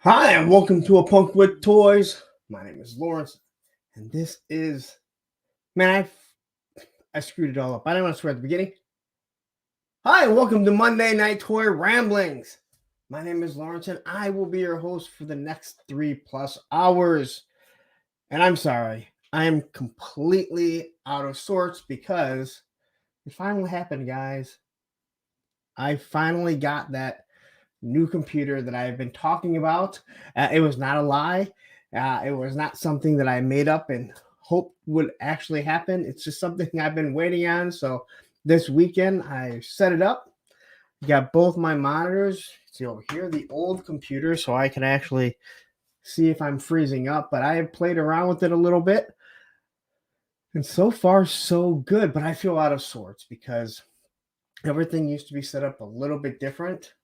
Hi, and welcome to A Punk with Toys. My name is Lawrence, and this is man. I screwed it all up. I didn't want to swear at the beginning. Hi, and welcome to Monday Night Toy Ramblings. My name is Lawrence, and I will be your host for the next 3+ hours. And I'm sorry, I am completely out of sorts because it finally happened, guys. I finally got that new computer that I've been talking about. It was not a lie. It was not something that I made up and hoped would actually happen. It's just something I've been waiting on. So this weekend I set it up. Got both my monitors. See over here, the old computer, so I can actually see if I'm freezing up. But I have played around with it a little bit. And so far, so good. But I feel out of sorts because everything used to be set up a little bit different.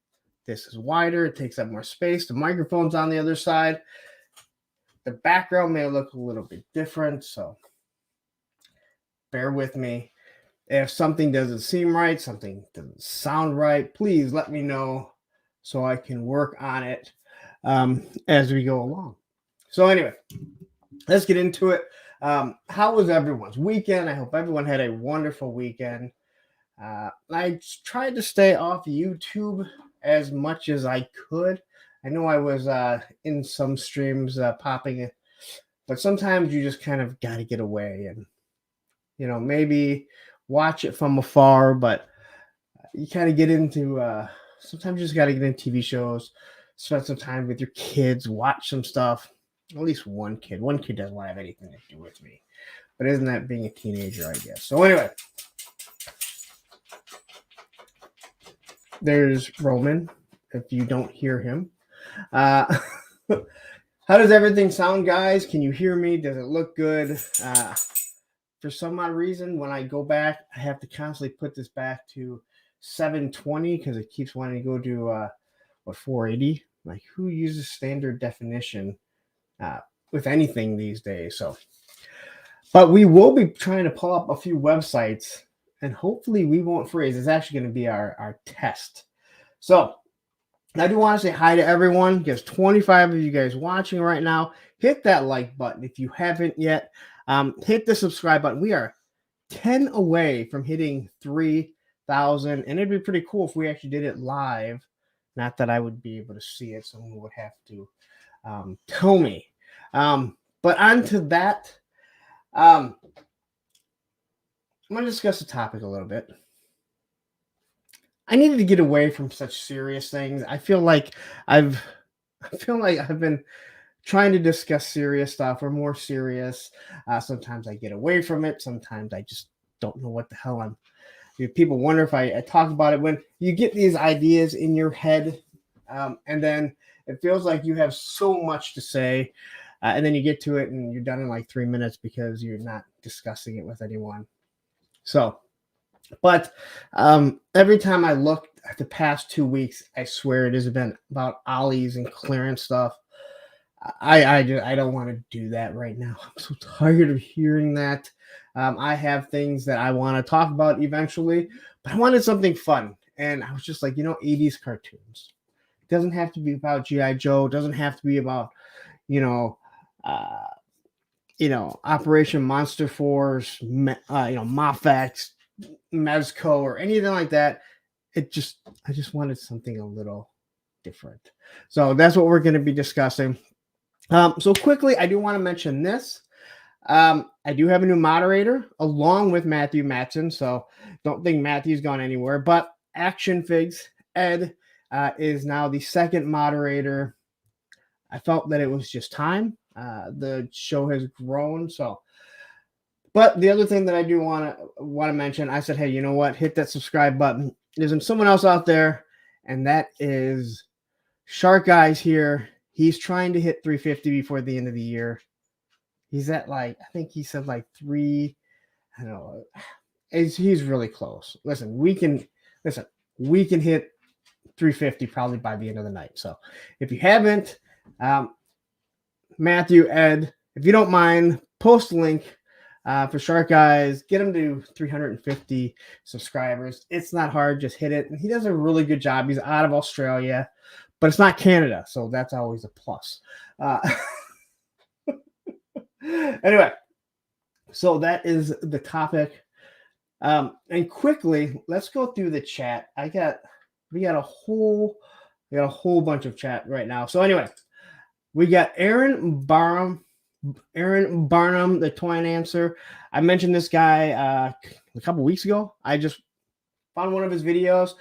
This is wider, it takes up more space. The microphone's on the other side. The background may look a little bit different, so bear with me. If something doesn't seem right, something doesn't sound right, please let me know so I can work on it as we go along. So anyway, let's get into it. How was everyone's weekend? I hope everyone had a wonderful weekend. I tried to stay off YouTube as much as I could. I know I was in some streams popping it, but sometimes you just kind of got to get away and, maybe watch it from afar, but you kind of get into, sometimes you just got to get into TV shows, spend some time with your kids, watch some stuff. At least one kid. One kid doesn't want to have anything to do with me, but isn't that being a teenager, I guess? So anyway. There's Roman, if you don't hear him. How does everything sound, guys? Can you hear me? Does it look good? For some odd reason, when I go back, I have to constantly put this back to 720 because it keeps wanting to go to 480. Like, who uses standard definition with anything these days? But we will be trying to pull up a few websites, and hopefully we won't freeze. It's actually going to be our test. So I do want to say hi to everyone. There's 25 of you guys watching right now. Hit that like button if you haven't yet. Hit the subscribe button. We are 10 away from hitting 3,000, and it'd be pretty cool if we actually did it live. Not that I would be able to see it. Someone would have to tell me. But on to that. I'm going to discuss the topic a little bit. I needed to get away from such serious things. I feel like I've been trying to discuss serious stuff or more serious. Sometimes I get away from it. Sometimes I just don't know what the hell I'm. People wonder if I talk about it. When you get these ideas in your head, and then it feels like you have so much to say, and then you get to it and you're done in like 3 minutes because you're not discussing it with anyone. So, but every time I look at the past 2 weeks, I swear it has been about ollies and clearance stuff. I don't want to do that right now. I'm so tired of hearing that. I have things that I want to talk about eventually, but I wanted something fun. And I was just like, 80's cartoons. It doesn't have to be about GI Joe. It doesn't have to be about, Operation Monster Force, Mafex, Mesco, or anything like that. I just wanted something a little different. So that's what we're going to be discussing. So quickly, I do want to mention this. I do have a new moderator along with Matthew Matson. So don't think Matthew's gone anywhere. But Action Figs Ed is now the second moderator. I felt that it was just time. The show has grown. But the other thing that I do want to mention, I said, hey, you know what? Hit that subscribe button. There's someone else out there, and that is Shark Guy's here. He's trying to hit 350 before the end of the year. He's at I think he said 3. I don't know. He's really close. Listen, we can hit 350 probably by the end of the night. So if you haven't, Matthew, Ed, if you don't mind, post a link for Shark Guys. Get him to 350 subscribers. It's not hard. Just hit it. And he does a really good job. He's out of Australia. but it's not Canada, so that's always a plus. Anyway, so that is the topic. And quickly, let's go through the chat. We got a whole bunch of chat right now. So anyway, we got Aaron Barnum, the toy and answer. I mentioned this guy a couple weeks ago. I just found one of his videos.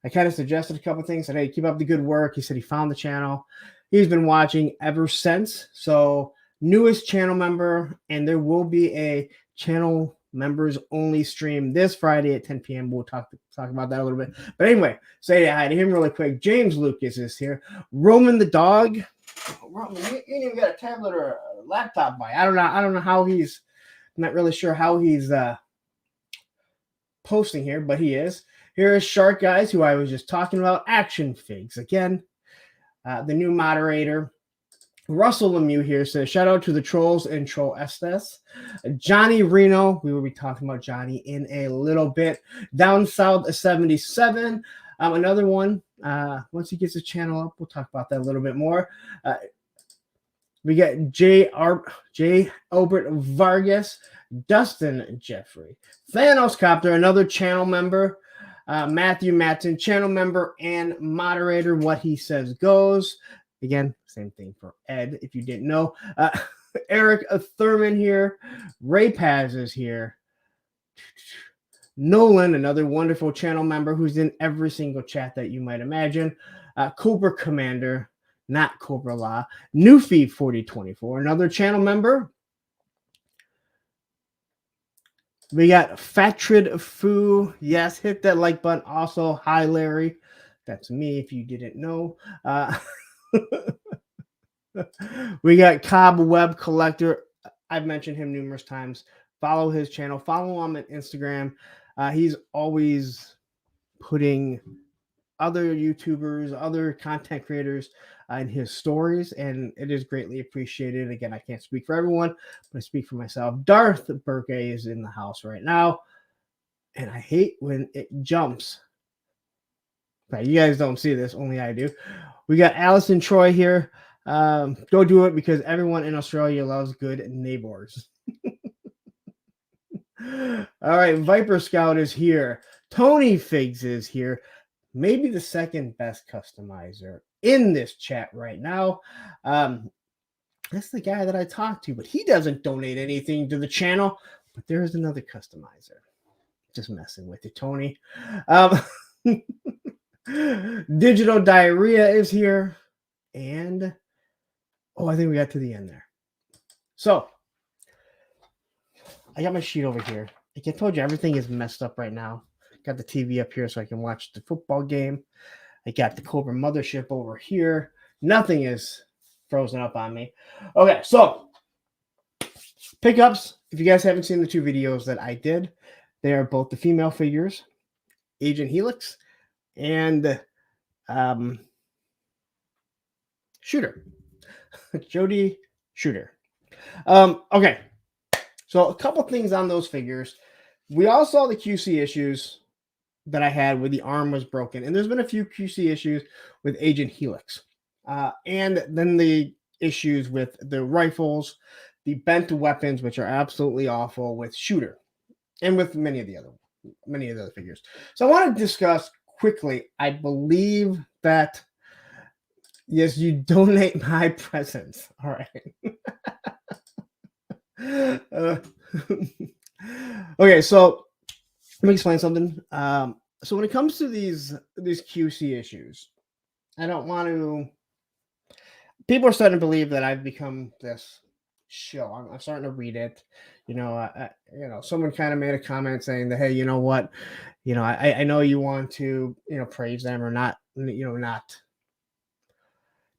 I kind of suggested a couple things. Said, hey, keep up the good work. He said he found the channel. He's been watching ever since. So newest channel member, and there will be a channel members only stream this Friday at 10 p.m. We'll talk about that a little bit. But anyway, say hi to him really quick. James Lucas is here. Roman the dog. Roman, you ain't even got a tablet or a laptop by. I don't know how he's. I'm not really sure how he's posting here, but he is. Here is Shark Guys, who I was just talking about. Action Figs again. The new moderator. Russell Lemieux here says, shout out to the trolls and Troll Estes. Johnny Reno, we will be talking about Johnny in a little bit. Down South 77. Another one, once he gets his channel up, we'll talk about that a little bit more. We got J. Albert Vargas, Dustin Jeffrey, Thanos Copter, another channel member. Matthew Matson, channel member and moderator. What he says goes. Again, same thing for Ed, if you didn't know. Eric Thurman here. Ray Paz is here. Nolan, another wonderful channel member who's in every single chat that you might imagine. Cobra Commander, not Cobra Law. Newfie 4024, another channel member. We got Fatrid Foo. Yes, hit that like button. Also, hi, Larry. That's me, if you didn't know. We got Cobb Web Collector. I've mentioned him numerous times. Follow his channel. Follow him on Instagram. He's always putting other YouTubers, other content creators in his stories, and it is greatly appreciated. Again, I can't speak for everyone, but I speak for myself. Darth Burke is in the house right now, and I hate when it jumps. But you guys don't see this, only I do. We got Allison Troy here. Go do it because everyone in Australia loves good neighbors. All right, Viper Scout is here. Tony Figs is here. Maybe the second best customizer in this chat right now. That's the guy that I talked to, but he doesn't donate anything to the channel. But there's another customizer. Just messing with you, Tony. Digital Diarrhea is here. And, I think we got to the end there. So, I got my sheet over here. Like I told you, everything is messed up right now. Got the TV up here so I can watch the football game. I got the Cobra Mothership over here. Nothing is frozen up on me. Okay, so pickups. If you guys haven't seen the two videos that I did, they are both the female figures, Agent Helix and Shooter. Jody Shooter. Okay. So a couple things on those figures. We all saw the QC issues that I had where the arm was broken. And there's been a few QC issues with Agent Helix. And then the issues with the rifles, the bent weapons, which are absolutely awful with Shooter and with many of the other figures. So I want to discuss quickly. I believe that, yes, you donate my presents. All right. Okay, so let me explain something. So when it comes to these QC issues, I don't want to. People are starting to believe that I've become this show. I'm starting to read it. Someone kind of made a comment saying that, hey, you know what? I know you want to, praise them or not,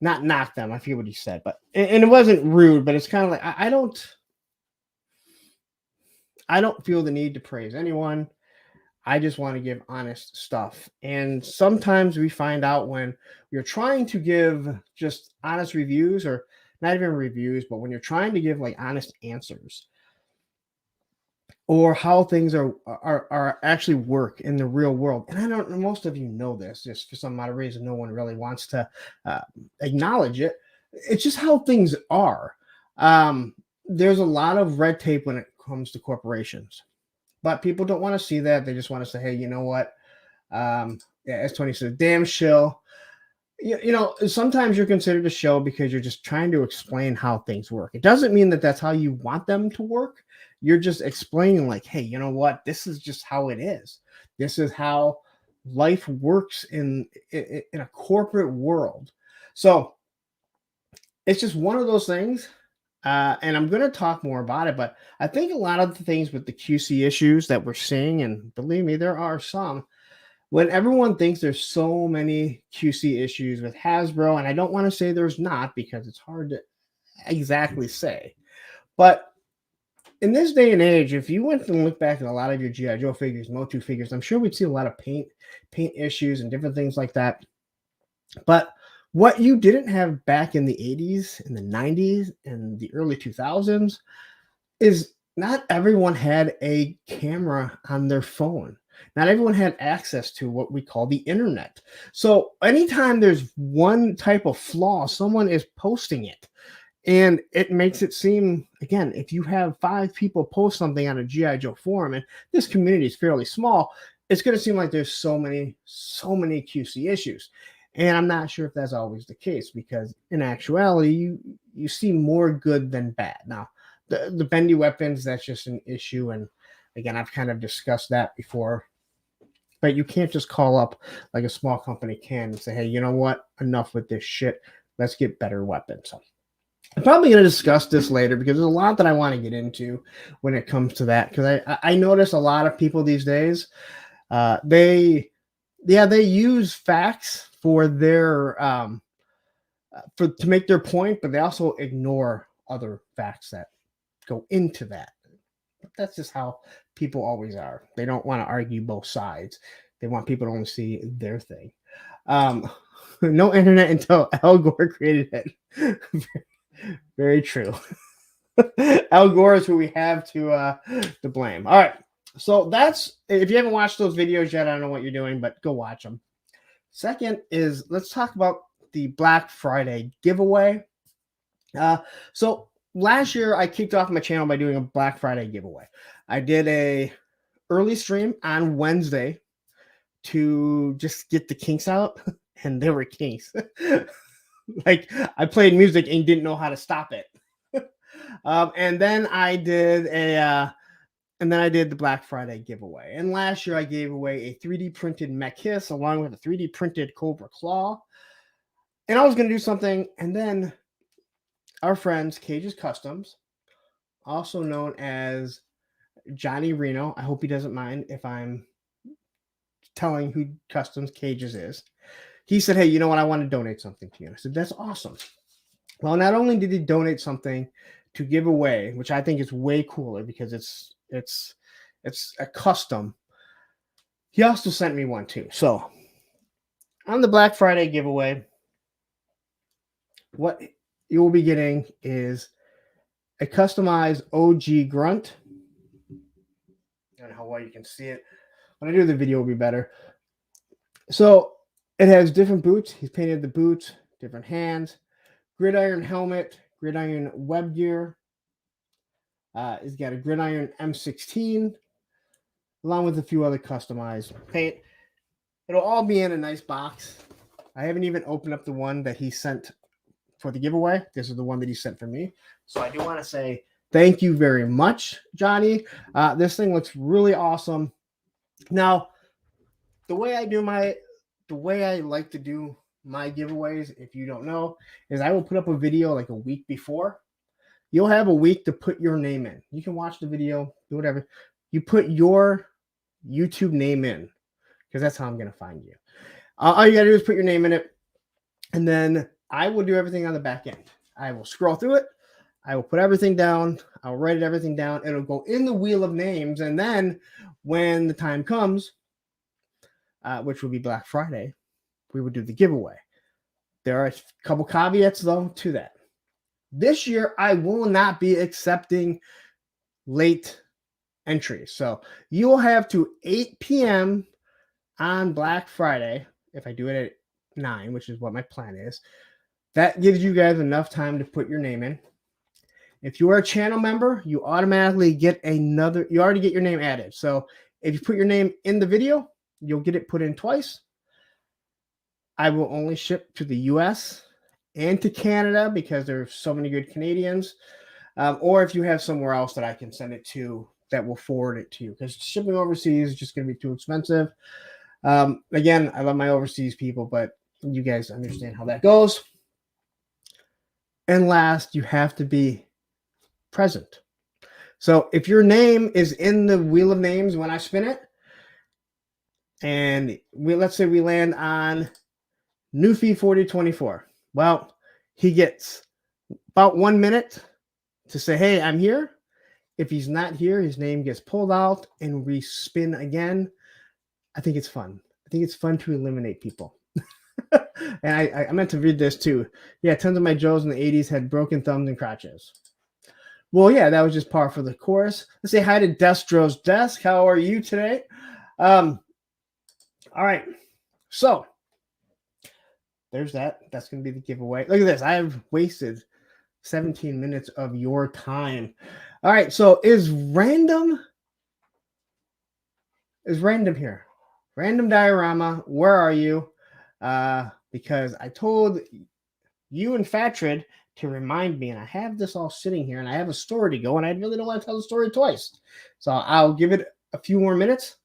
not knock them. I forget what he said, but and it wasn't rude, but it's kind of like I don't feel the need to praise anyone. I just want to give honest stuff. And sometimes we find out when you're trying to give just honest reviews, or not even reviews, but when you're trying to give like honest answers, or how things are actually work in the real world. And I don't know, most of you know this, just for some odd reason, no one really wants to uh, acknowledge it. It's just how things are. There's a lot of red tape when it comes to corporations, but people don't want to see that. They just want to say, hey, you know what? Yeah, as Tony said, damn shill. You know, sometimes you're considered a show because you're just trying to explain how things work. It doesn't mean that that's how you want them to work. You're just explaining, like, hey, you know what? This is just how it is. This is how life works in a corporate world. So it's just one of those things. And I'm going to talk more about it, but I think a lot of the things with the QC issues that we're seeing, and believe me, there are some, when everyone thinks there's so many QC issues with Hasbro, and I don't want to say there's not because it's hard to exactly say. But in this day and age, if you went and look back at a lot of your GI Joe figures, Motu figures, I'm sure we'd see a lot of paint issues and different things like that. But what you didn't have back in the 80s, in the 90s, and the early 2000s is not everyone had a camera on their phone. Not everyone had access to what we call the internet. So anytime there's one type of flaw, someone is posting it. And it makes it seem, again, if you have 5 people post something on a GI Joe forum, and this community is fairly small, it's going to seem like there's so many QC issues. And I'm not sure if that's always the case, because in actuality, you see more good than bad. Now, the bendy weapons, that's just an issue. And again, I've kind of discussed that before. But you can't just call up like a small company can and say, hey, you know what? Enough with this shit. Let's get better weapons. So I'm probably going to discuss this later because there's a lot that I want to get into when it comes to that. Because I notice a lot of people these days, they use facts for their to make their point, but they also ignore other facts that go into that. But that's just how people always are. They don't want to argue both sides. They want people to only see their thing. No internet until Al Gore created it. Very true. Al Gore is who we have to blame. All right. So that's, if you haven't watched those videos yet, I don't know what you're doing, but go watch them. Second is, let's talk about the Black Friday giveaway. So last year I kicked off my channel by doing a Black Friday giveaway. I did a early stream on Wednesday to just get the kinks out, and there were kinks. Like, I played music and didn't know how to stop it. And then I did the Black Friday giveaway. And last year I gave away a 3D printed McKiss along with a 3D printed Cobra Claw. And I was going to do something, and then our friends Cage's Customs, also known as Johnny Reno, I hope he doesn't mind if I'm telling who Customs Cage's is. He said, hey, you know what? I want to donate something to you. I said, that's awesome. Well, not only did he donate something to give away, which I think is way cooler because it's a custom, he also sent me one too. So on the Black Friday giveaway, what you will be getting is a customized OG Grunt. I don't know how well you can see it. When I do the video, will be better. So it has different boots. He's painted the boots, different hands, gridiron helmet, gridiron web gear. He's got a gridiron M16, along with a few other customized paint. It'll all be in a nice box. I haven't even opened up the one that he sent for the giveaway. This is the one that he sent for me. So I do want to say thank you very much, Johnny. This thing looks really awesome. Now, the way I like to do my giveaways, if you don't know, is I will put up a video like a week before. You'll have a week to put your name in. You can watch the video, do whatever. You put your YouTube name in, because that's how I'm going to find you. All you got to do is put your name in it, and then I will do everything on the back end. I will scroll through it. I will put everything down. I'll write everything down. It'll go in the wheel of names, and then when the time comes, which will be Black Friday, we will do the giveaway. There are a couple caveats, though, to that. This year, I will not be accepting late entries. So you will have to 8 p.m. on Black Friday. If I do it at 9, which is what my plan is, that gives you guys enough time to put your name in. If you are a channel member, you automatically get you already get your name added. So if you put your name in the video, you'll get it put in twice. I will only ship to the US and to Canada because there's so many good Canadians. Or if you have somewhere else that I can send it to, that will forward it to you, because shipping overseas is just going to be too expensive. Again, I love my overseas people, but you guys understand how that goes. And last, you have to be present. So if your name is in the wheel of names when I spin it, and let's say we land on Newfie 4024, well, he gets about 1 minute to say, hey, I'm here. If he's not here, his name gets pulled out and respin again. I think it's fun. I think it's fun to eliminate people. And I meant to read this too. Yeah, tons of my Joes in the 80s had broken thumbs and crotches. Well, yeah, that was just par for the course. Let's say hi to Destro's Desk. How are you today? All right. So there's that. That's going to be the giveaway. Look at this. I've wasted 17 minutes of your time. All right. So is random here? Random Diorama, where are you? Because I told you and Fatrid to remind me, and I have this all sitting here, and I have a story to go, and I really don't want to tell the story twice. So I'll give it a few more minutes.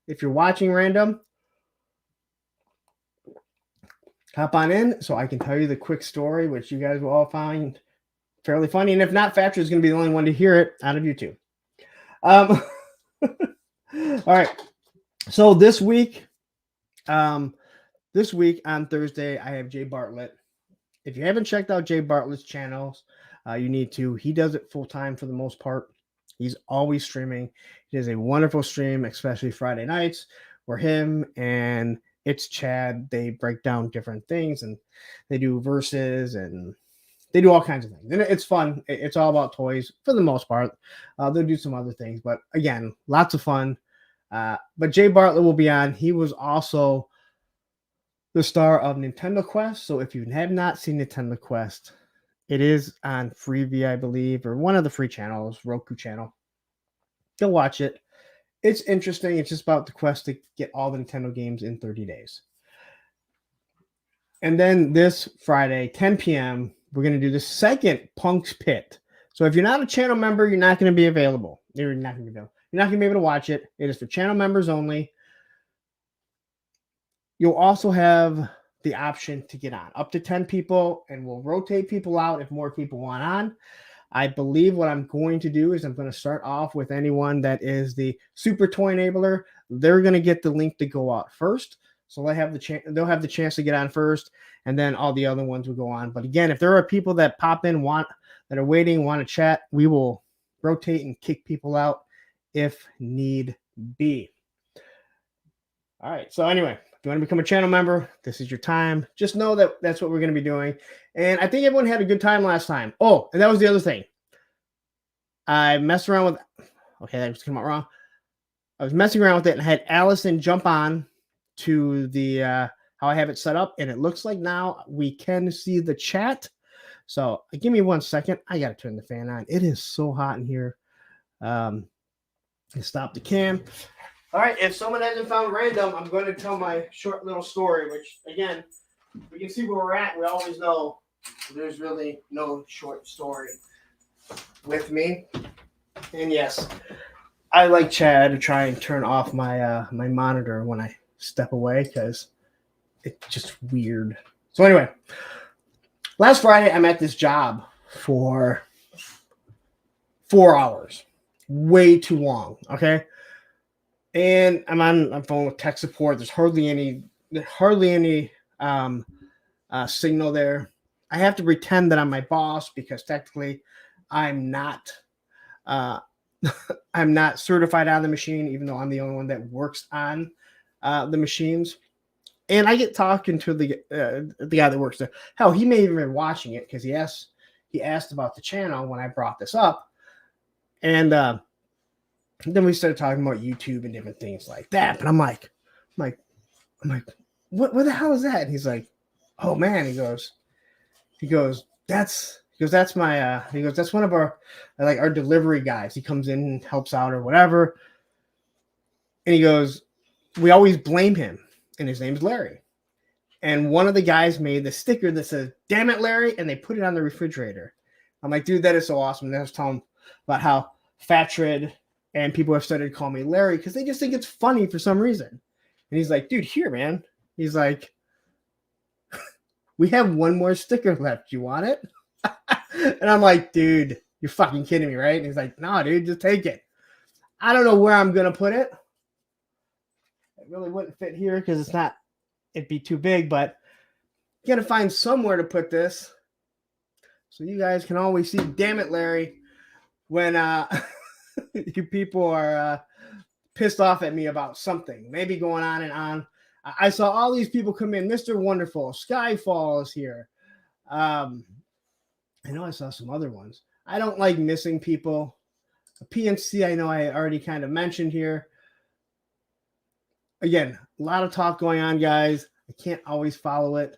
If you're watching Random, hop on in so I can tell you the quick story, which you guys will all find fairly funny. And if not, Fatrid is going to be the only one to hear it out of you two. All right. So this week on Thursday, I have Jay Bartlett. If you haven't checked out Jay Bartlett's channels, you need to. He does it full time for the most part. He's always streaming. He does a wonderful stream, especially Friday nights, where him and It's Chad, they break down different things, and they do verses, and they do all kinds of things. And it's fun. It's all about toys for the most part. They'll do some other things, but again, lots of fun. But Jay Bartlett will be on. He was also the star of Nintendo Quest. So if you have not seen Nintendo Quest, it is on Freevee, I believe, or one of the free channels, Roku channel. Go watch it. It's interesting. It's just about the quest to get all the Nintendo games in 30 days. And then this Friday, 10 p.m., we're going to do the second Punk's Pit. So if you're not a channel member, you're not going to be available. You're not going to be able to watch it. It is for channel members only. You'll also have the option to get on up to 10 people, and we'll rotate people out if more people want on. I believe what I'm going to do is I'm going to start off with anyone that is the Super Toy Enabler. They're going to get the link to go out first. So they'll have the chance to get on first, and then all the other ones will go on. But again, if there are people that pop in, that are waiting, want to chat, we will rotate and kick people out if need be. All right. So anyway, if you want to become a channel member, this is your time. Just know that that's what we're going to be doing. And I think everyone had a good time last time. Oh, and that was the other thing. I messed around with, okay, that just came out wrong. I was messing around with it and had Allison jump on to the, how I have it set up. And it looks like now we can see the chat. So give me 1 second. I got to turn the fan on. It is so hot in here. Stop the cam. All right, if someone hasn't found Random, I'm going to tell my short little story, which, again, we can see where we're at. We always know there's really no short story with me. And yes, I like Chad to try and turn off my my monitor when I step away because it's just weird. So anyway, last Friday, I'm at this job for 4 hours. Way too long, okay? And I'm on my phone with tech support. There's hardly any signal there. I have to pretend that I'm my boss because technically I'm not I'm not certified on the machine, even though I'm the only one that works on the machines. And I get talking to the guy that works there. Hell, he may even been watching it because he asked about the channel when I brought this up. And Then we started talking about YouTube and different things like that. But I'm like, what the hell is that? And he's like, oh man, that's my that's one of our our delivery guys. He comes in and helps out or whatever. And he goes, we always blame him, and his name's Larry. And one of the guys made the sticker that says, damn it, Larry, and they put it on the refrigerator. I'm like, dude, that is so awesome. And I was telling him about how Fatred and people have started calling me Larry because they just think it's funny for some reason. And he's like, dude, here, man. He's like, we have one more sticker left. You want it? And I'm like, dude, you're fucking kidding me, right? And he's like, no, dude, just take it. I don't know where I'm going to put it. It really wouldn't fit here because it'd be too big, but you got to find somewhere to put this. So you guys can always see, damn it, Larry, when you people are pissed off at me about something, maybe going on and on. I saw all these people come in. Mr. Wonderful, Skyfall is here. I know I saw some other ones. I don't like missing people. PNC, I know I already kind of mentioned here. Again, a lot of talk going on, guys. I can't always follow it.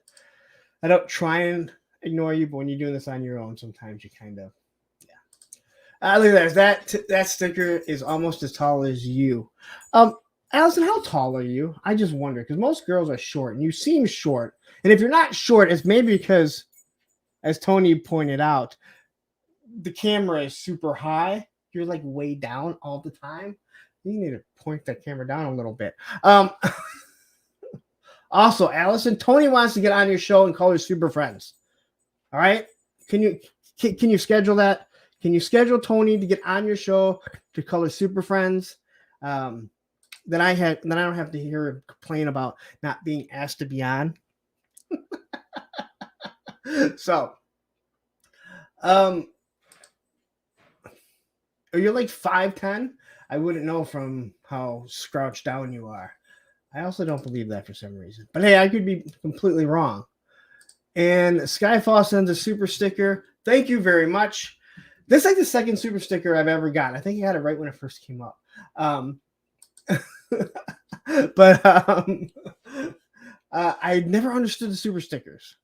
I don't try and ignore you, but when you're doing this on your own, sometimes you kind of, yeah. Look at that sticker is almost as tall as you. Allison, how tall are you? I just wonder, because most girls are short, and you seem short. And if you're not short, it's maybe because, as Tony pointed out, the camera is super high. You're like way down all the time. You need to point that camera down a little bit. Also, Allison, Tony wants to get on your show and call her Super Friends. All right? Can you schedule that? Can you schedule Tony to get on your show to call her Super Friends? Then I don't have to hear her complain about not being asked to be on. So, are you like 5'10"? I wouldn't know from how scrouched down you are. I also don't believe that for some reason. But hey, I could be completely wrong. And Skyfall sends a super sticker. Thank you very much. This is like the second super sticker I've ever gotten. I think I got it right when it first came up. I never understood the super stickers.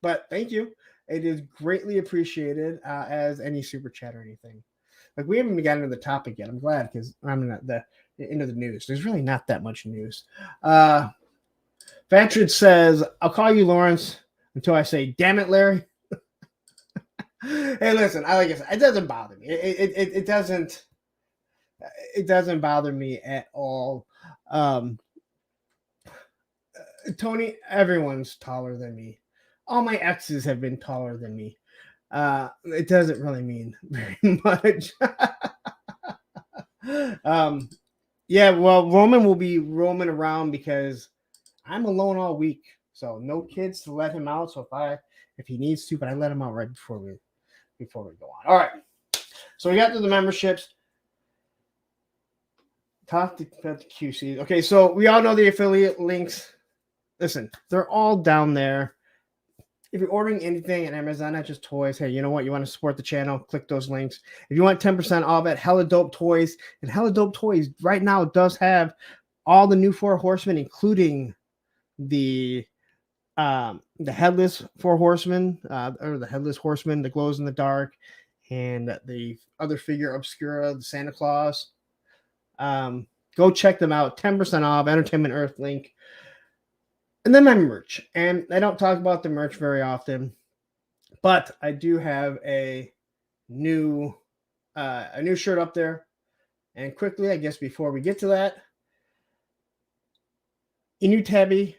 But thank you. It is greatly appreciated as any super chat or anything. Like, we haven't even gotten into the topic yet. I'm glad because I'm not into the news. There's really not that much news. Fatrid says, I'll call you Lawrence until I say, damn it, Larry. Hey, listen, like I said, it doesn't bother me. It doesn't bother me at all. Tony, everyone's taller than me. All my exes have been taller than me. It doesn't really mean very much. Yeah, well, Roman will be roaming around because I'm alone all week, so no kids to let him out. So if he needs to, but I let him out right before we go on. All right, so we got to the memberships. Talk about the QCs. Okay, so we all know the affiliate links. Listen, they're all down there. If you're ordering anything at Amazon, not just toys, hey, you know what? You want to support the channel, click those links. If you want 10% off at Hella Dope Toys, and Hella Dope Toys right now does have all the new Four Horsemen, including the headless Four Horsemen, or the headless horseman that glows in the dark, and the other figure Obscura, the Santa Claus. Go check them out. 10% off, Entertainment Earth link. And then my merch. And I don't talk about the merch very often, but I do have a new shirt up there. And quickly, I guess before we get to that, a new tabby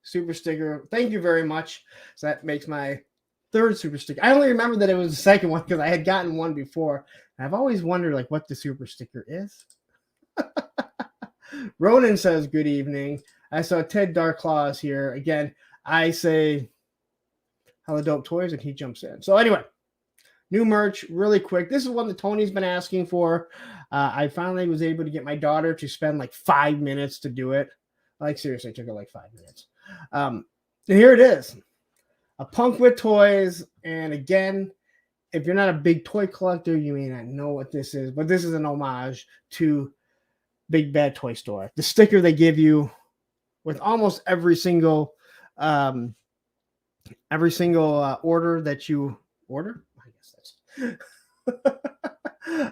super sticker. Thank you very much. So that makes my third super sticker. I only remember that it was the second one because I had gotten one before. And I've always wondered like what the super sticker is. Ronan says, good evening. I saw Ted Darklaws here. Again, I say Hella Dope Toys, and he jumps in. So anyway, new merch, really quick. This is one that Tony's been asking for. I finally was able to get my daughter to spend like 5 minutes to do it. Like, seriously, it took her like 5 minutes. And here it is. A punk with toys. And again, if you're not a big toy collector, you may not know what this is, but this is an homage to Big Bad Toy Store. The sticker they give you with almost every single order that you order. I guess that's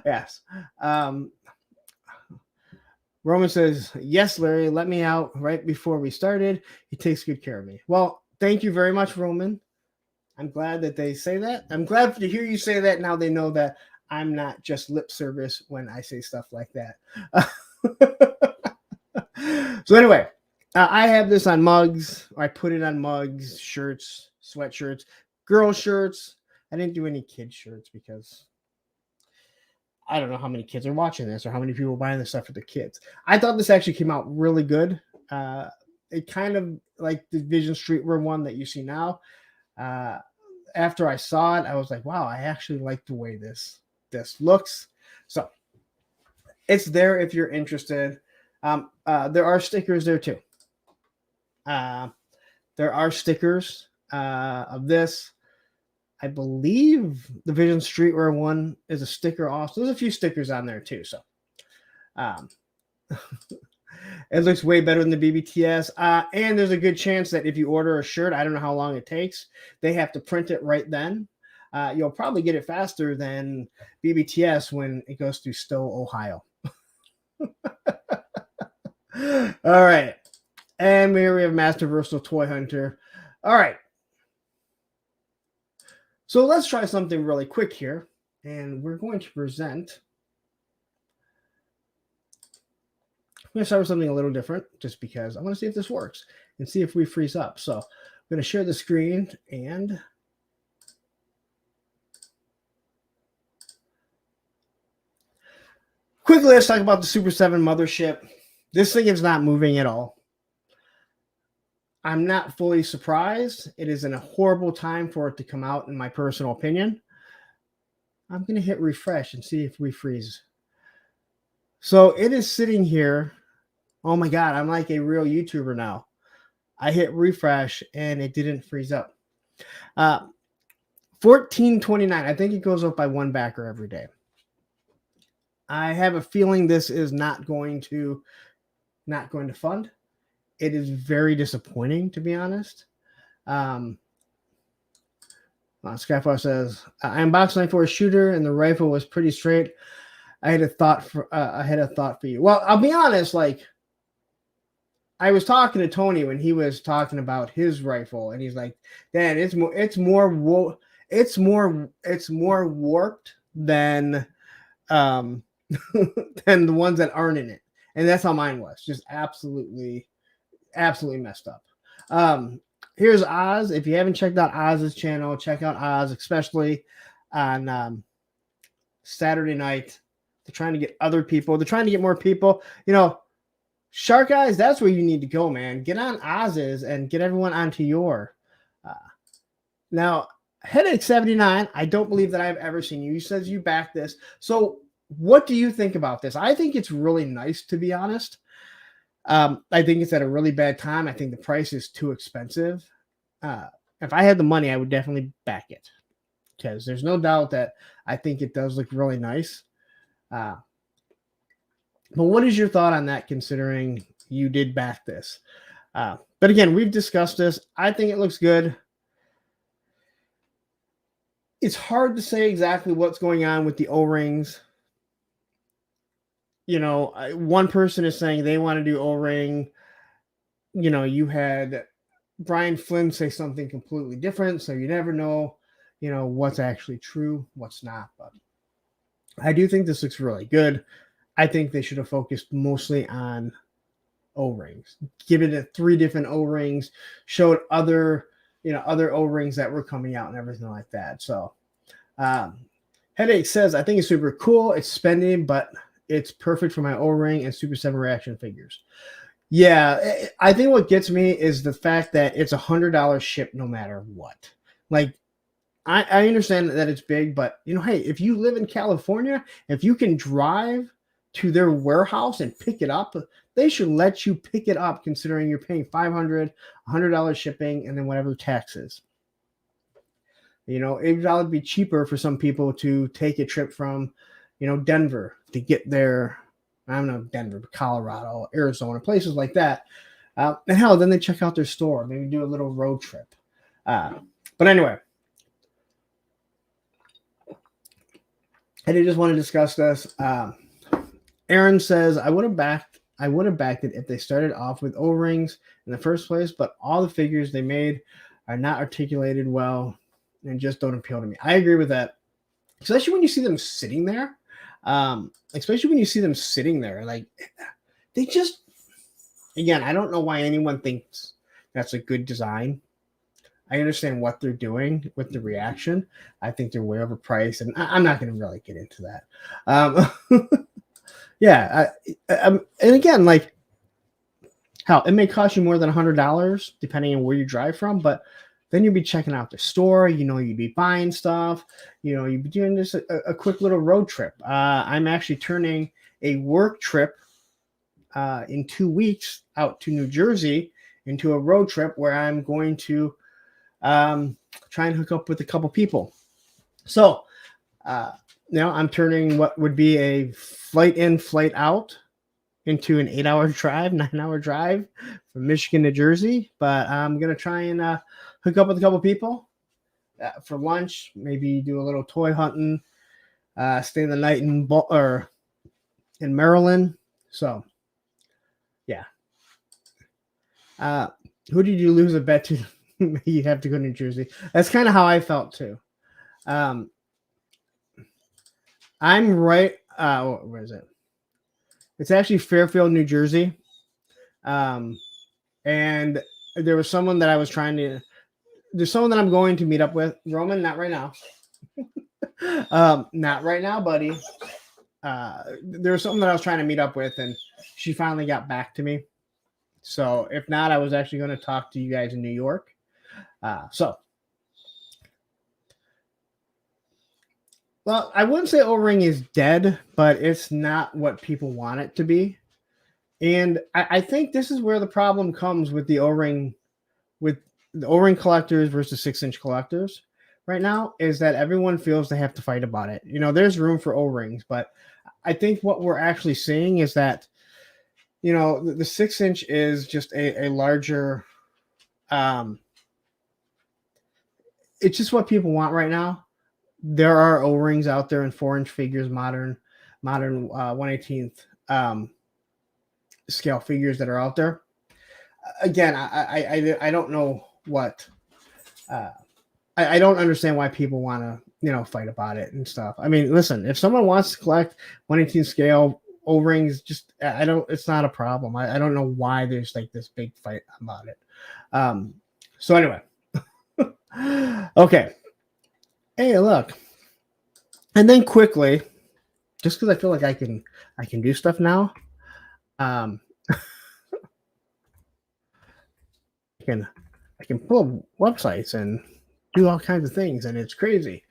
yes. Roman says, "Yes, Larry, let me out right before we started. He takes good care of me." Well, thank you very much, Roman. I'm glad that they say that. I'm glad to hear you say that. Now they know that I'm not just lip service when I say stuff like that. So anyway, I have this on mugs. I put it on mugs, shirts, sweatshirts, girl shirts. I didn't do any kid shirts because I don't know how many kids are watching this or how many people are buying this stuff for the kids. I thought this actually came out really good. It kind of like the Vision Streetwear one that you see now. After I saw it, I was like, wow, I actually like the way this looks. So it's there if you're interested. There are stickers there too. There are stickers of this. I believe the Vision Streetwear one is a sticker also. There's a few stickers on there too. So it looks way better than the BBTS. And there's a good chance that if you order a shirt, I don't know how long it takes, they have to print it right then. You'll probably get it faster than BBTS when it goes through Stowe, Ohio. All right. And here we have Master Versatile Toy Hunter. All right. So let's try something really quick here. And we're going to present. I'm going to start with something a little different just because I want to see if this works and see if we freeze up. So I'm going to share the screen and quickly let's talk about the Super 7 mothership. This thing is not moving at all. I'm not fully surprised. It is in a horrible time for it to come out, in my personal opinion. I'm going to hit refresh and see if we freeze. So it is sitting here. Oh my God, I'm like a real YouTuber now. I hit refresh and it didn't freeze up. 14.29. I think it goes up by one backer every day. I have a feeling this is not going to fund. It is very disappointing, to be honest. Skyfall says, I unboxed my 94 shooter and the rifle was pretty straight. I had a thought for you. Well, I'll be honest, like I was talking to Tony when he was talking about his rifle, and he's like, "Dad, it's more warped than than the ones that aren't in it." And that's how mine was, just absolutely messed up. Here's Oz. If you haven't checked out Oz's channel, check out Oz, especially on Saturday night. They're trying to get other people. They're trying to get more people. You know, Shark Eyes, that's where you need to go, man. Get on Oz's and get everyone onto your. Now, Headache 79, I don't believe that I've ever seen you. You says you back this. So what do you think about this? I think it's really nice, to be honest. I think it's at a really bad time. I think the price is too expensive. If I had the money, I would definitely back it because there's no doubt that I think it does look really nice. But what is your thought on that, considering you did back this? But again, we've discussed this. I think it looks good. It's hard to say exactly what's going on with the O-rings. You know, one person is saying they want to do O-ring. You know, you had Brian Flynn say something completely different, so you never know, you know, what's actually true, what's not. But I do think this looks really good. I think they should have focused mostly on O-rings. Give it 3 different O-rings, showed other O-rings that were coming out and everything like that. So Headache says, I think it's super cool. It's spendy, but it's perfect for my O-ring and Super 7 reaction figures. Yeah, I think what gets me is the fact that it's $100 ship no matter what. Like, I understand that it's big, but, you know, hey, if you live in California, if you can drive to their warehouse and pick it up, they should let you pick it up, considering you're paying $500, $100 shipping, and then whatever taxes. You know, it would probably be cheaper for some people to take a trip from, you know, Denver to get there. I don't know, Denver, but Colorado, Arizona, places like that. And hell, then they check out their store, maybe do a little road trip. But anyway, I did just want to discuss this. Aaron says, I would have backed it if they started off with O-rings in the first place, but all the figures they made are not articulated well and just don't appeal to me. I agree with that, especially when you see them sitting there. Like they just, again, I don't know why anyone thinks that's a good design. I understand what they're doing with the reaction. I think they're way overpriced, and I'm not going to really get into that. Yeah, and again, like, how it may cost you more than $100 depending on where you drive from, but then you'd be checking out the store. You know, you'd be buying stuff. You know, you'd be doing just a quick little road trip. I'm actually turning a work trip in 2 weeks out to New Jersey into a road trip where I'm going to try and hook up with a couple people. So now I'm turning what would be a flight in, flight out into an 8-hour drive, 9-hour drive from Michigan to Jersey. But I'm going to try and hook up with a couple people for lunch, maybe do a little toy hunting, stay the night in Maryland. So, yeah. Who did you lose a bet to? You have to go to New Jersey. That's kind of how I felt too. I'm right. Where is it? It's actually Fairfield, New Jersey. And there was someone that I was trying to. There's someone that I'm going to meet up with. Roman, not right now. Not right now, buddy. There was someone that I was trying to meet up with, and she finally got back to me. So if not, I was actually going to talk to you guys in New York. Well, I wouldn't say O-ring is dead, but it's not what people want it to be. And I think this is where the problem comes with the O-ring, with the O-ring collectors versus 6-inch collectors right now, is that everyone feels they have to fight about it. You know, there's room for O-rings, but I think what we're actually seeing is that, you know, the 6-inch is just a larger, it's just what people want right now. There are O-rings out there in 4-inch figures, modern 1/18th scale figures that are out there. Again, I don't know what I don't understand why people want to, you know, fight about it and stuff. I mean, listen, if someone wants to collect 1/18 scale O-rings, just it's not a problem. I don't know why there's like this big fight about it. So anyway, okay. Hey, look. And then quickly, just because I feel like I can do stuff now. I can pull websites and do all kinds of things, and it's crazy.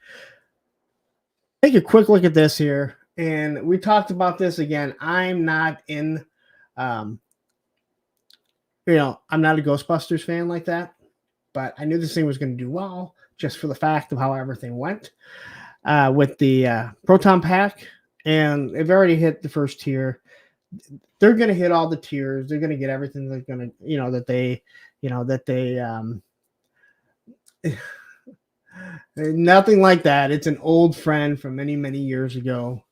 Take a quick look at this here, and we talked about this again. I'm not in, I'm not a Ghostbusters fan like that, but I knew this thing was going to do well just for the fact of how everything went with the Proton Pack, and they've already hit the first tier. They're going to hit all the tiers. They're going to get everything they're going to, nothing like that. It's an old friend from many, many years ago.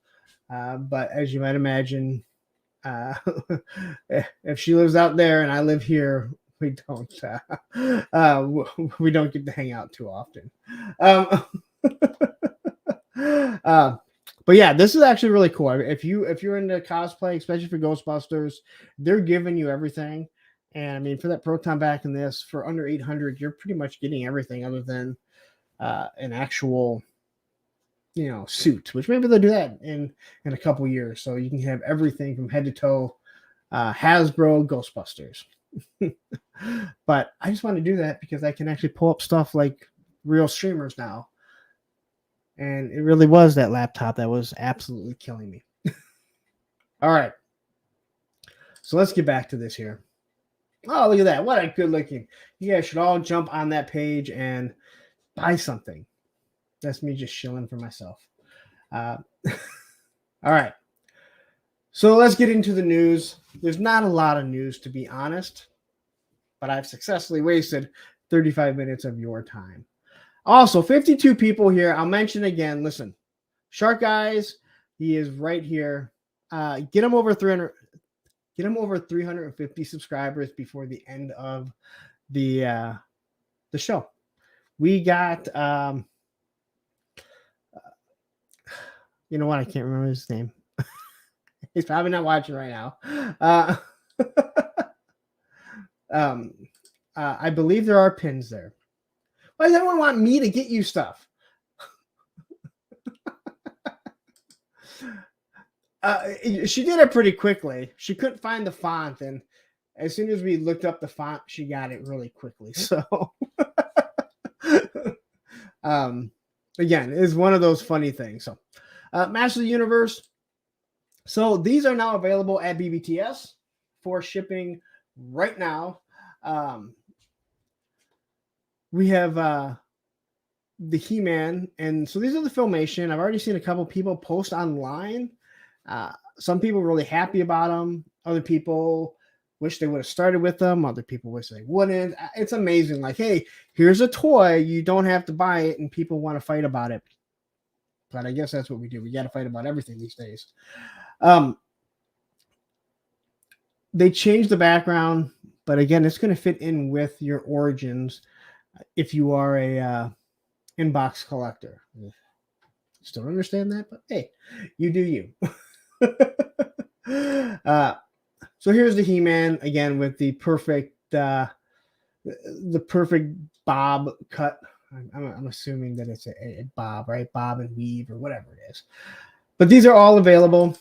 But as you might imagine, if she lives out there and I live here, we don't get to hang out too often. But yeah, this is actually really cool. If you're into cosplay, especially for Ghostbusters, they're giving you everything. And I mean, for that Proton Pack in this, for under 800, you're pretty much getting everything other than an actual, suit, which maybe they'll do that in a couple years. So you can have everything from head to toe, Hasbro Ghostbusters. But I just want to do that because I can actually pull up stuff like real streamers now. And it really was that laptop that was absolutely killing me. All right. So let's get back to this here. Oh, look at that. What a good looking. You guys should all jump on that page and buy something. That's me just chilling for myself. All right. So let's get into the news. There's not a lot of news, to be honest, but I've successfully wasted 35 minutes of your time. Also, 52 people here. I'll mention again, listen, Shark Guys, he is right here. Get him over 300. Get him over 350 subscribers before the end of the show. We got you know what? I can't remember his name. He's probably not watching right now. I believe there are pins there. Why does everyone want me to get you stuff? She did it pretty quickly. She couldn't find the font, and as soon as we looked up the font, she got it really quickly. So, again, it's one of those funny things. So, Master of the Universe. So these are now available at BBTS for shipping right now. We have the He-Man, and so these are the Filmation. I've already seen a couple people post online. Some people really happy about them. Other people wish they would have started with them. Other people wish they wouldn't. It's amazing. Like, hey, here's a toy. You don't have to buy it, and people want to fight about it. But I guess that's what we do. We got to fight about everything these days. They changed the background, but again, it's going to fit in with your origins if you are a inbox collector. Still don't understand that, but hey, you do you. So here's the He-Man again with the perfect bob cut. I'm assuming that it's a bob, right? Bob and weave or whatever it is. But these are all available.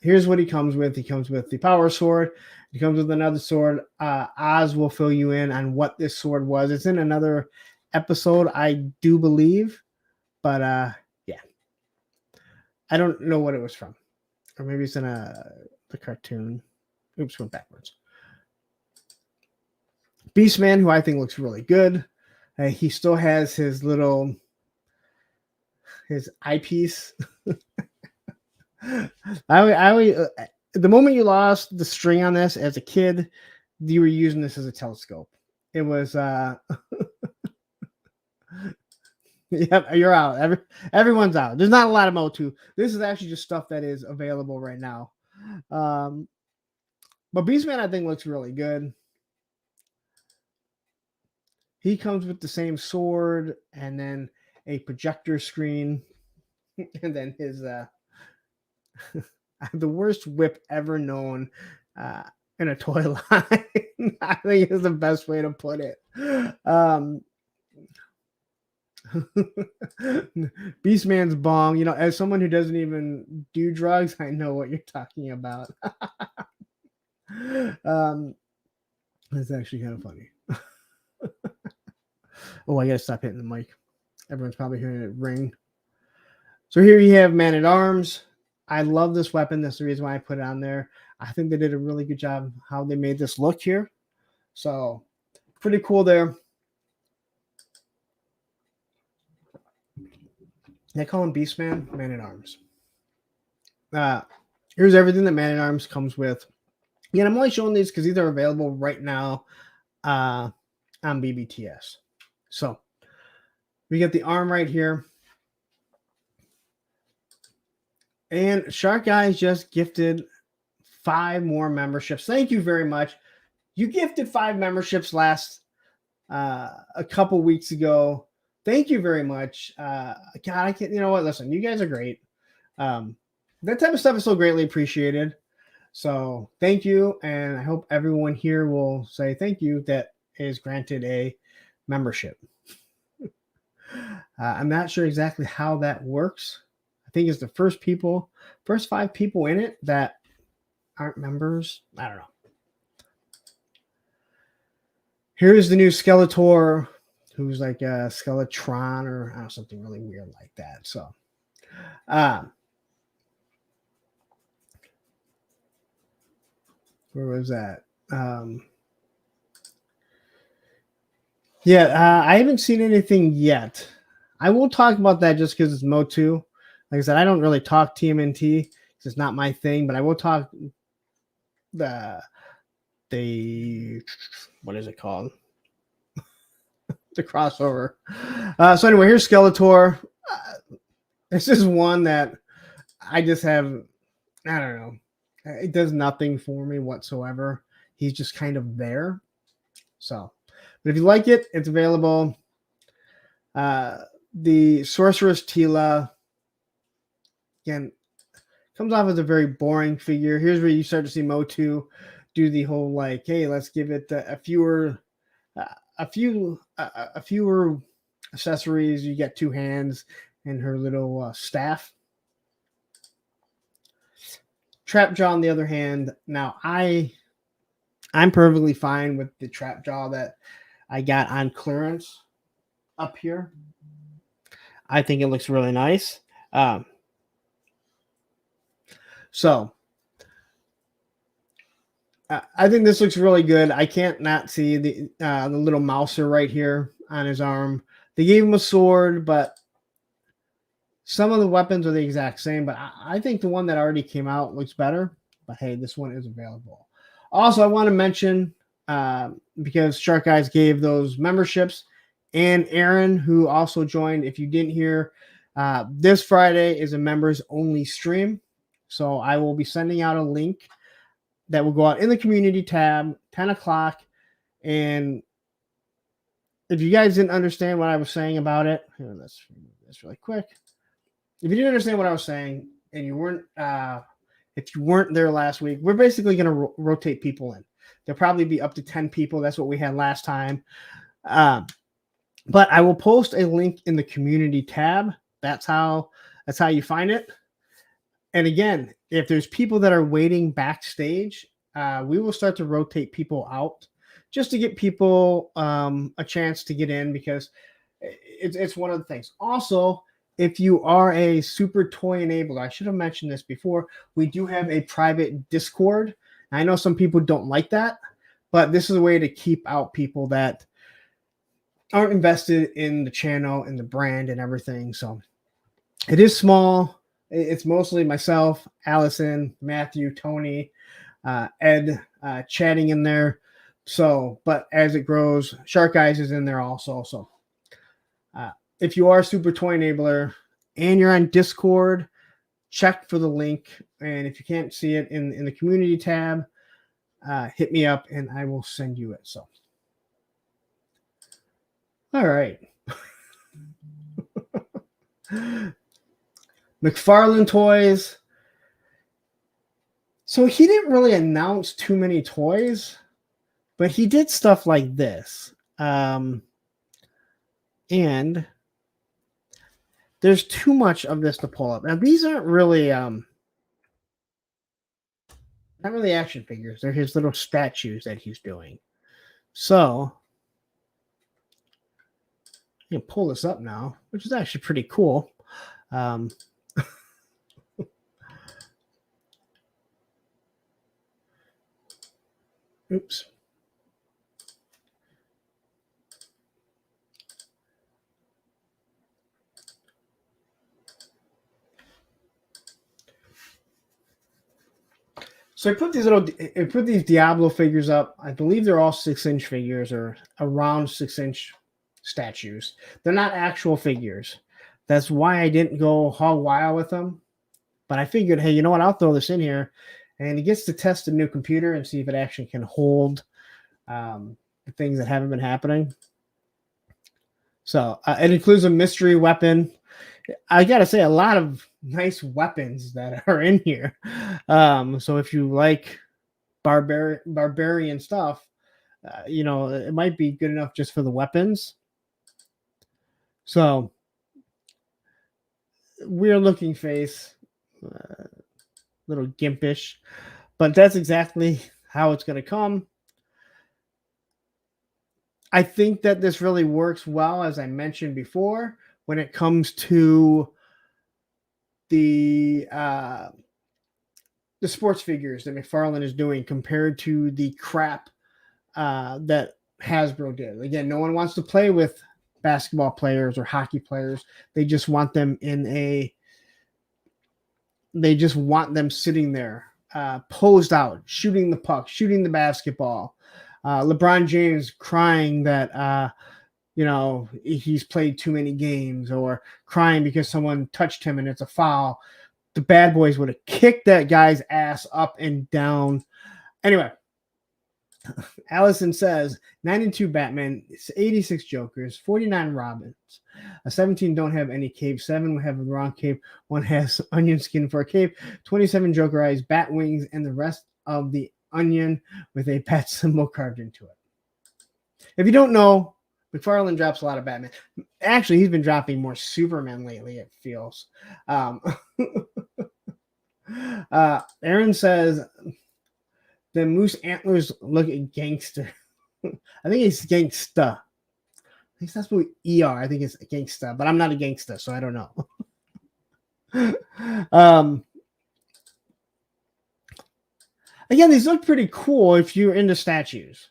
Here's what he comes with. He comes with the power sword. He comes with another sword. Oz will fill you in on what this sword was. It's in another episode, I do believe. But yeah. I don't know what it was from. Or maybe it's in the cartoon. Oops, went backwards. Beastman, who I think looks really good. He still has his eyepiece. The moment you lost the string on this as a kid, you were using this as a telescope. It was yep, you're out. Everyone's out. There's not a lot of Motu. This is actually just stuff that is available right now. But Beastman, I think, looks really good. He comes with the same sword and then a projector screen, and then his the worst whip ever known in a toy line. I think is the best way to put it. Beastman's bong. You know, as someone who doesn't even do drugs, I know what you're talking about. It's actually kind of funny. Oh, I gotta stop hitting the mic. Everyone's probably hearing it ring. So here you have Man at Arms. I love this weapon. That's the reason why I put it on there. I think they did a really good job how they made this look here. So pretty cool there. They call him Beastman, Man at Arms. Here's everything that Man at Arms comes with. Again, I'm only showing these because these are available right now on BBTS. So we get the arm right here. And Shark Guys just gifted 5 more memberships. Thank you very much. You gifted 5 memberships a couple weeks ago. Thank you very much. God, I can't. You know what? Listen, you guys are great. That type of stuff is so greatly appreciated. So thank you, and I hope everyone here will say thank you that is granted a membership. I'm not sure exactly how that works. I think it's the first 5 people in it that aren't members. I don't know. Here's the new Skeletor, who's like a Skeletron or something really weird like that. So, where was that? I haven't seen anything yet I will talk about that just because it's Motu. Like I said, I don't really talk TMNT because it's not my thing, but I will talk the what is it called? The crossover. So anyway, here's Skeletor. This is one that I just have. I don't know. It does nothing for me whatsoever. He's just kind of there. So, but if you like it, it's available. The Sorceress Tila, again, comes off as a very boring figure. Here's where you start to see Motu do the whole like, hey, let's give it a fewer accessories. You get 2 hands and her little staff. Trap Jaw, on the other hand, now I'm perfectly fine with the Trap Jaw that I got on clearance up here. I think it looks really nice. So I think this looks really good. I can't not see the little mouser right here on his arm. They gave him a sword, but some of the weapons are the exact same. But I think the one that already came out looks better. But hey, this one is available. Also, I want to mention because Shark Guys gave those memberships, and Aaron, who also joined. If you didn't hear, this Friday is a members only stream. So I will be sending out a link that will go out in the community tab, 10 o'clock. And if you guys didn't understand what I was saying about it, here, let's remove this really quick. If you didn't understand what I was saying and you weren't, if you weren't there last week, we're basically going to rotate people in. There'll probably be up to 10 people. That's what we had last time. But I will post a link in the community tab. That's how you find it. And again, if there's people that are waiting backstage, we will start to rotate people out just to get people a chance to get in, because it's one of the things. Also, if you are a Super Toy Enabler, I should have mentioned this before, we do have a private Discord. I know some people don't like that, but this is a way to keep out people that aren't invested in the channel and the brand and everything. So it is small. It's mostly myself, Allison, Matthew, Tony, Ed chatting in there. So, but as it grows, Shark Eyes is in there also. So if you are a Super Toy Enabler and you're on Discord, check for the link. And if you can't see it in the community tab, hit me up and I will send you it. So, all right. McFarlane Toys. So he didn't really announce too many toys, but he did stuff like this. And there's too much of this to pull up. Now, these aren't really not really action figures. They're his little statues that he's doing. So I can pull this up now, which is actually pretty cool. Oops. So I put these Diablo figures up. I believe they're all 6-inch figures or around 6-inch statues. They're not actual figures. That's why I didn't go hog wild with them. But I figured, hey, you know what? I'll throw this in here, and he gets to test the new computer and see if it actually can hold the things that haven't been happening. So it includes a mystery weapon. I gotta say, a lot of nice weapons that are in here. So if you like barbarian stuff, it might be good enough just for the weapons. So weird looking face, little gimpish, but that's exactly how it's going to come. I think that this really works well, as I mentioned before, when it comes to the sports figures that McFarlane is doing compared to the crap that Hasbro did. Again, no one wants to play with basketball players or hockey players. They just want them sitting there, posed out, shooting the puck, shooting the basketball. LeBron James crying that, he's played too many games, or crying because someone touched him and it's a foul. The bad boys would have kicked that guy's ass up and down. Anyway, Allison says 92 Batman, 86 Jokers, 49 Robins, 17 don't have any cape, 7 have a wrong cape, 1 has onion skin for a cape, 27 Joker eyes, bat wings, and the rest of the onion with a bat symbol carved into it. If you don't know, McFarlane drops a lot of Batman. Actually, he's been dropping more Superman lately, it feels. Aaron says the moose antlers look gangster. I think it's gangsta. I think that's what ER. I think it's gangsta, but I'm not a gangsta, so I don't know. Again, these look pretty cool if you're into statues.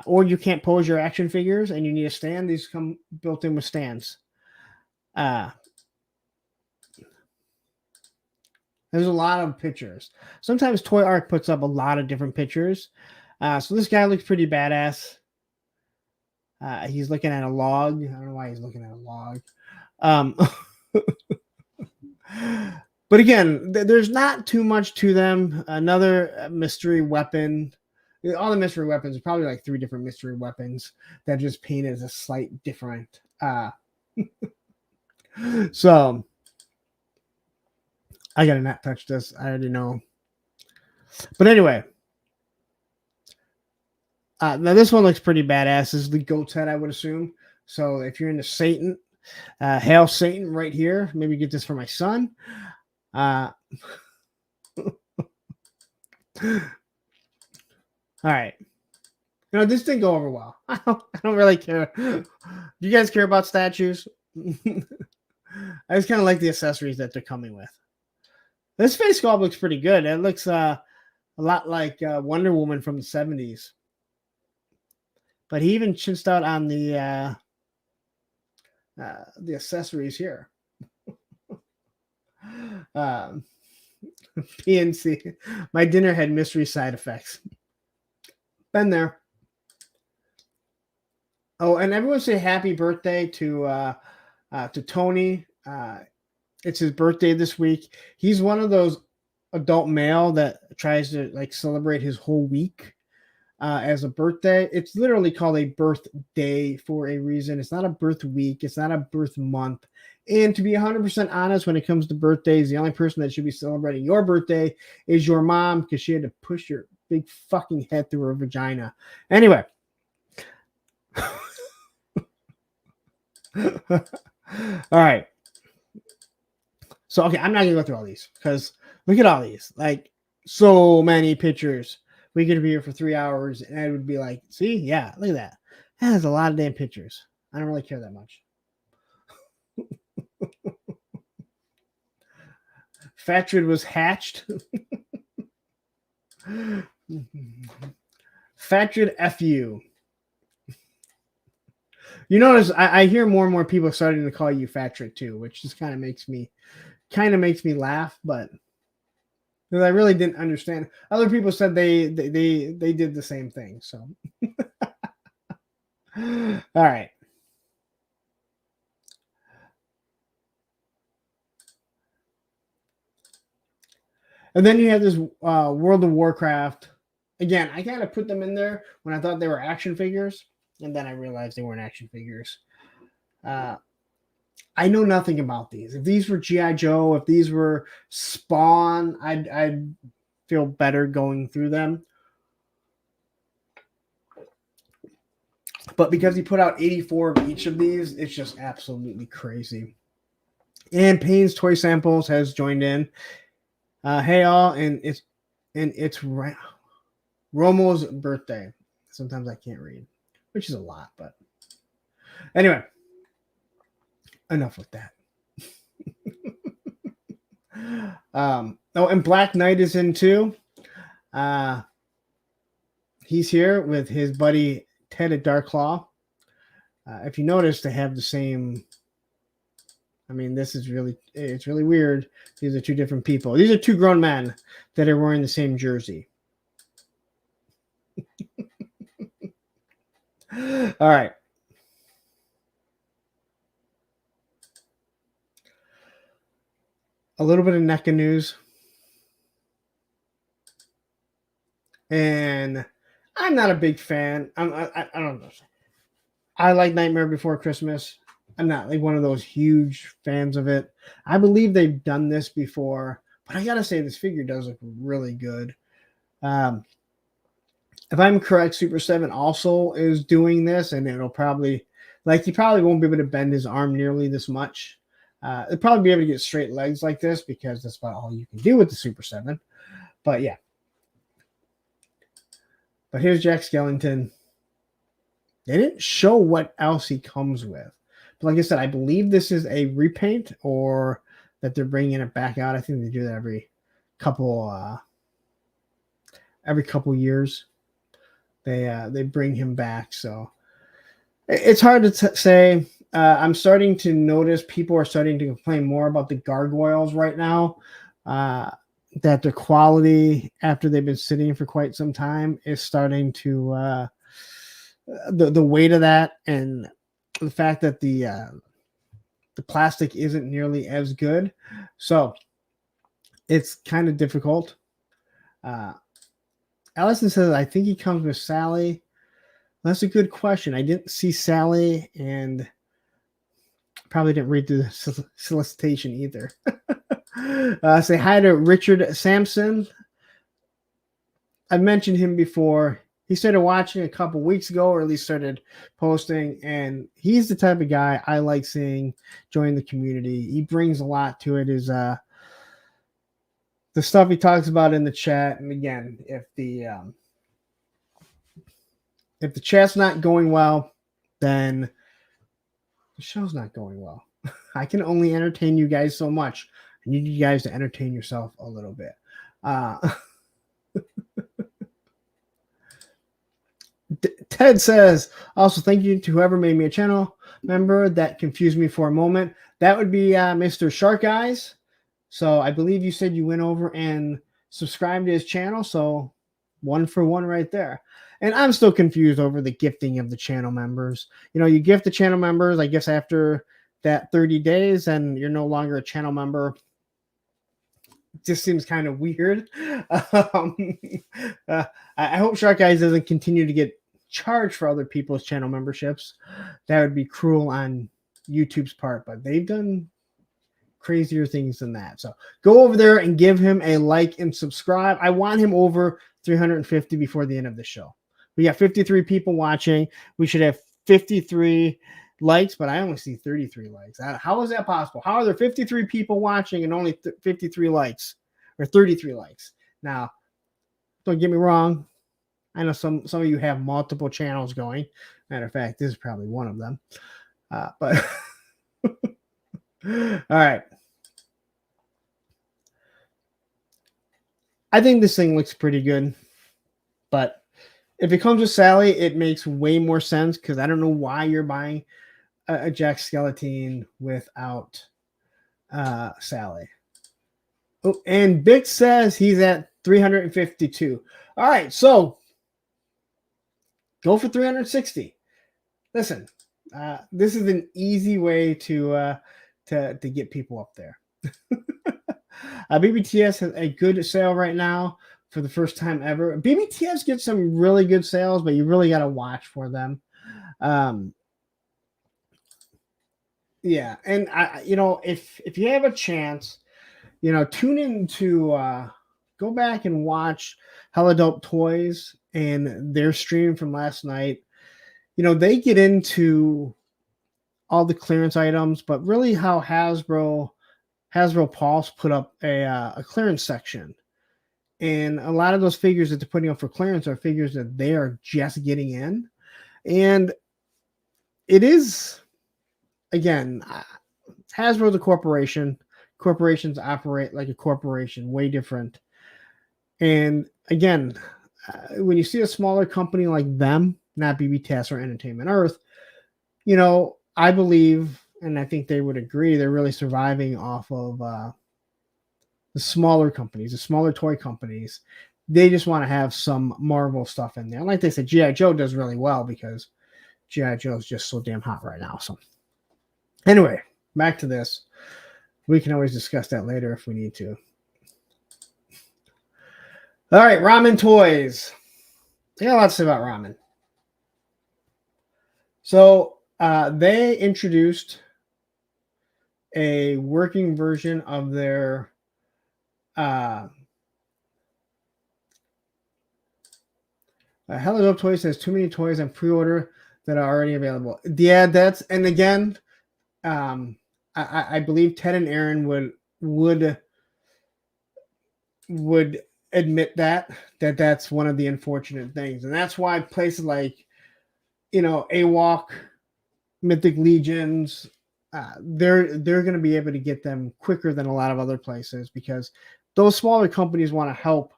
Or you can't pose your action figures and you need a stand. These come built in with stands. There's a lot of pictures. Sometimes Toy Arc puts up a lot of different pictures. So this guy looks pretty badass. He's looking at a log. I don't know why he's looking at a log. But again, there's not too much to them. Another mystery weapon. All the mystery weapons are probably like 3 different mystery weapons that just painted as a slight different. So I gotta not touch this. I already know. But anyway, now this one looks pretty badass. This is the goat's head, I would assume. So if you're into Satan, hail Satan right here. Maybe get this for my son. All right. This didn't go over well. I don't really care. Do you guys care about statues? I just kind of like the accessories that they're coming with. This face sculpt looks pretty good. It looks a lot like Wonder Woman from the 70s. But he even chinched out on the accessories here. PNC. My dinner had mystery side effects. Been there. Oh, and everyone say happy birthday to Tony. It's his birthday this week. He's one of those adult male that tries to like celebrate his whole week as a birthday. It's literally called a birthday for a reason. It's not a birth week. It's not a birth month. And to be 100% honest, when it comes to birthdays, the only person that should be celebrating your birthday is your mom, because she had to push your big fucking head through her vagina. Anyway. All right. So, okay, I'm not going to go through all these because look at all these. Like, so many pictures. We could be here for 3 hours and I would be like, see? Yeah, look at that. That has a lot of damn pictures. I don't really care that much. Fatrid was hatched. Fatrid FU. You notice I hear more and more people starting to call you Fatrid too, which just kind of makes me laugh, but I really didn't understand. Other people said they did the same thing. So, all right. And then you have this World of Warcraft. Again, I kind of put them in there when I thought they were action figures, and then I realized they weren't action figures. I know nothing about these. If these were GI Joe, if these were Spawn, I'd feel better going through them. But because he put out 84 of each of these, it's just absolutely crazy. And Payne's Toy Samples has joined in. Hey all, and it's Romo's birthday. Sometimes I can't read, which is a lot, but anyway, enough with that. Oh, and Black Knight is in too. He's here with his buddy Ted at Dark Claw. If you notice, they have the same. I mean, it's really weird. These are two different people. These are two grown men that are wearing the same jersey. All right. A little bit of Neca news. And I'm not a big fan. I don't know. I like Nightmare Before Christmas. I'm not like one of those huge fans of it. I believe they've done this before, but I gotta say this figure does look really good. Um, if I'm correct, Super 7 also is doing this, and it'll probably he probably won't be able to bend his arm nearly this much. He'll probably be able to get straight legs like this because that's about all you can do with the Super 7. But yeah. But here's Jack Skellington. They didn't show what else he comes with. But like I said, I believe this is a repaint or that they're bringing it back out. I think they do that every couple years. They bring him back. So it's hard to say. I'm starting to notice people are starting to complain more about the gargoyles right now. That their quality after they've been sitting for quite some time is starting to the weight of that and the fact that the plastic isn't nearly as good. So it's kind of difficult. Allison says, I think he comes with Sally. That's a good question. I didn't see Sally and probably didn't read the solicitation either. Say hi to Richard Sampson. I've mentioned him before. He started watching a couple weeks ago, or at least started posting, and he's the type of guy I like seeing join the community. He brings a lot to it. Is the stuff he talks about in the chat. And again, if the chat's not going well, then the show's not going well. I can only entertain you guys so much. I need you guys to entertain yourself a little bit. Ted says, also, thank you to whoever made me a channel member. That confused me for a moment. That would be Mr. Shark Eyes. So I believe you said you went over and subscribed to his channel. So 1 for 1 right there. And I'm still confused over the gifting of the channel members. You know, you gift the channel members, I guess, after that 30 days, and you're no longer a channel member. It just seems kind of weird. I hope Shark Eyes doesn't continue to get charged for other people's channel memberships. That would be cruel on YouTube's part, but they've done crazier things than that. So go over there and give him a like and subscribe. I want him over 350 before the end of the show. We got 53 people watching. We should have 53 likes, but I only see 33 likes. How is that possible? How are there 53 people watching and only 53 likes or 33 likes? Now, don't get me wrong. I know some of you have multiple channels going. Matter of fact, this is probably one of them. But all right. I think this thing looks pretty good, but if it comes with Sally, it makes way more sense because I don't know why you're buying a Jack Skellington without Sally. Oh, and Bix says he's at 352. All right, so go for 360. Listen, this is an easy way to get people up there. BBTS has a good sale right now for the first time ever. BBTS gets some really good sales, but you really got to watch for them. Yeah, and if you have a chance, tune in to go back and watch Hella Dope Toys and their stream from last night. They get into all the clearance items, but really how Hasbro Pulse put up a clearance section. And a lot of those figures that they're putting up for clearance are figures that they are just getting in. And it is, again, Hasbro, the corporation. Corporations operate like a corporation, way different. And again, when you see a smaller company like them, not BBTS or Entertainment Earth, I believe, and I think they would agree, they're really surviving off of the smaller companies, the smaller toy companies. They just want to have some Marvel stuff in there. And like they said, GI Joe does really well because GI Joe is just so damn hot right now. So anyway, back to this. We can always discuss that later if we need to. All right, Ramen Toys. I got a lot to say about ramen. So they introduced a working version of their Hello Dope Toys has too many toys on pre-order that are already available. Yeah, that's, and again, I believe Ted and Aaron would admit that's one of the unfortunate things, and that's why places like AWOC, Mythic Legions, they're going to be able to get them quicker than a lot of other places because those smaller companies want to help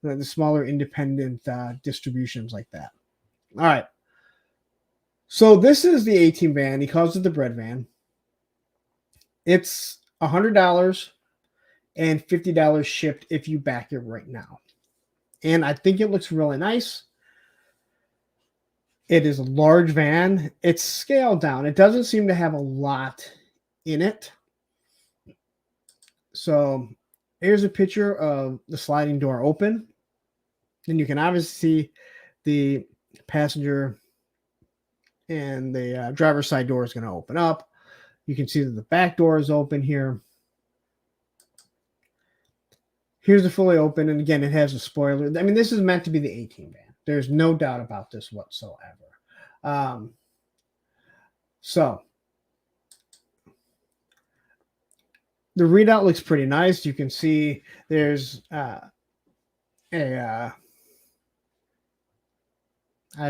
the smaller independent distributions like that. All right. So this is the 18 van. He calls it the bread van. It's $100 and $50 shipped if you back it right now. And I think it looks really nice. It is a large van. It's scaled down. It doesn't seem to have a lot in it. So here's a picture of the sliding door open. And you can obviously see the passenger and the driver's side door is going to open up. You can see that the back door is open here. Here's the fully open. And again, it has a spoiler. I mean, this is meant to be the 18 van. There's no doubt about this whatsoever. So the readout looks pretty nice. You can see there's I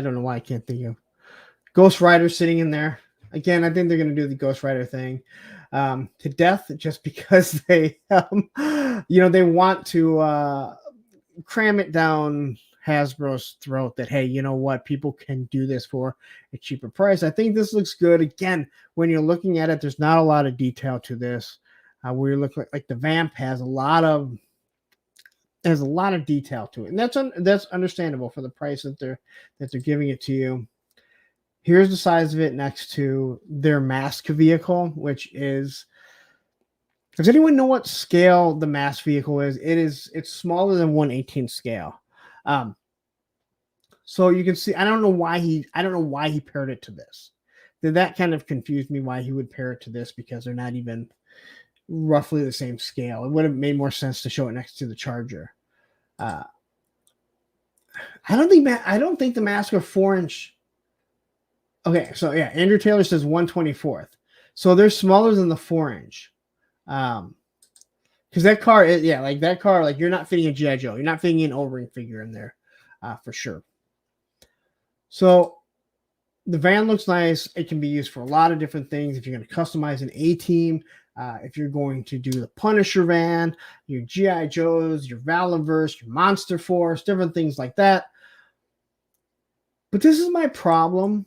don't know why I can't think of Ghost Rider sitting in there. Again, I think they're going to do the Ghost Rider thing to death just because they, they want to cram it down Hasbro's throat that, hey, you know what? People can do this for a cheaper price. I think this looks good. Again, when you're looking at it, there's not a lot of detail to this. Where you look like the Vamp has a lot of detail to it, and that's understandable for the price that they're giving it to you. Here's the size of it next to their mask vehicle, which is. Does anyone know what scale the mask vehicle is? It's smaller than 1/18 scale. So you can see. I don't know why he paired it to this. That kind of confused me why he would pair it to this because they're not even roughly the same scale. It would have made more sense to show it next to the Charger. I don't think the mask are 4-inch. Okay, so yeah, Andrew Taylor says 1/24. So they're smaller than the 4-inch. Because that car, you're not fitting a GI Joe, you're not fitting an O-ring figure in there, for sure. So the van looks nice. It can be used for a lot of different things. If you're going to customize an A-team, if you're going to do the Punisher van, your GI Joes, your Valiverse, your Monster Force, different things like that. But this is my problem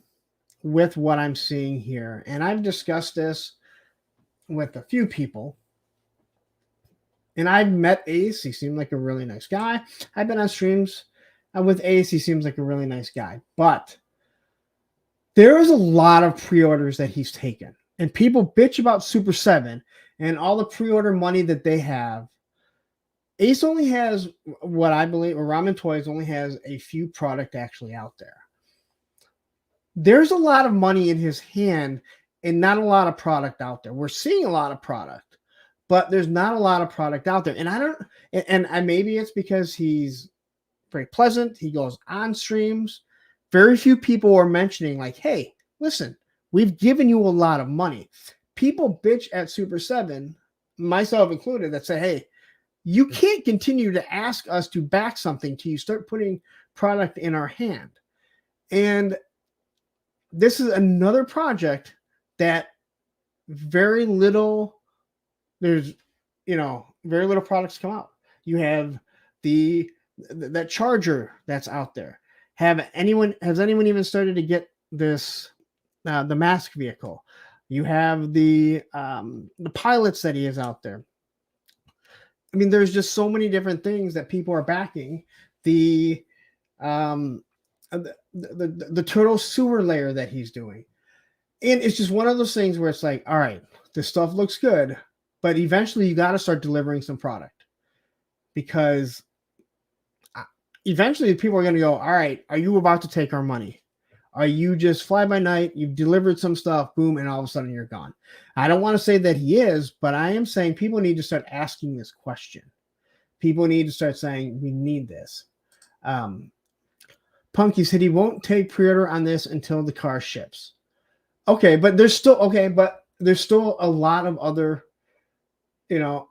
with what I'm seeing here, and I've discussed this with a few people. And I've met Ace. He seemed like a really nice guy. I've been on streams with Ace. He seems like a really nice guy. But there is a lot of pre-orders that he's taken. And people bitch about Super 7 and all the pre-order money that they have. Ace only has what I believe, or Ramen Toys only has a few product actually out there. There's a lot of money in his hand and not a lot of product out there. We're seeing a lot of product, but there's not a lot of product out there. And maybe it's because he's very pleasant. He goes on streams. Very few people are mentioning like, hey, listen, we've given you a lot of money. People bitch at Super 7, myself included, that say, hey, you can't continue to ask us to back something till you start putting product in our hand. And this is another project that very little products come out. You have that Charger that's out there. Has anyone even started to get this the mask vehicle. You have the pilots that he has out there. I mean, there's just so many different things that people are backing. The um, the turtle sewer layer that he's doing, and it's just one of those things where it's like, all right, this stuff looks good, but eventually you got to start delivering some product, because eventually people are going to go, all right, are you about to take our money? Are you just fly by night? You've delivered some stuff, boom, and all of a sudden you're gone. I don't want to say that he is, but I am saying people need to start asking this question. People need to start saying, we need this. Punky said he won't take pre-order on this until the car ships. Okay, but there's still a lot of other, there's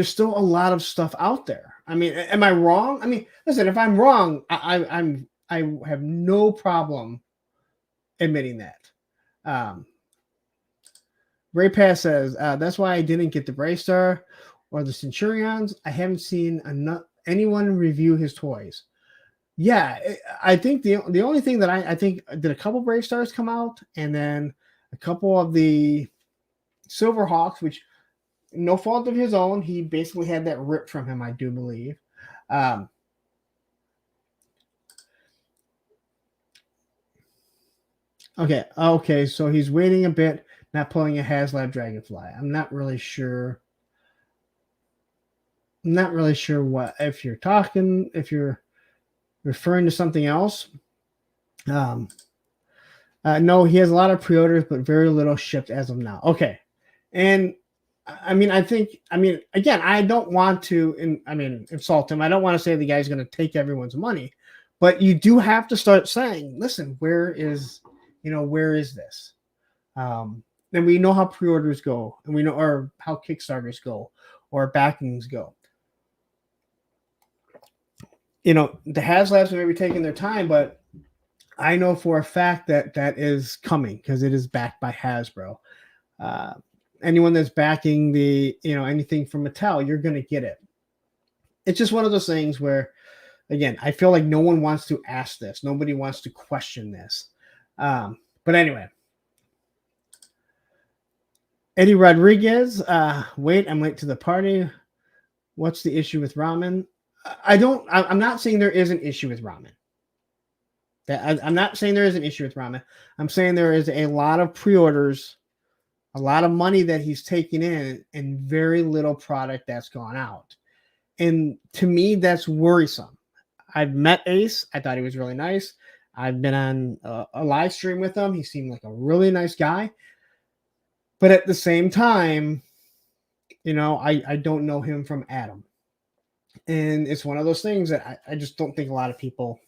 still a lot of stuff out there. I mean, am I wrong? I mean, listen, if I'm wrong, I have no problem admitting that. Ray Pass says that's why I didn't get the Braystar or the Centurions. I haven't seen anyone review his toys. Yeah, I think the only thing that I think did a couple Braystars come out, and then a couple of the Silver Hawks, which no fault of his own, he basically had that ripped from him, I do believe. Okay, so he's waiting a bit, not pulling a HasLab Dragonfly. I'm not really sure what, if you're referring to something else. No, he has a lot of pre-orders, but very little shipped as of now. Okay. And I mean, again, I don't want to insult him. I don't want to say the guy's going to take everyone's money, but you do have to start saying, listen, where is this? And we know how pre-orders go, and we know or how Kickstarters go, or backings go. The HasLabs may be taking their time, but I know for a fact that is coming, because it is backed by Hasbro. Anyone that's backing the anything from Mattel, you're going to get it. It's just one of those things where, again, I feel like no one wants to ask this. Nobody wants to question this. But anyway, Eddie Rodriguez, wait, I'm late to the party. What's the issue with ramen? I'm not saying there is an issue with ramen. I'm not saying there is an issue with ramen. I'm saying there is a lot of pre-orders, a lot of money that he's taken in, and very little product that's gone out. And to me, that's worrisome. I've met Ace. I thought he was really nice. I've been on a live stream with him. He seemed like a really nice guy. But at the same time, I don't know him from Adam. And it's one of those things that I just don't think a lot of people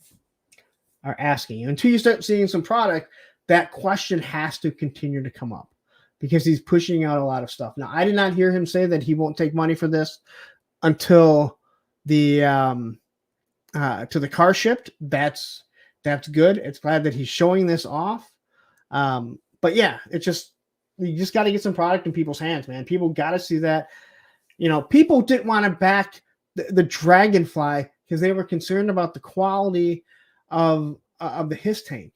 are asking. And until you start seeing some product, that question has to continue to come up, because he's pushing out a lot of stuff. Now, I did not hear him say that he won't take money for this until the to the car shipped. That's good. It's glad that he's showing this off. But yeah, you just got to get some product in people's hands, man. People got to see that. People didn't want to back the Dragonfly because they were concerned about the quality of the HISS tank.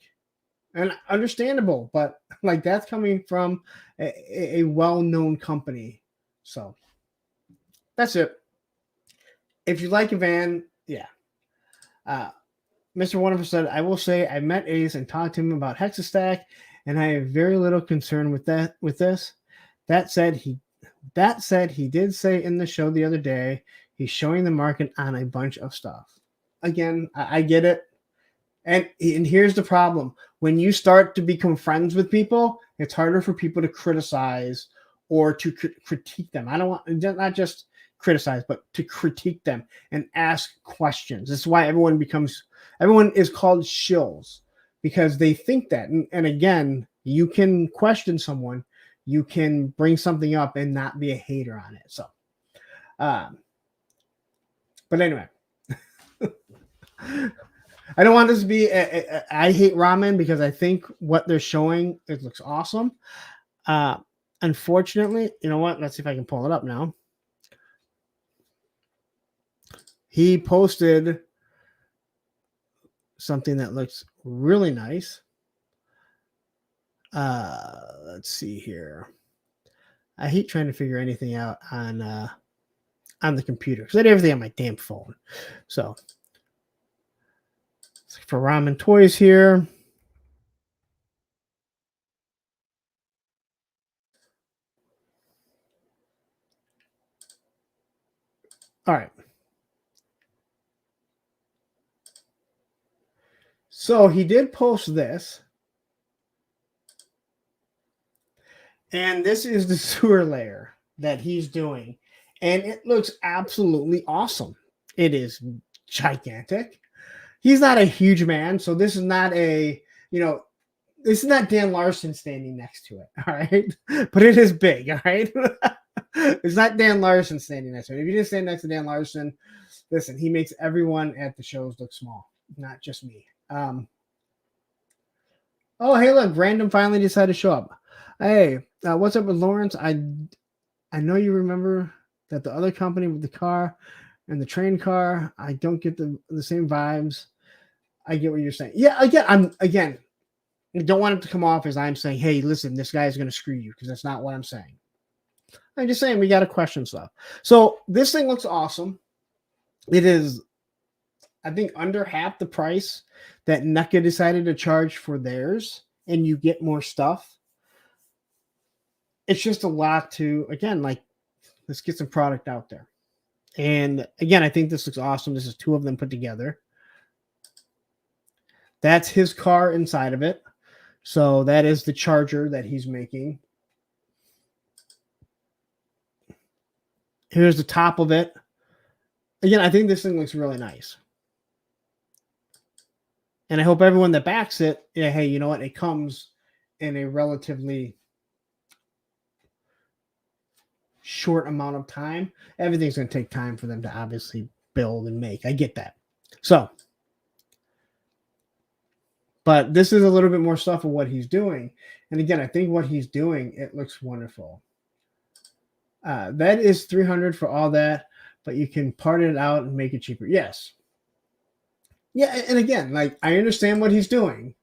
And understandable, but like, that's coming from a well-known company. So that's it. If you like a van, yeah. Mr. Wonderful said, I will say I met Ace and talked to him about Hexastack, and I have very little concern with this. That said, he did say in the show the other day he's showing the market on a bunch of stuff. Again, I get it. And here's the problem. When you start to become friends with people, it's harder for people to criticize or to critique them. I don't want, not just criticize, but to critique them and ask questions. This is why everyone is called shills, because they think that. And again, you can question someone, you can bring something up and not be a hater on it. So, but anyway, I don't want this to be I hate ramen, because I think what they're showing, it looks awesome. Unfortunately, you know what? Let's see if I can pull it up now. He posted something that looks really nice. Let's see here. I hate trying to figure anything out on the computer because I do everything on my damn phone. So for Ramen Toys here. All right. So he did post this. And this is the sewer layer that he's doing. And it looks absolutely awesome. It is gigantic. He's not a huge man. So this is not this is not Dan Larson standing next to it. All right. But it is big. All right. It's not Dan Larson standing next to it. If you didn't stand next to Dan Larson, listen, he makes everyone at the shows look small, not just me. Oh, hey, look, Random finally decided to show up. Hey, what's up with Lawrence? I know you remember that the other company with the car and the train car. I don't get the same vibes. I get what you're saying. Yeah, again. I don't want it to come off as I'm saying, hey, listen, this guy's going to screw you, because that's not what I'm saying. I'm just saying we got to question stuff. So this thing looks awesome. It is, I think, under half the price that Neca decided to charge for theirs, and you get more stuff. It's just a lot to, again, like, let's get some product out there. And again, I think this looks awesome. This is two of them put together. That's his car inside of it. So that is the charger that he's making. Here's the top of it. Again, I think this thing looks really nice. And I hope everyone that backs it, yeah, hey, you know what? It comes in a relatively short amount of time. Everything's going to take time for them to obviously build and make. I get that. So, but this is a little bit more stuff of what he's doing. And again, I think what he's doing, it looks wonderful. That is $300 for all that, but you can part it out and make it cheaper. Yes. Yeah, and again, like, I understand what he's doing.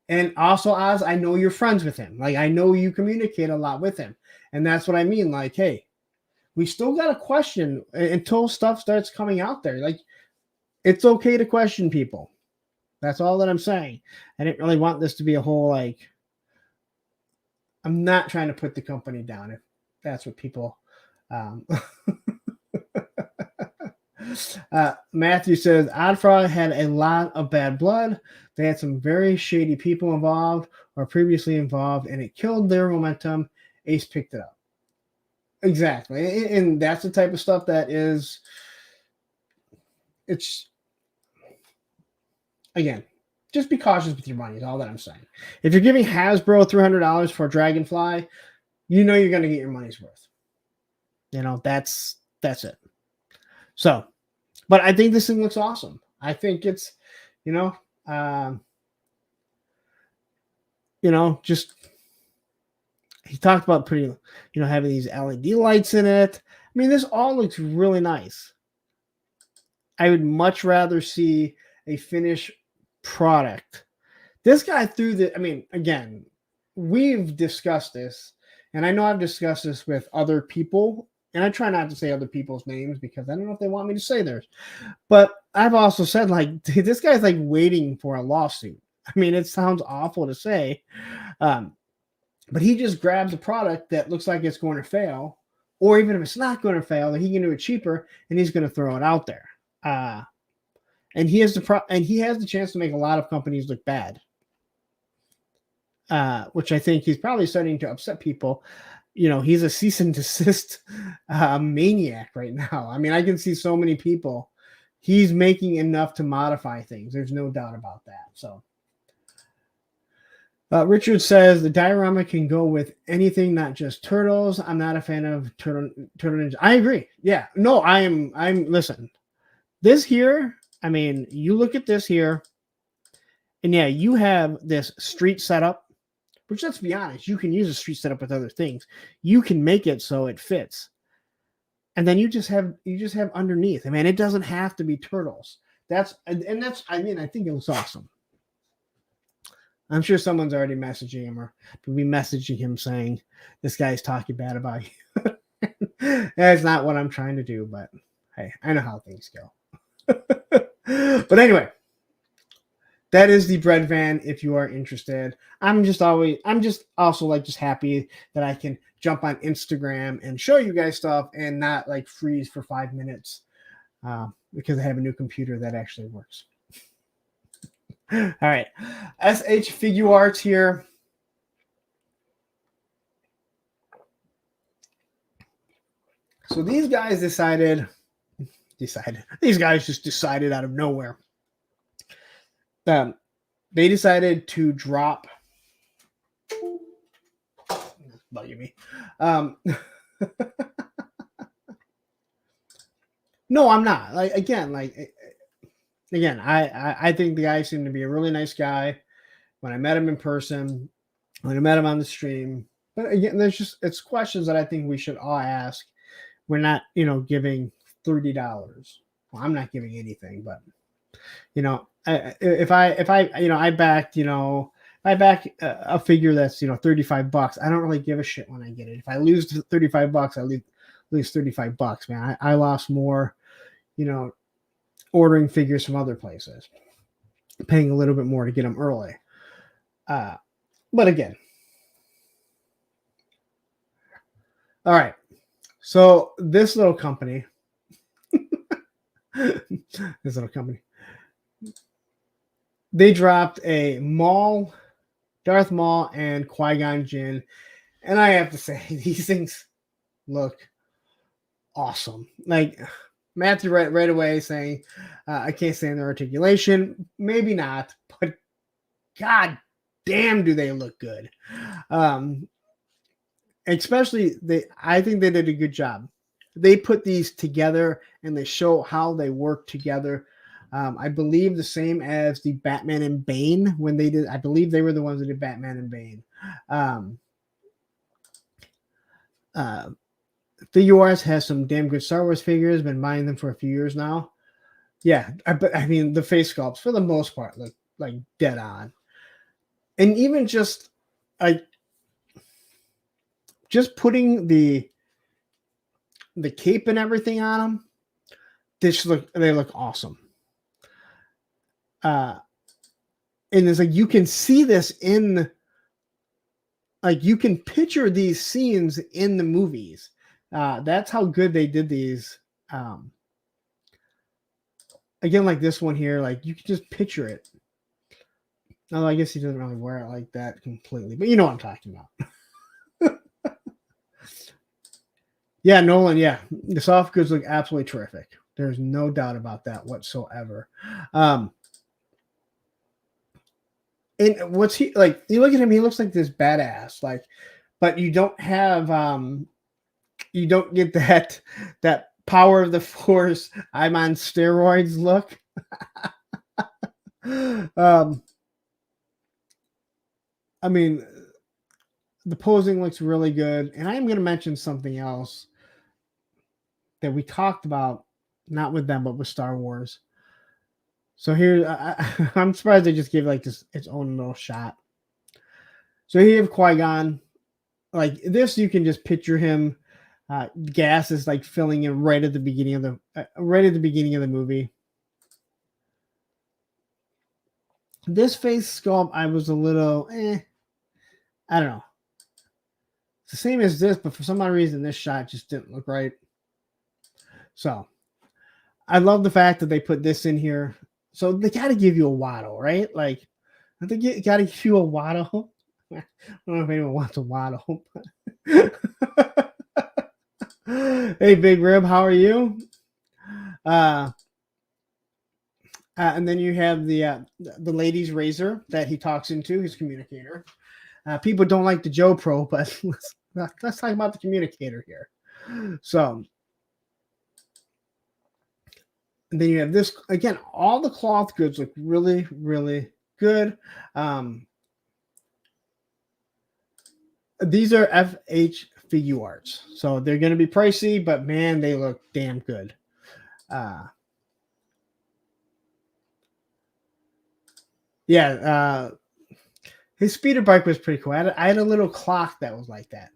And also, Oz, I know you're friends with him. Like, I know you communicate a lot with him. And that's what I mean. Like, hey, we still got to question until stuff starts coming out there. Like, it's okay to question people. That's all that I'm saying. I didn't really want this to be a whole, like, I'm not trying to put the company down if that's what people. Matthew says Oddfrog had a lot of bad blood. They had some very shady people involved or previously involved, and it killed their momentum. Ace picked it up. Exactly. And that's the type of stuff that is, it's, again, just be cautious with your money is all that I'm saying. If you're giving Hasbro $300 for a Dragonfly, you know you're going to get your money's worth. You know, that's it. So, but I think this thing looks awesome. I think it's, just, he talked about putting, having these LED lights in it. I mean, this all looks really nice. I would much rather see a finished product. This guy threw the, I mean, again, we've discussed this, and I know I've discussed this with other people, and I try not to say other people's names because I don't know if they want me to say theirs. But I've also said, like, this guy's like waiting for a lawsuit. I mean, it sounds awful to say, but he just grabs a product that looks like it's going to fail, or even if it's not going to fail, that he can do it cheaper, and he's going to throw it out there. And he has the chance to make a lot of companies look bad, which I think he's probably starting to upset people. He's a cease and desist maniac right now. I mean, I can see so many people. He's making enough to modify things. There's no doubt about that. So, Richard says the diorama can go with anything, not just turtles. I'm not a fan of turtle ninja. I agree. Yeah, no, I'm listen. This here, I mean, you look at this here, and yeah, you have this street setup, which, let's be honest, you can use a street setup with other things. You can make it so it fits. And then you just have underneath. I mean, it doesn't have to be turtles. I mean, I think it looks awesome. I'm sure someone's already messaging him or will be messaging him saying this guy's talking bad about you. That's not what I'm trying to do, but hey, I know how things go. But anyway, that is the bread van. If you are interested, I'm just also like just happy that I can jump on Instagram and show you guys stuff and not like freeze for 5 minutes because I have a new computer that actually works. All right, SH Figure Arts here. So these guys these guys just decided out of nowhere. They decided to drop. Bugging me. No, I'm not. Again, I think the guy seemed to be a really nice guy when I met him in person, when I met him on the stream. But again, it's questions that I think we should all ask. We're not, giving $30. Well, I'm not giving anything, but if I backed, I back a figure that's $35, I don't really give a shit when I get it. If I lose $35, I lose $35, man. I lost more, ordering figures from other places, paying a little bit more to get them early. But again, all right. So this little company, they dropped a Darth Maul and Qui-Gon Jinn, and I have to say these things look awesome. Like Matthew right away saying, I can't stand their articulation. Maybe not, but god damn, do they look good. Especially I think they did a good job. They put these together and they show how they work together. I believe the same as the Batman and Bane when they did. I believe they were the ones that did Batman and Bane. Figure Arts has some damn good Star Wars figures. Been buying them for a few years now. Yeah, I mean the face sculpts for the most part look like dead on, and even just putting the cape and everything on them, they look awesome. And it's like you can see this you can picture these scenes in the movies. That's how good they did these. Again, like this one here, like you can just picture it. Although I guess he doesn't really wear it like that completely, but you know what I'm talking about. Yeah, Nolan. Yeah, the soft goods look absolutely terrific. There's no doubt about that whatsoever. And what's he like? You look at him; he looks like this badass. Like, but you don't have you don't get that power of the force. I'm on steroids. Look. I mean, the posing looks really good, and I'm going to mention something else that we talked about, not with them, but with Star Wars. So here, I'm surprised they just gave like this its own little shot. So here you have Qui-Gon. Like this, you can just picture him. Gas is like filling in right at the beginning of the movie. This face sculpt, I was a little, I don't know. It's the same as this, but for some odd reason, this shot just didn't look right. So, I love the fact that they put this in here. So they got to give you a waddle, right? Like, I think you got to give you a waddle. I don't know if anyone wants a waddle. Hey, Big Rib, how are you? And then you have the lady's razor that he talks into, his communicator. People don't like the Joe Pro, but let's talk about the communicator here. So, and then you have this again. All the cloth goods look really, really good. These are FH Figure Arts, so they're going to be pricey, but man, they look damn good. Yeah, His speeder bike was pretty cool. I had a little clock that was like that.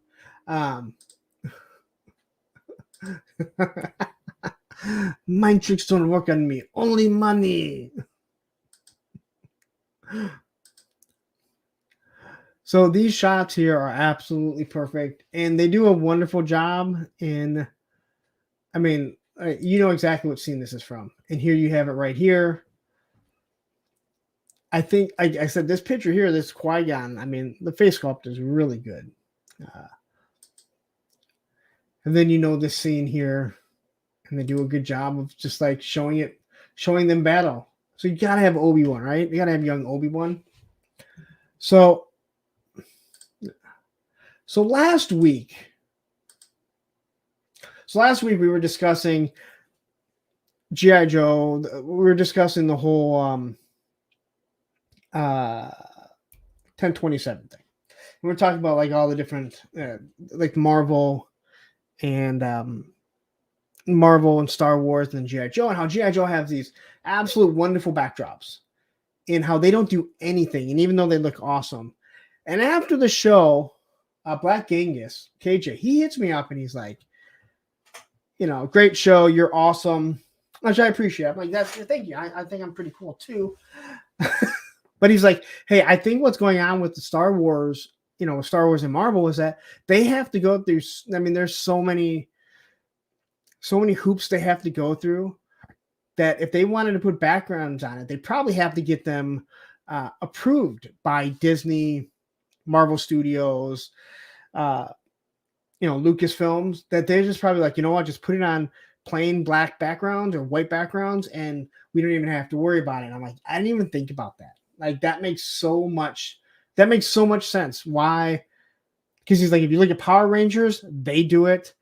Mind tricks don't work on me. Only money. So these shots here are absolutely perfect, and they do a wonderful job in. I mean, you know exactly what scene this is from, and here you have it right here. I think I said this picture here, this Qui-Gon. I mean, the face sculpt is really good, and then you know this scene here, and they do a good job of just like showing them battle. So you gotta have Obi-Wan, right? You gotta have young Obi-Wan. So last week we were discussing GI Joe. We were discussing the whole 1027 thing. We were talking about like all the different like Marvel and Star Wars and GI Joe, and how GI Joe have these absolute wonderful backdrops, and how they don't do anything, and even though they look awesome. And after the show, Black Genghis, KJ, he hits me up and he's like, you know, great show, you're awesome, which I appreciate. I'm like, thank you. I think I'm pretty cool too. But he's like, hey, I think what's going on with the Star Wars, you know, Star Wars and Marvel is that they have to go through. I mean, there's so many hoops they have to go through that if they wanted to put backgrounds on it, they'd probably have to get them approved by Disney, Marvel Studios, you know, Lucasfilms, that they're just probably like, you know what, just put it on plain black backgrounds or white backgrounds and we don't even have to worry about it. I'm like, I didn't even think about that. Like that makes so much sense. Why? Because he's like, if you look at Power Rangers, they do it.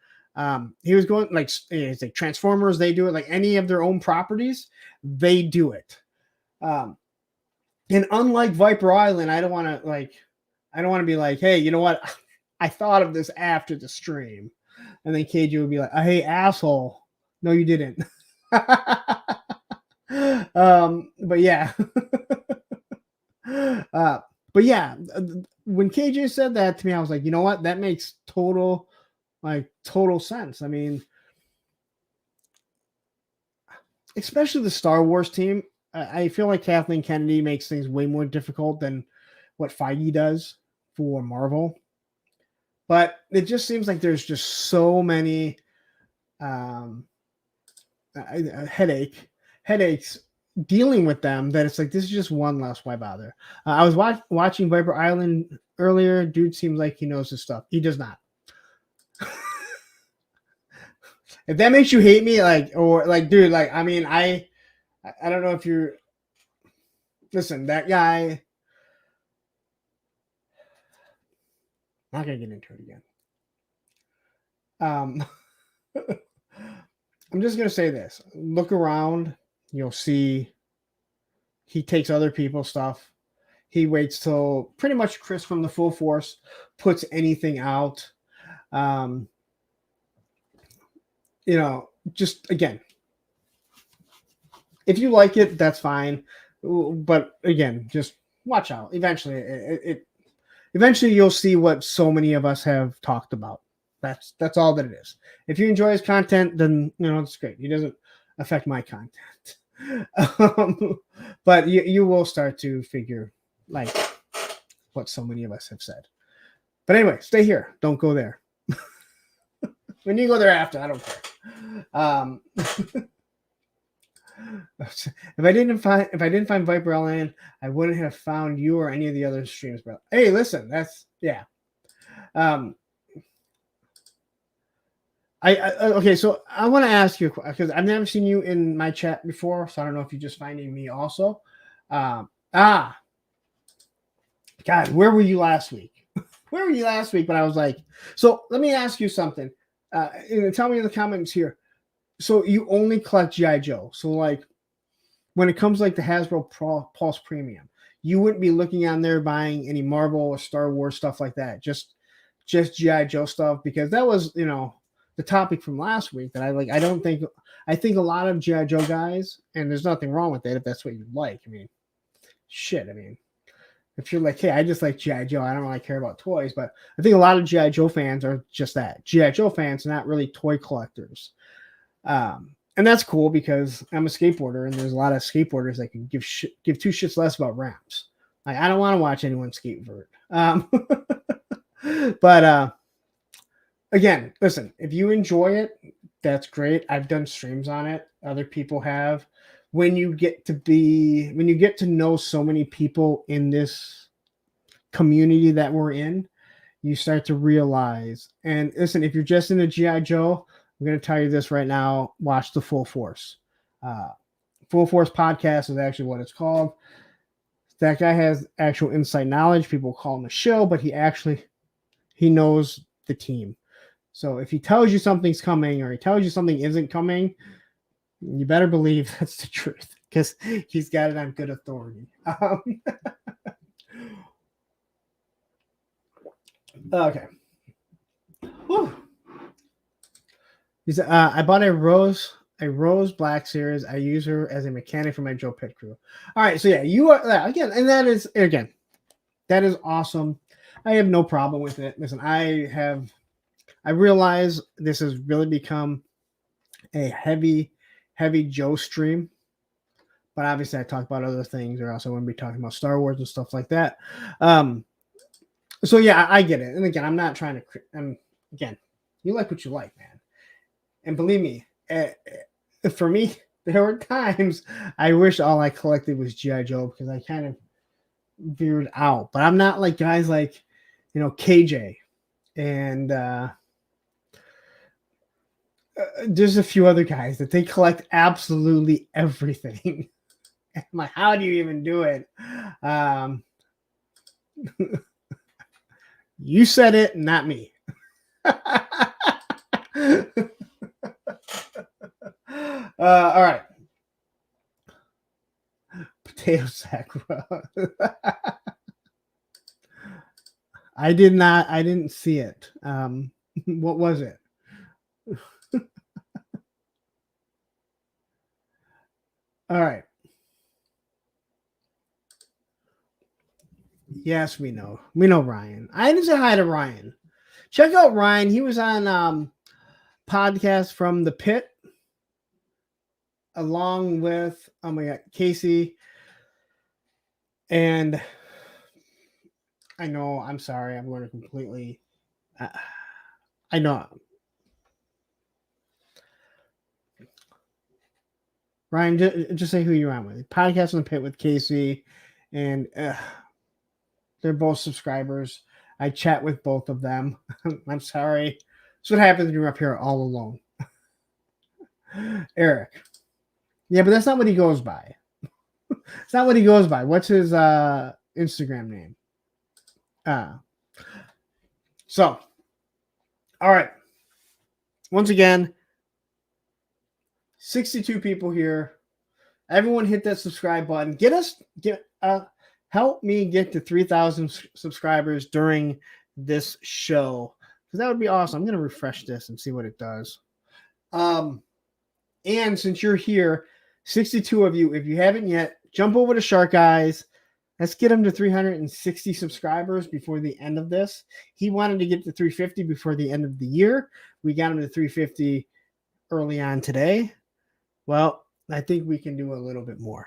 He was going like, it's like Transformers, they do it. Like any of their own properties, they do it. And unlike Viper Island, I don't want to be like, hey, you know what? I thought of this after the stream. And then KJ would be like, hey, asshole. No, you didn't. But yeah. But yeah, when KJ said that to me, I was like, you know what? That makes total sense. I mean, especially the Star Wars team. I feel like Kathleen Kennedy makes things way more difficult than what Feige does for Marvel. But it just seems like there's just so many headaches dealing with them that it's like, this is just one less. Why bother? I was watching Viper Island earlier. Dude seems like he knows his stuff. He does not. If that makes you hate me, dude, I mean, I don't know if you're. Listen, that guy. I'm not gonna get into it again. I'm just gonna say this. Look around, you'll see he takes other people's stuff. He waits till pretty much Chris from the Full Force puts anything out. You know, just again, if you like it, that's fine. But again, just watch out. Eventually, eventually you'll see what so many of us have talked about. That's all that it is. If you enjoy his content, then you know it's great. He doesn't affect my content. But you will start to figure like what so many of us have said. But anyway, stay here. Don't go there. When you go there after, I don't care. If I didn't find Viper Island, I wouldn't have found you or any of the other streams, bro. Hey, listen, that's yeah. Okay, so I want to ask you because I've never seen you in my chat before, so I don't know if you're just finding me also. God, where were you last week? Where were you last week? But I was like, so let me ask you something. Tell me in the comments here. So you only collect GI Joe. So like, when it comes like the Hasbro Pulse Premium, you wouldn't be looking on there buying any Marvel or Star Wars stuff like that. Just GI Joe stuff, because that was, you know, the topic from last week that I think a lot of GI Joe guys, and there's nothing wrong with it if that's what you like. I mean, shit. I mean, if you're like, hey, I just like GI Joe, I don't really care about toys, but I think a lot of GI Joe fans are just that, GI Joe fans, not really toy collectors. And that's cool because I'm a skateboarder, and there's a lot of skateboarders that can give two shits less about ramps. Like, I don't want to watch anyone skateboard. But again, listen, if you enjoy it, that's great. I've done streams on it. Other people have. When you get to know so many people in this community that we're in, you start to realize. And listen, if you're just into GI Joe, I'm going to tell you this right now. Watch the Full Force. Full Force podcast is actually what it's called. That guy has actual inside knowledge. People call him a shill, but he knows the team. So if he tells you something's coming or he tells you something isn't coming, you better believe that's the truth because he's got it on good authority. Okay. Whew. I bought a Rose Black Series. I use her as a mechanic for my Joe Pit crew. All right, so yeah, you are again, and that is awesome. I have no problem with it. Listen, I realize this has really become a heavy Joe stream, but obviously I talk about other things, or also when we talking about Star Wars and stuff like that. So yeah, I get it. And again, I'm not trying to. Again, you like what you like, man. And believe me, for me, there were times I wish all I collected was GI Joe because I kind of veered out. But I'm not like guys like, KJ and there's a few other guys that they collect absolutely everything. I'm like, how do you even do it? You said it, not me. All right. Potato sack. I didn't see it. What was it? All right. Yes, we know Ryan. I didn't say hi to Ryan. Check out Ryan. He was on podcast from the pit along with Casey. And I know, I'm sorry, I'm going to completely I know. Ryan, just say who you're on with. Podcast on the pit with Casey, and they're both subscribers. I chat with both of them. I'm sorry. That's what happens when you're up here all alone. Eric. Yeah, but that's not what he goes by. It's not what he goes by. What's his Instagram name? So, all right. Once again, 62 people here. Everyone hit that subscribe button. Help me get to 3,000 subscribers during this show, because that would be awesome. I'm going to refresh this and see what it does. And since you're here, 62 of you, if you haven't yet, jump over to Shark Eyes. Let's get him to 360 subscribers before the end of this. He wanted to get to 350 before the end of the year. We got him to 350 early on today. Well, I think we can do a little bit more.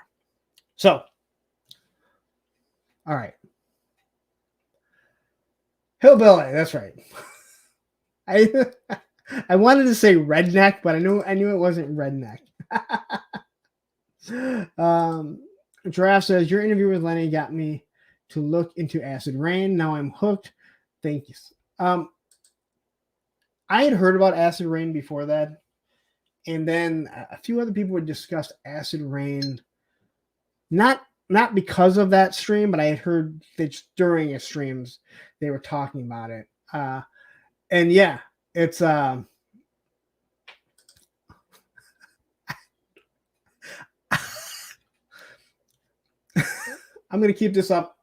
So, all right. Hillbilly, that's right. I wanted to say redneck, but I knew it wasn't redneck. Giraffe says, your interview with Lenny got me to look into Acid Rain. Now I'm hooked. Thank you. I had heard about Acid Rain before that. And then a few other people had discussed Acid Rain. Not because of that stream, but I had heard that during a streams they were talking about it. And yeah, it's I'm gonna keep this up.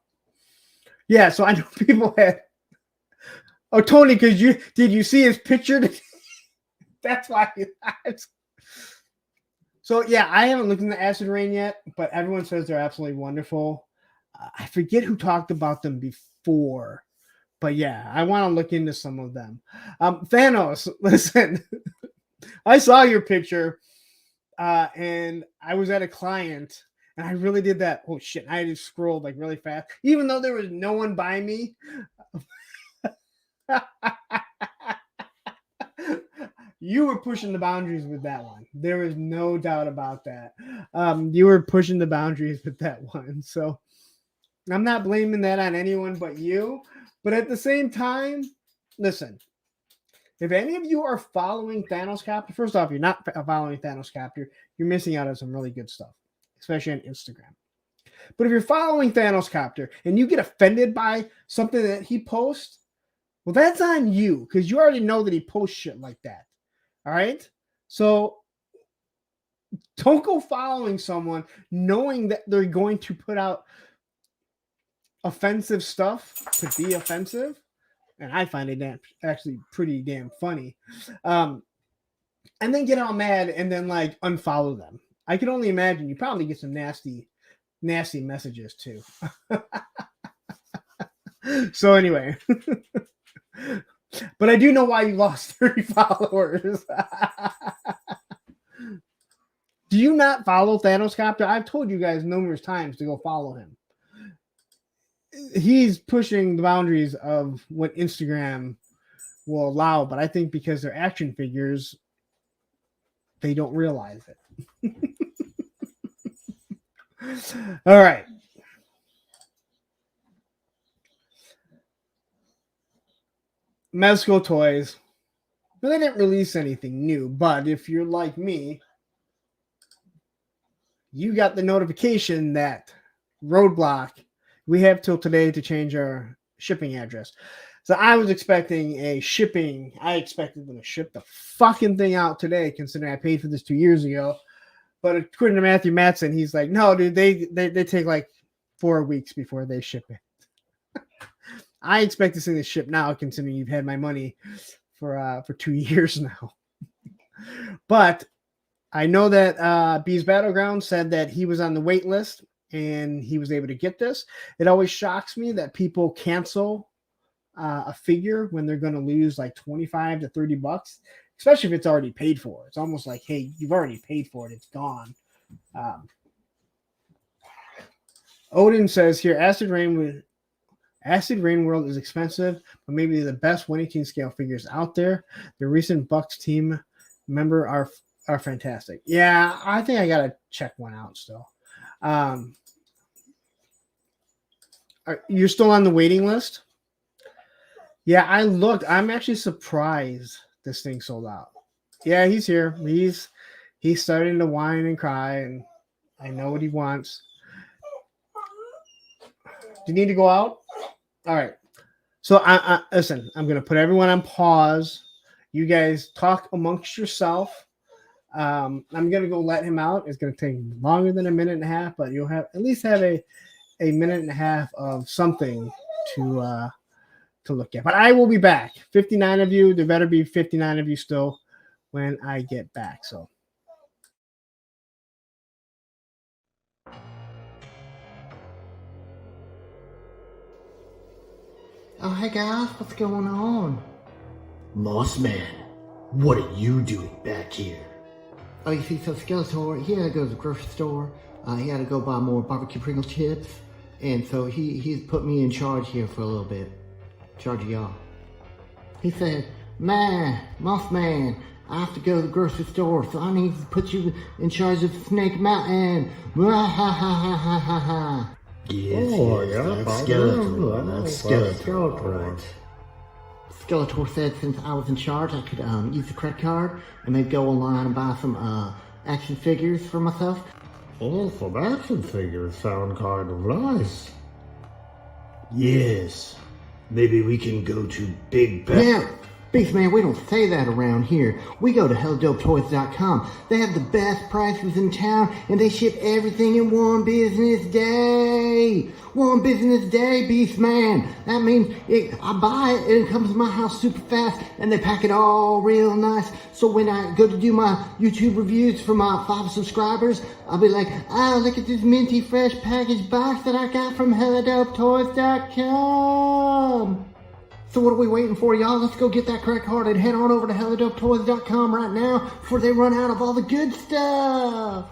Yeah, so I know people had. Oh, Tony, did you see his picture? That's why. So yeah, I haven't looked into Acid Rain yet, but everyone says they're absolutely wonderful. I forget who talked about them before, but yeah, I want to look into some of them. Thanos, listen, I saw your picture, and I was at a client, and I really did that. Oh shit! I just scrolled like really fast, even though there was no one by me. You were pushing the boundaries with that one. There is no doubt about that. You were pushing the boundaries with that one. So I'm not blaming that on anyone but you. But at the same time, listen, if any of you are following Thanos Captor, first off, you're not following Thanos Captor, you're missing out on some really good stuff, especially on Instagram. But if you're following Thanos Captor and you get offended by something that he posts, well, that's on you, because you already know that he posts shit like that. All right? So don't go following someone knowing that they're going to put out offensive stuff to be offensive. And I find it actually pretty damn funny. And then get all mad and then like unfollow them. I can only imagine you probably get some nasty messages too. So anyway. But I do know why you lost 30 followers. Do you not follow Thanos Captor? I've told you guys numerous times to go follow him. He's pushing the boundaries of what Instagram will allow, but I think because they're action figures, they don't realize it. All right. Mesco Toys. Well, they didn't release anything new, but if you're like me, you got the notification that Roadblock, we have till today to change our shipping address. So I was expecting I expected them to ship the fucking thing out today, considering I paid for this 2 years ago. But according to Matthew Matson, he's like, no, dude, they take like 4 weeks before they ship it. I expect this thing to ship now, considering you've had my money for 2 years now. But I know that Bees Battleground said that he was on the wait list and he was able to get this. It always shocks me that people cancel a figure when they're going to lose like 25 to 30 bucks, especially if it's already paid for. It's almost like, hey, you've already paid for it. It's gone. Odin says here, Acid Rain World is expensive, but maybe the best 1/18 scale figures out there. The recent Bucks team member are fantastic. Yeah, I think I gotta check one out still. You're still on the waiting list? Yeah, I looked. I'm actually surprised this thing sold out. Yeah, he's here. He's starting to whine and cry, and I know what he wants. Do you need to go out? All right. So listen, I'm going to put everyone on pause. You guys talk amongst yourself. I'm going to go let him out. It's going to take longer than a minute and a half, but you'll have at least have a minute and a half of something to look at. But I will be back. 59 of you. There better be 59 of you still when I get back. So. Oh, hey guys, what's going on? Mossman, what are you doing back here? Oh, you see, so Skeletor, he had to go to the grocery store. He had to go buy more barbecue Pringle chips. And so he's put me in charge here for a little bit. In charge of y'all. He said, man, Mossman, I have to go to the grocery store, so I need to put you in charge of Snake Mountain. Mwahahahaha. Yes, that's Skeletor. That's Skeletor. Skeletor said since I was in charge, I could use the credit card and maybe go online and buy some action figures for myself. Oh, some action figures sound kind of nice. Yes. Maybe we can go to Big Bad. Yeah, Beast man, we don't say that around here. We go to helldopetoys.com. They have the best prices in town, and they ship everything in one business day. One business day, Beast man. That means I buy it, and it comes to my house super fast, and they pack it all real nice. So when I go to do my YouTube reviews for my 5 subscribers, I'll be like, oh, look at this minty fresh packaged box that I got from helldopetoys.com. So what are we waiting for, y'all? Let's go get that credit card and head on over to hellodopetoys.com right now before they run out of all the good stuff.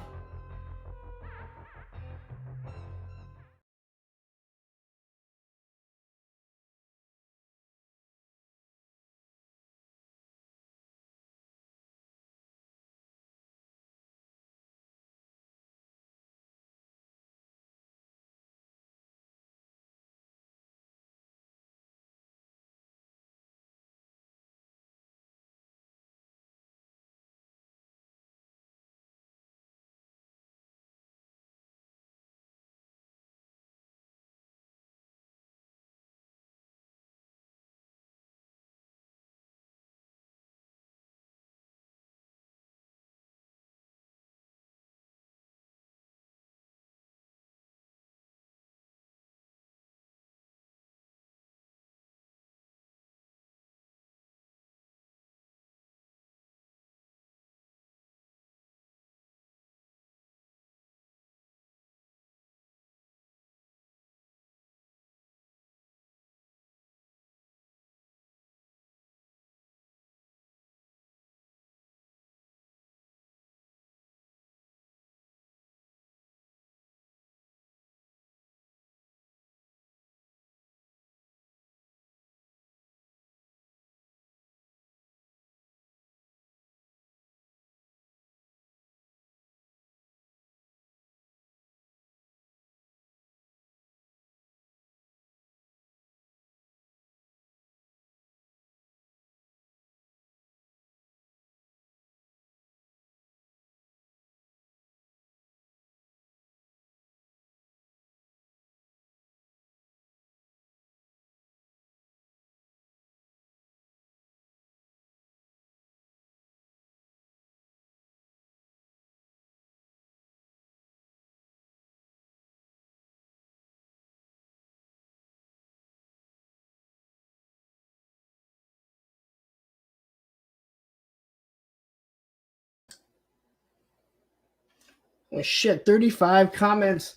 Oh, shit, 35 comments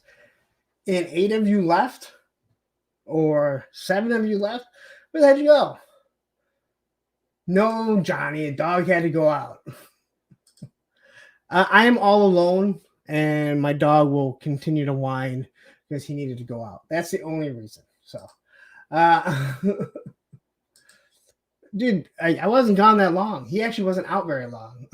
and 8 of you left? Or 7 of you left? Where the heck you go? No, Johnny, a dog had to go out. I am all alone, and my dog will continue to whine because he needed to go out. That's the only reason. So, dude, I wasn't gone that long. He actually wasn't out very long.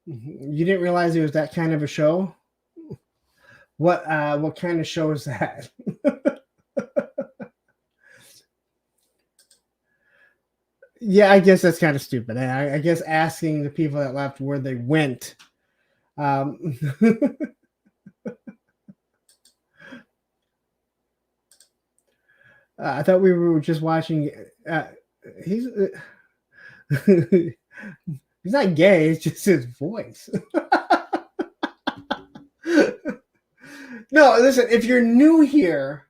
You didn't realize it was that kind of a show? What kind of show is that? Yeah, I guess that's kind of stupid. I guess asking the people that left where they went. I thought we were just watching. He's he's not gay. It's just his voice. No, listen. If you're new here,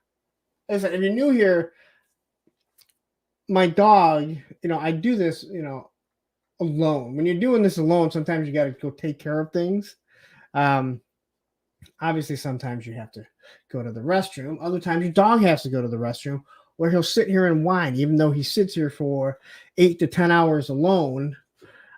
my dog. I do this. Alone. When you're doing this alone, sometimes you got to go take care of things. Obviously, sometimes you have to go to the restroom. Other times, your dog has to go to the restroom, or he'll sit here and whine, even though he sits here for 8 to 10 hours alone,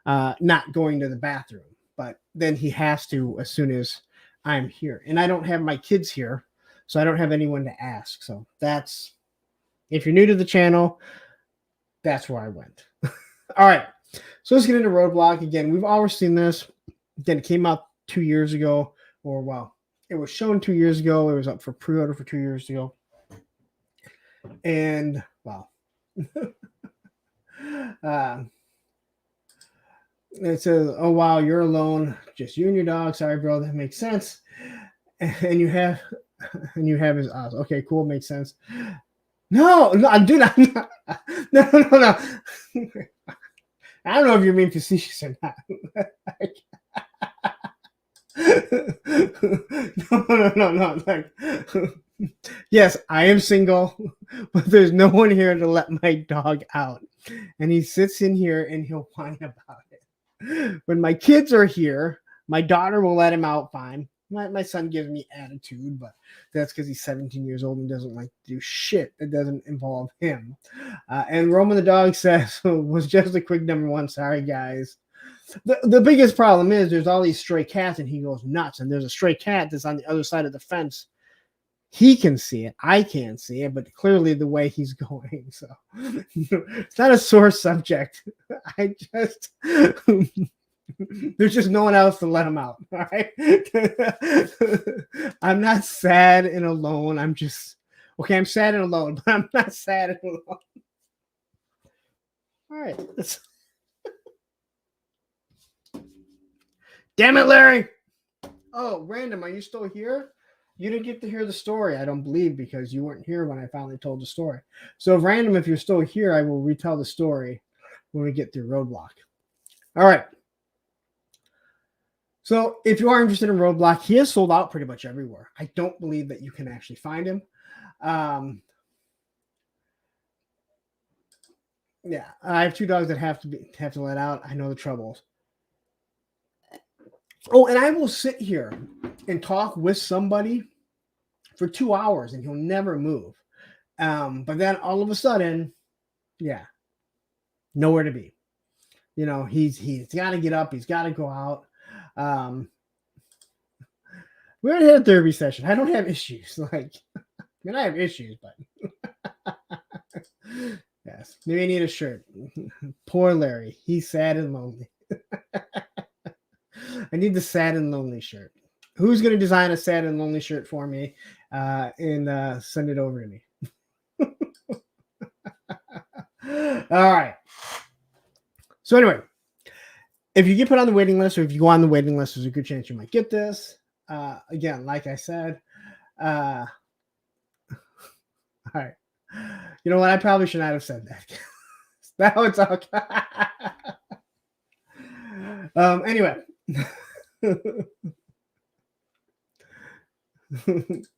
not going to the bathroom. But then he has to as soon as I'm here. And I don't have my kids here, so I don't have anyone to ask. So that's, if you're new to the channel, that's where I went. All right. So let's get into Roadblock. Again, we've always seen this. Again, it came out 2 years ago, or well, it was shown 2 years ago. It was up for pre-order for 2 years ago. And wow. It says, oh wow, you're alone. Just you and your dog. Sorry, bro. That makes sense. And you have his eyes. Okay, cool, makes sense. No, dude, I'm not. No, no, no. I don't know if you're being facetious or not. No. Like, yes, I am single, but there's no one here to let my dog out. And he sits in here and he'll whine about it. When my kids are here, my daughter will let him out fine. My son gives me attitude, but that's because he's 17 years old and doesn't like to do shit that doesn't involve him. And Roman the dog says, was just a quick number one. Sorry, guys. The biggest problem is there's all these stray cats and he goes nuts. And there's a stray cat that's on the other side of the fence. He can see it. I can't see it, but clearly the way he's going. So it's not a sore subject. I just there's just no one else to let him out. All right. I'm not sad and alone. I'm just okay. I'm sad and alone, but I'm not sad and alone. All right. Damn it, Larry. Oh, Random, are you still here? You didn't get to hear the story, I don't believe, because you weren't here when I finally told the story. So, Random, if you're still here, I will retell the story when we get through Roadblock. All right. So, if you are interested in Roadblock, he has sold out pretty much everywhere. I don't believe that you can actually find him. Yeah, I have 2 dogs that have to let out. I know the troubles. Oh, and I will sit here and talk with somebody for 2 hours and he'll never move. But then all of a sudden, yeah, nowhere to be. You know, he's got to get up. He's got to go out. We're going to hit a therapy session. I don't have issues. Like, I mean, I have issues, but yes, maybe I need a shirt. Poor Larry. He's sad and lonely. I need the sad and lonely shirt. Who's going to design a sad and lonely shirt for me and send it over to me? All right. So anyway, if you get put on the waiting list or if you go on the waiting list, there's a good chance you might get this. Again, like I said, all right. You know what? I probably should not have said that. Now it's okay. Anyway.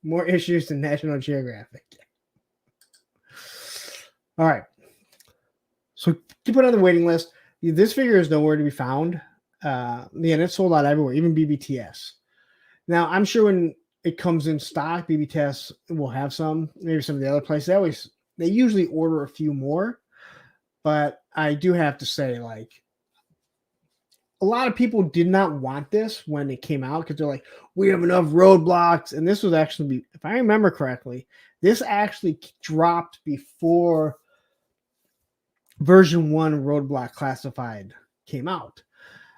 More issues than National Geographic. All right. So to put on the waiting list, this figure is nowhere to be found. It's sold out everywhere, even BBTS. Now, I'm sure when it comes in stock, BBTS will have some. Maybe some of the other places. They usually order a few more. But I do have to say, like, a lot of people did not want this when it came out because they're like, we have enough roadblocks. And this was actually, if I remember correctly, this actually dropped before version 1 Roadblock Classified came out.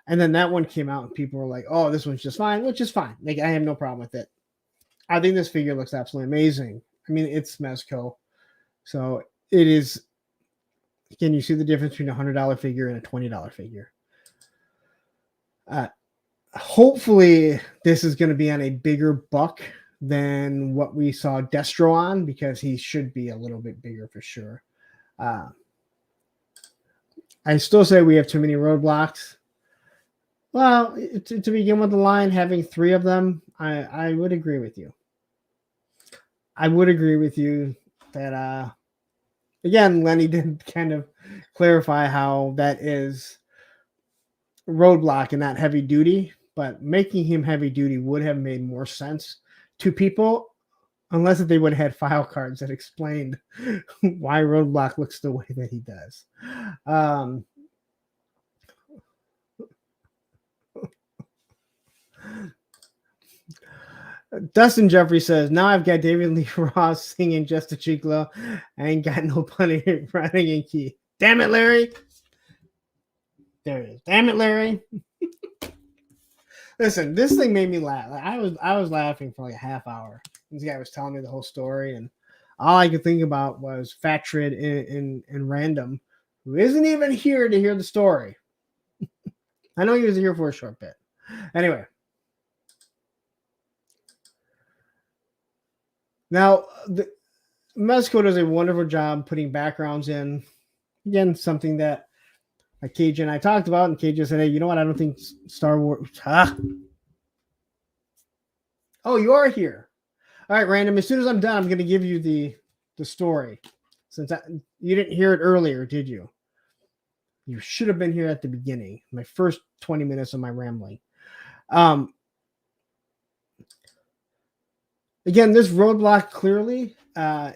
And then that one came out and people were like, oh, this one's just fine, which is fine. Like, I have no problem with it. I think this figure looks absolutely amazing. I mean, it's Mesco. So it is, again, you see the difference between a $100 figure and a $20 figure. Hopefully this is going to be on a bigger buck than what we saw Destro on, because he should be a little bit bigger for sure. I still say we have too many roadblocks. Well, to begin with the line, having 3 of them, I would agree with you. I would agree with you that, again, Lenny did kind of clarify how that is roadblock and not heavy duty, but making him heavy duty would have made more sense to people, unless they would have had file cards that explained why roadblock looks the way that he does. Dustin Jeffrey says, now I've got David Lee Ross singing Just a Chiclo. I ain't got no punny running in key. Damn it, Larry. There it is. Damn it, Larry. Listen, this thing made me laugh. I was laughing for like a half hour. This guy was telling me the whole story, and all I could think about was Fat Trid and Random, who isn't even here to hear the story. I know he was here for a short bit. Anyway. Now, Mesco does a wonderful job putting backgrounds in. Again, something that like KJ and I talked about, and KJ said, "Hey, you know what? I don't think Star Wars." Oh, you are here. All right, Random. As soon as I'm done, I'm going to give you the story. Since you didn't hear it earlier, did you? You should have been here at the beginning. My first 20 minutes of my rambling. Again, this Roadblock clearly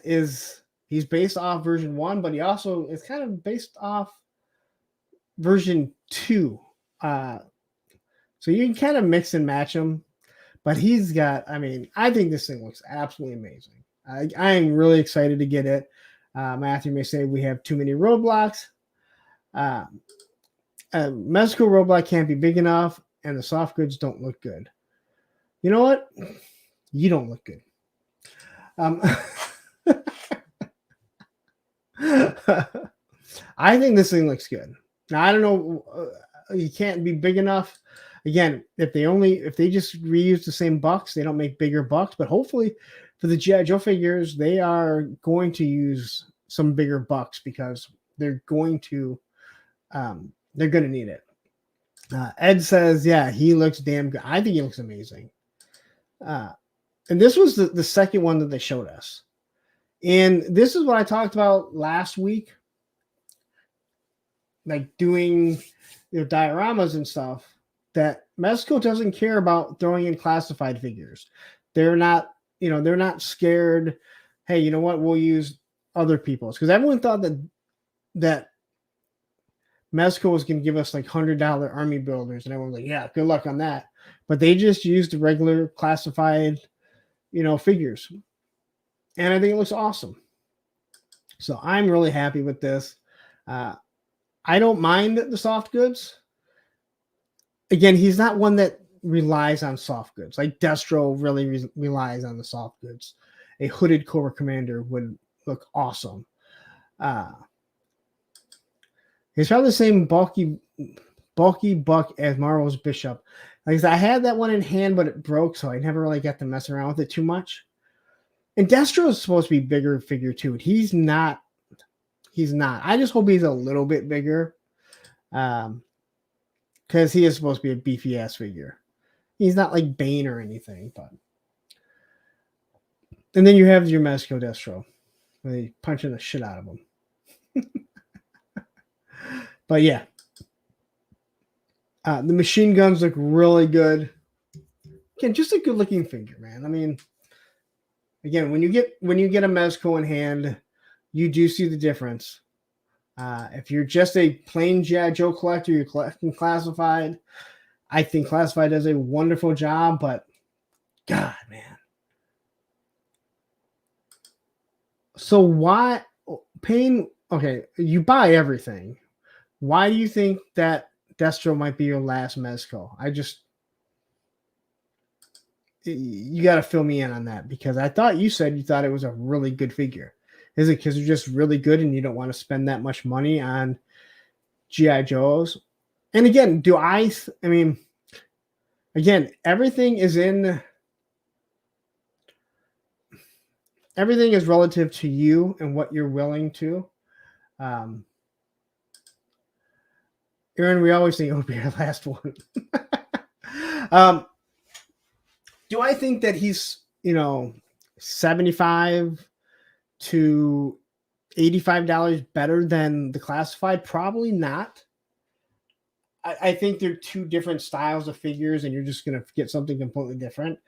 he's based off version 1, but he also is kind of based off version 2. So you can kind of mix and match them. But he's got, I mean, I think this thing looks absolutely amazing. I am really excited to get it. Matthew may say we have too many roadblocks. Mesco roadblock can't be big enough, and the soft goods don't look good. You know what? You don't look good. I think this thing looks good. Now, I don't know. You can't be big enough. Again, if they just reuse the same bucks, they don't make bigger bucks. But hopefully, for the GI Joe figures, they are going to use some bigger bucks because they're going to need it. Ed says, "Yeah, he looks damn good. I think he looks amazing." And this was the second one that they showed us, and this is what I talked about last week, like doing dioramas and stuff. That Mesco doesn't care about throwing in classified figures. They're not scared. Hey, you know what? We'll use other people's, because everyone thought that Mesco was going to give us like $100 army builders, and everyone was like, "Yeah, good luck on that." But they just used the regular classified, figures, and I think it looks awesome. So I'm really happy with this. I don't mind the soft goods. Again, he's not one that relies on soft goods. Like Destro really relies on the soft goods. A hooded Cobra Commander would look awesome. He's probably the same bulky buck as Marvel's Bishop. Like I said, I had that one in hand, but it broke, so I never really got to mess around with it too much. And Destro is supposed to be a bigger figure too. He's not. I just hope he's a little bit bigger. Because he is supposed to be a beefy ass figure. He's not like Bane or anything, but. And then you have your Mesco Destro, where they punching the shit out of him. But yeah, the machine guns look really good. Again, just a good looking figure, man. I mean, again, when you get a Mesco in hand, you do see the difference. If you're just a plain GI Joe collector, you're collecting classified. I think classified does a wonderful job, but God, man. So why paying? Okay, you buy everything. Why do you think that Destro might be your last Mesco? You got to fill me in on that, because I thought you said you thought it was a really good figure. Is it because you're just really good and you don't want to spend that much money on GI Joes? And again, again, everything is relative to you and what you're willing to. Aaron, we always think it would be our last one. Do I think that he's, $75 to $85 better than the classified? Probably not. I think they're two different styles of figures, and you're just going to get something completely different.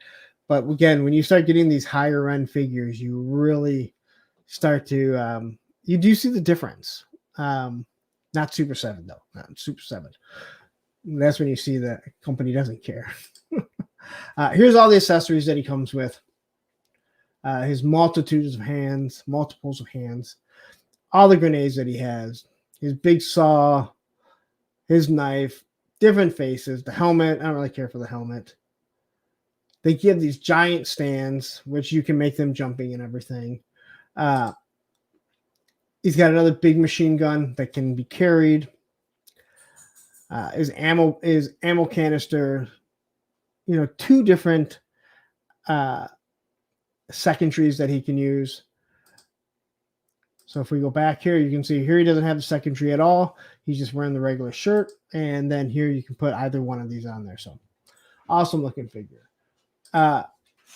But again, when you start getting these higher end figures, you really start to, you do see the difference. Not Super 7, though. Not Super 7. That's when you see that company doesn't care. Here's all the accessories that he comes with. His multiples of hands, all the grenades that he has, his big saw, his knife, different faces, the helmet. I don't really care for the helmet. They give these giant stands, which you can make them jumping and everything. He's got another big machine gun that can be carried. His ammo canister. Two different secondaries that he can use. So if we go back here, you can see here he doesn't have the secondary at all. He's just wearing the regular shirt. And then here you can put either one of these on there. So awesome looking figure.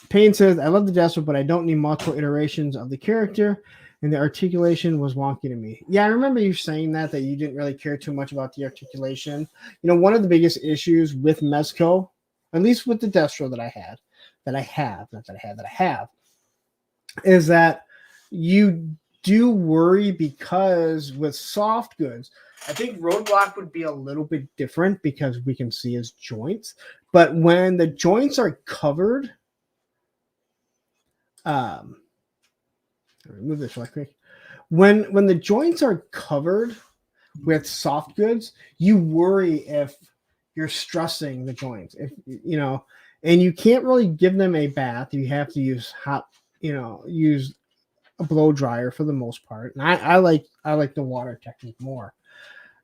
Payne says, I love the Destro, but I don't need multiple iterations of the character. And the articulation was wonky to me. Yeah, I remember you saying that you didn't really care too much about the articulation. You know, one of the biggest issues with Mesco, at least with the Destro that I have, is that you do worry because with soft goods, I think Roadblock would be a little bit different because we can see his joints. But when the joints are covered, remove this right quick. When the joints are covered with soft goods, you worry if you're stressing the joints. If you know, and you can't really give them a bath. You have to use use a blow dryer for the most part. And I like the water technique more.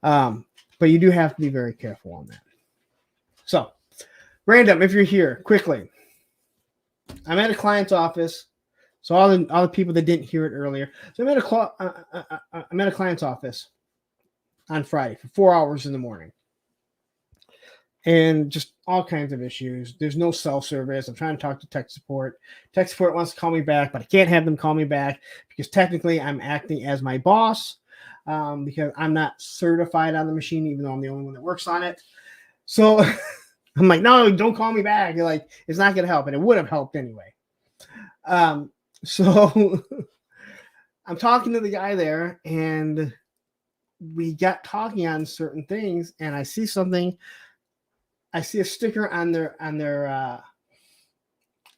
But you do have to be very careful on that. So, random, if you're here, quickly. I'm at a client's office. So all the people that didn't hear it earlier. So I'm at a client's office on Friday for 4 hours in the morning. And just all kinds of issues. There's no self-service. I'm trying to talk to tech support. Tech support wants to call me back, but I can't have them call me back because technically I'm acting as my boss because I'm not certified on the machine, even though I'm the only one that works on it. So I'm like, no, don't call me back. You're like, it's not going to help. And it would have helped anyway. So I'm talking to the guy there, and we got talking on certain things, and I see something. I see a sticker on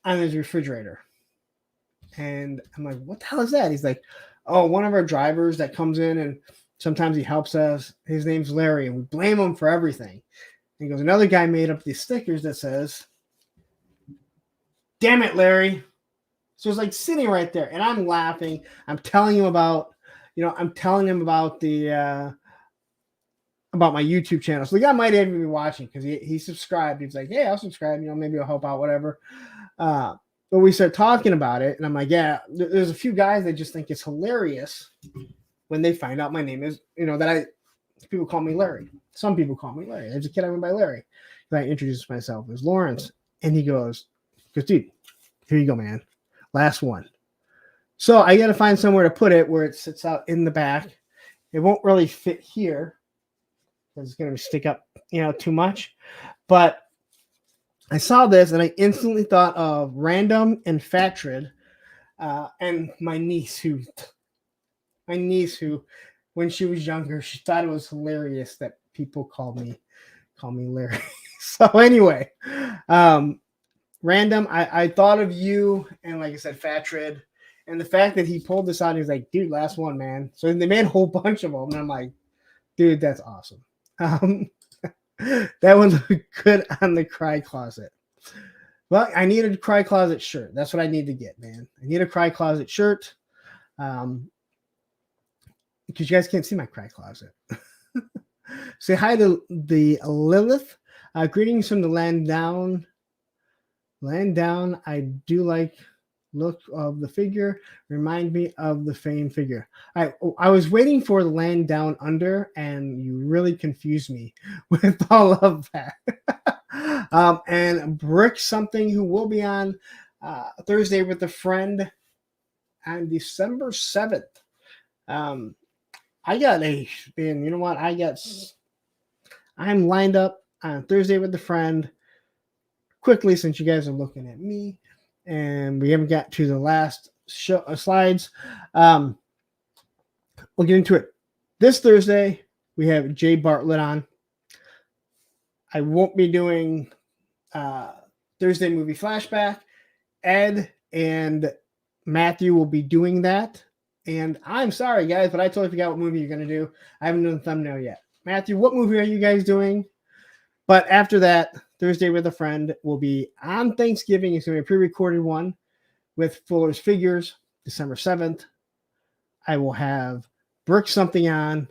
his refrigerator, and I'm like, "What the hell is that?" He's like, "Oh, one of our drivers that comes in, and sometimes he helps us. His name's Larry, and we blame him for everything." And he goes, "Another guy made up these stickers that says, 'Damn it, Larry.'" So it's like sitting right there, and I'm laughing. I'm telling him about the about my YouTube channel. So the guy might even be watching because he subscribed. He's like, "Hey, I'll subscribe. Maybe I'll help out, whatever." But we start talking about it, and I'm like, "Yeah, there's a few guys that just think it's hilarious when they find out my name is, people call me Larry. Some people call me Larry. There's a kid I went by Larry. And I introduced myself as Lawrence, and he goes, dude, here you go, man. Last one." So I got to find somewhere to put it where it sits out in the back. It won't really fit here because it's going to stick up, too much. But I saw this and I instantly thought of Random and Fatrid and my niece who, when she was younger, she thought it was hilarious that people call me Larry. So anyway, Random, I thought of you, and like I said, Fatrid, and the fact that he pulled this out, he was like, "Dude, last one, man." So they made a whole bunch of them, and I'm like, "Dude, that's awesome." That one looked good on the Cry Closet. Well, I need a Cry Closet shirt. That's what I need to get, man. I need a Cry Closet shirt, because you guys can't see my Cry Closet. Say hi to the Lilith. Greetings from the land down. Land down, I do like look of the figure. Remind me of the Fame figure. I was waiting for the land down under, and you really confused me with all of that. And Brick something who will be on Thursday with a friend on December 7th. I'm lined up on Thursday with a friend. Quickly, since you guys are looking at me and we haven't got to the last slides, we'll get into it. This Thursday, we have Jay Bartlett on. I won't be doing Thursday movie flashback. Ed and Matthew will be doing that. And I'm sorry, guys, but I totally forgot what movie you're going to do. I haven't done the thumbnail yet. Matthew, what movie are you guys doing? But after that, Thursday with a friend will be on Thanksgiving. It's going to be a pre-recorded one with Fuller's Figures, December 7th. I will have Brick something on.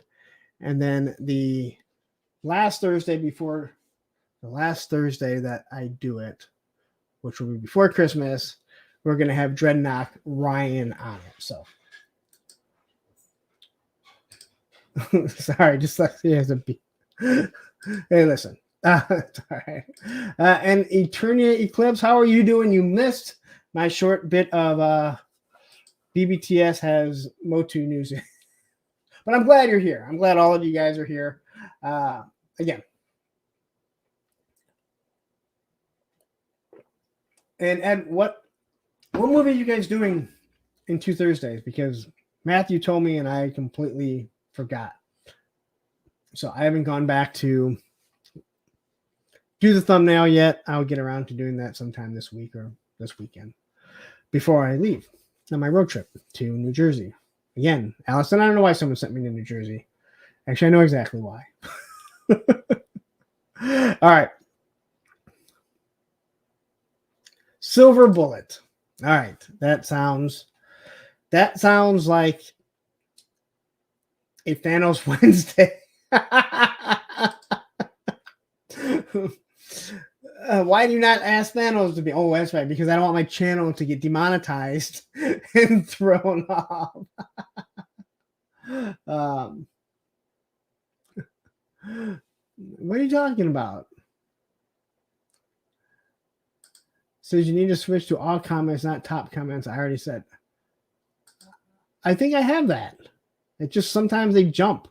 And then the last Thursday that I do it, which will be before Christmas, we're going to have Dreadnought Ryan on it. So Sorry, dyslexia has a B. Hey, listen. It's all right. And Eternia Eclipse, how are you doing? You missed my short bit of BBTS has Motu news. But I'm glad you're here. I'm glad all of you guys are here. Again. And Ed, what movie are you guys doing in 2 Thursdays? Because Matthew told me and I completely forgot. So I haven't gone back to do the thumbnail yet. I'll get around to doing that sometime this week or this weekend before I leave on my road trip to New Jersey. Again, Allison, I don't know why someone sent me to New Jersey. Actually, I know exactly why. All right. Silver Bullet. All right. That sounds like a Thanos Wednesday. Why do you not ask Thanos to be? Oh, that's right, because I don't want my channel to get demonetized and thrown off. What are you talking about? Says you need to switch to all comments, not top comments. I already said. I think I have that. It just sometimes they jump.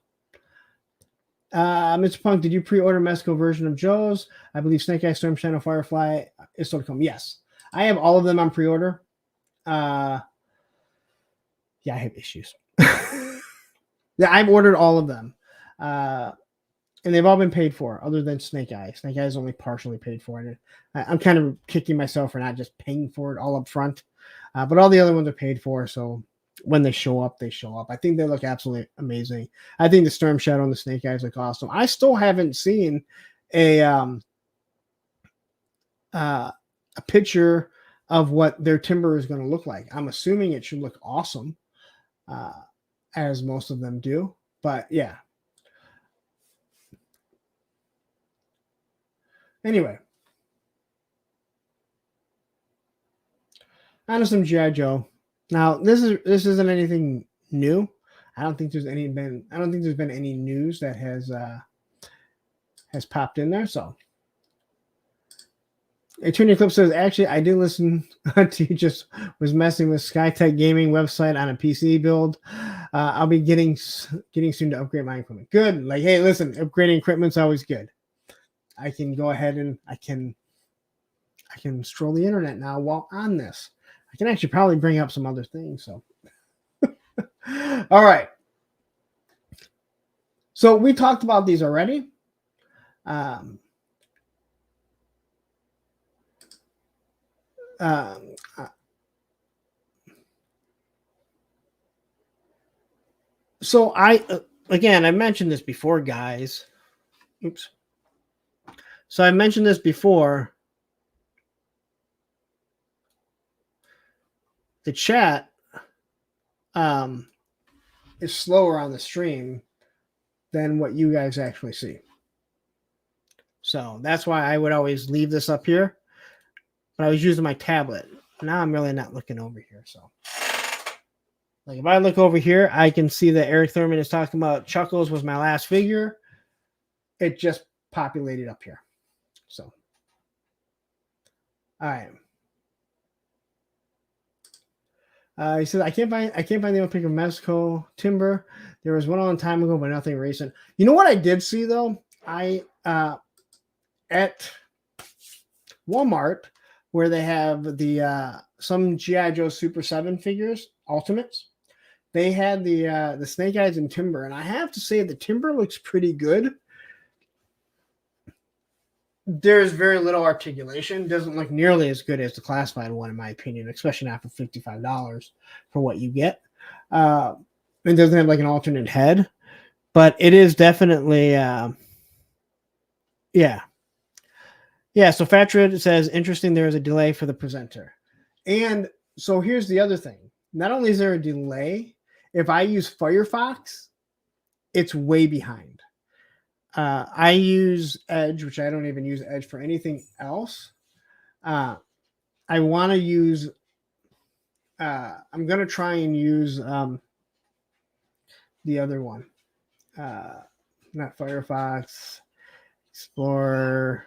Mr. Punk, did you pre-order Mesco version of Joe's? I believe Snake Eye, Storm Shadow, Firefly is still to come. Yes, I have all of them on pre-order. Yeah, I have issues. Yeah, I've ordered all of them, and they've all been paid for, other than Snake Eye. Snake Eye is only partially paid for, and I'm kind of kicking myself for not just paying for it all up front. But all the other ones are paid for, so when they show up, they show up. I think they look absolutely amazing. I think the Storm Shadow and the Snake Eyes look awesome. I still haven't seen a picture of what their timber is going to look like. I'm assuming it should look awesome, as most of them do. But yeah. Anyway, on to some GI Joe. Now this isn't anything new. I don't think there's been any news that has popped in there. So Eternia Clip says, actually, I did listen to you, just was messing with SkyTech Gaming website on a PC build. I'll be getting soon to upgrade my equipment. Good. Like, hey, listen, upgrading equipment's always good. I can go ahead and I can stroll the internet now while on this. I can actually probably bring up some other things. So, all right. So we talked about these already. So I mentioned this before, guys. Oops. So I mentioned this before. The chat is slower on the stream than what you guys actually see. So that's why I would always leave this up here. But I was using my tablet. Now I'm really not looking over here. So, like, if I look over here, I can see that Eric Thurman is talking about Chuckles was my last figure. It just populated up here. So, all right. He says, I can't find the old pick of Mesco timber. There was one a long time ago, but nothing recent. You know what I did see though? I at Walmart, where they have the some GI Joe Super 7 figures, Ultimates. They had the Snake Eyes and timber, and I have to say the timber looks pretty good. There's very little articulation. Doesn't look nearly as good as the classified one, in my opinion, especially not for $55 for what you get. It doesn't have like an alternate head, but it is definitely, yeah. So Fatrid says, interesting, there is a delay for the presenter. And so here's the other thing. Not only is there a delay, if I use Firefox, it's way behind. I use Edge, which I don't even use Edge for anything else. I want to use, I'm going to try and use the other one. not Firefox, Explorer,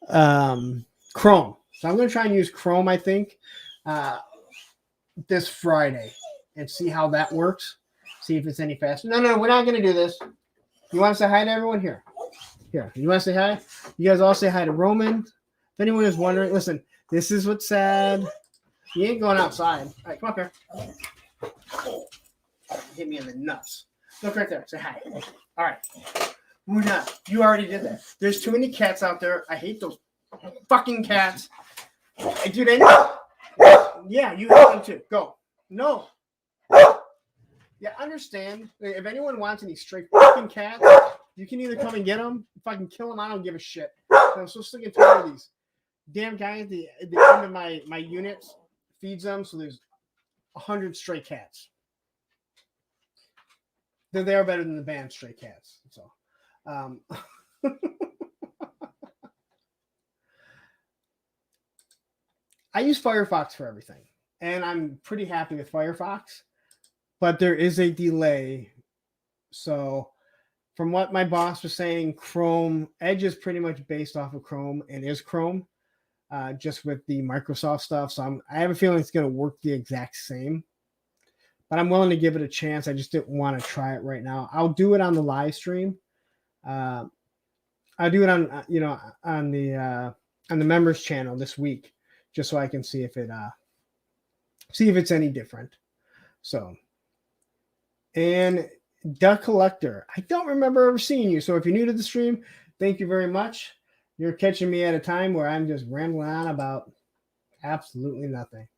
Chrome. So I'm going to try and use Chrome, I think, this Friday and see how that works. See if it's any faster. No, we're not going to do this. You want to say hi to everyone? Here. You want to say hi? You guys all say hi to Roman. If anyone is wondering, listen, this is what's sad. You ain't going outside. All right, come up here. Hit me in the nuts. Look right there. Say hi. All right. We're not. You already did that. There's too many cats out there. I hate those fucking cats. Dude, yeah, you have them too. Go. No. Yeah, understand. If anyone wants any stray fucking cats, you can either come and get them. If I can kill them, I don't give a shit. I'm so sick and tired of these damn guys at the end of my units feeds them, so there's 100 stray cats. They are better than the band Stray Cats. So, I use Firefox for everything, and I'm pretty happy with Firefox. But there is a delay. So, from what my boss was saying, Chrome Edge is pretty much based off of Chrome and is Chrome, just with the Microsoft stuff. So I have a feeling it's going to work the exact same. But I'm willing to give it a chance. I just didn't want to try it right now. I'll do it on the live stream. I'll do it on on the members channel this week, just so I can see if it's any different. So, and Duck Collector, I don't remember ever seeing you. So if you're new to the stream, thank you very much. You're catching me at a time where I'm just rambling on about absolutely nothing.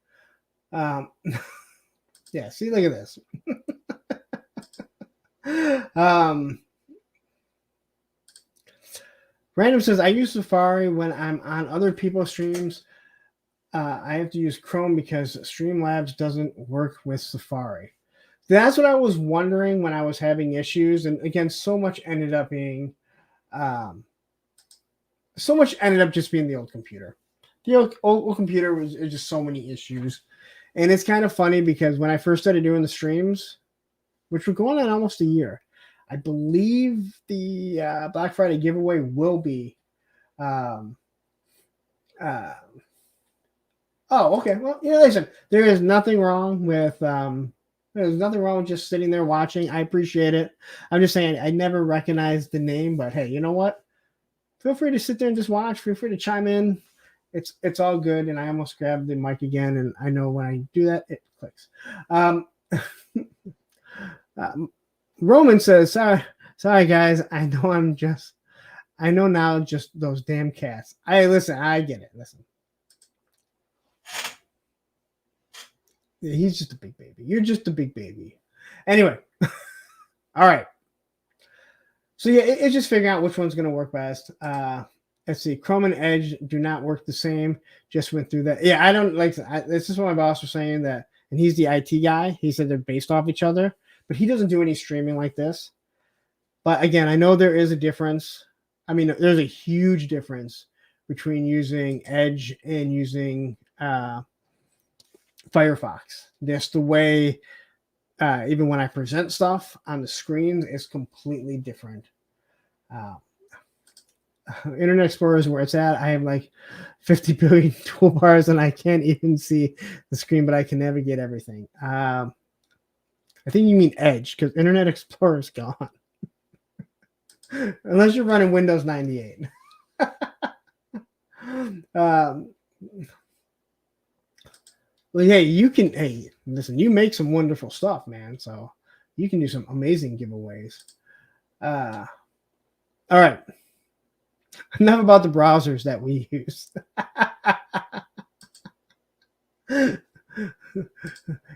Yeah, see, look at this. Random says, I use Safari when I'm on other people's streams. I have to use Chrome because Streamlabs doesn't work with Safari. That's what I was wondering when I was having issues. And again, so much ended up just being the old computer. The old computer was just so many issues. And it's kind of funny because when I first started doing the streams, which were going on almost a year, I believe the Black Friday giveaway will be. Oh, okay. Well, yeah, listen, there is nothing wrong with just sitting there watching. I appreciate it. I'm just saying I never recognized the name, but hey, you know what? Feel free to sit there and just watch. Feel free to chime in. It's all good, and I almost grabbed the mic again, and I know when I do that, it clicks. Roman says, sorry guys, I know now just those damn cats. I get it. Listen. Yeah, he's just a big baby. You're just a big baby. Anyway. All right. So yeah, it's just figuring out which one's going to work best. Let's see. Chrome and Edge do not work the same. Just went through that. Yeah, I don't like. This is what my boss was saying that, and he's the IT guy. He said they're based off each other, but he doesn't do any streaming like this. But again, I know there is a difference. I mean, there's a huge difference between using Edge and using Firefox. Just the way, even when I present stuff on the screen, it's completely different. Internet Explorer is where it's at. I have like 50 billion toolbars and I can't even see the screen, but I can navigate everything. I think you mean Edge because Internet Explorer is gone. Unless you're running Windows 98. Well, hey, listen, you make some wonderful stuff, man. So you can do some amazing giveaways. All right. Enough about the browsers that we use.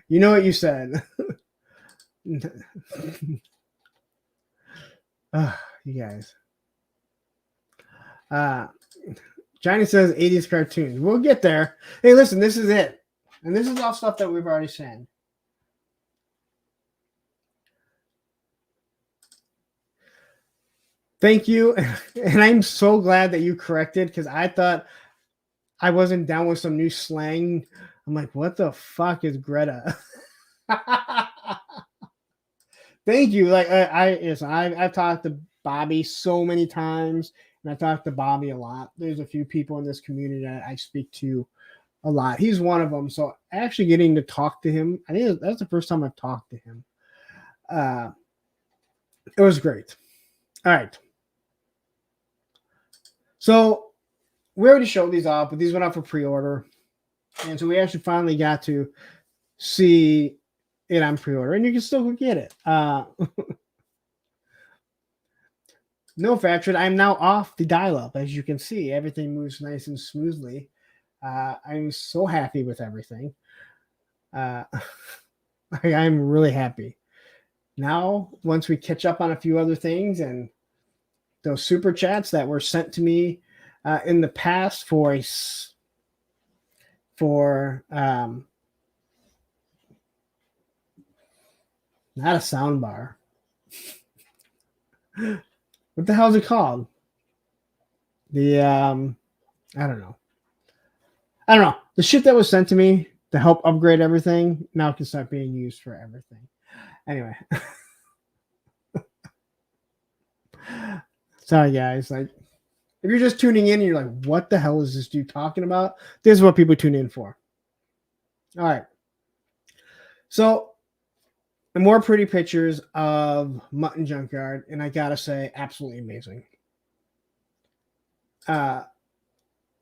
You know what you said. You guys. Johnny says 80s cartoons. We'll get there. Hey, listen, this is it. And this is all stuff that we've already said. Thank you. And I'm so glad that you corrected because I thought I wasn't down with some new slang. I'm like, what the fuck is Greta? Thank you. Like yes, I've talked to Bobby so many times, and I talked to Bobby a lot. There's a few people in this community that I speak to a lot. He's one of them. So actually getting to talk to him, I think that's the first time I've talked to him. It was great. All right. So we already showed these off, but these went out for pre-order. And so we actually finally got to see it on pre-order, and you can still get it. No fractured. I'm now off the dial-up. As you can see, everything moves nice and smoothly. I'm so happy with everything. I'm really happy. Now, once we catch up on a few other things and those super chats that were sent to me in the past for not a sound bar. What the hell is it called? The I don't know. The shit that was sent to me to help upgrade everything now can start being used for everything. Anyway. Sorry guys. Like, if you're just tuning in and you're like, what the hell is this dude talking about? This is what people tune in for. All right. So, more pretty pictures of Mutton Junkyard, and I gotta say, absolutely amazing.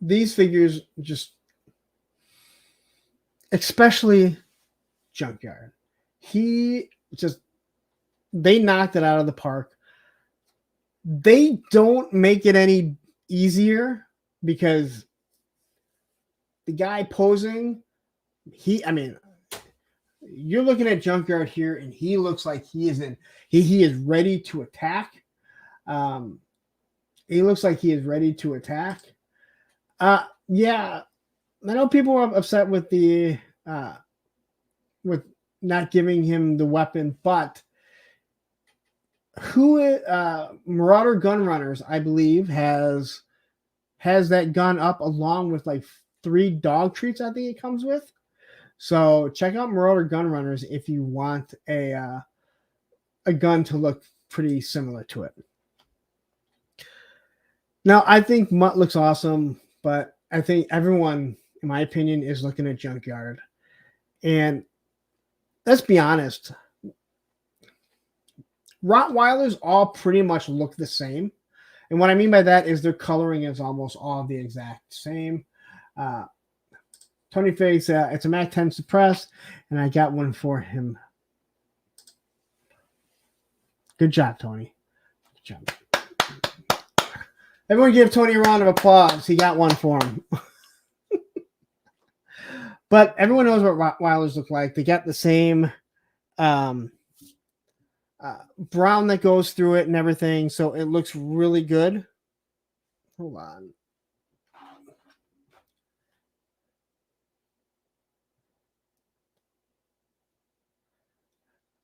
These figures just, especially Junkyard, they knocked it out of the park. They don't make it any easier because the guy posing, you're looking at Junkyard here, and he looks like he is ready to attack. He looks like he is ready to attack. Yeah, I know people are upset with with not giving him the weapon, but Marauder Gun Runners, I believe, has that gun up along with like 3 dog treats. I think it comes with. So check out Marauder Gun Runners if you want a gun to look pretty similar to it. Now, I think Mutt looks awesome, but I think everyone, in my opinion, is looking at Junkyard. And let's be honest, Rottweilers all pretty much look the same. And what I mean by that is their coloring is almost all the exact same. Tony Faye, it's a Mac 10 suppressed, and I got one for him. Good job, Tony. Good job. Everyone give Tony a round of applause. He got one for him. But everyone knows what Rottweilers look like. They got the same brown that goes through it and everything, so it looks really good. Hold on.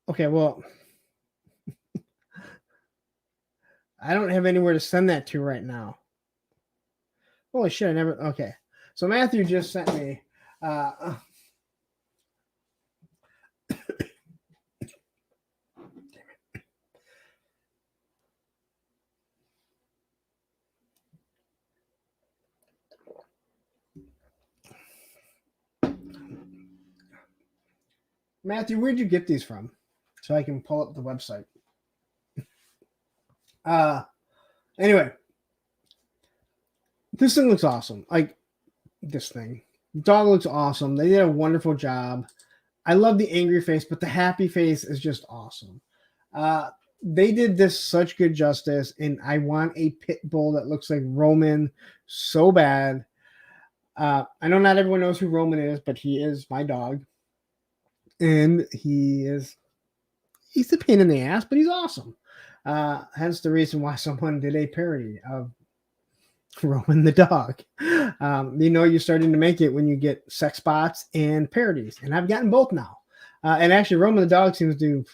Okay, well, I don't have anywhere to send that to right now. Holy shit, I never. Okay, so Matthew just sent me. Matthew, where'd you get these from? So I can pull up the website. Anyway, this thing looks awesome. Like, this thing. Dog looks awesome. They did a wonderful job. I love the angry face, but the happy face is just awesome. They did this such good justice, and I want a pit bull that looks like Roman so bad. I know not everyone knows who Roman is, but he is my dog. And he's a pain in the ass, but he's awesome. Hence the reason why someone did a parody of Roman the dog. You're starting to make it when you get sex bots and parodies, and I've gotten both now. And actually, Roman the dog seems to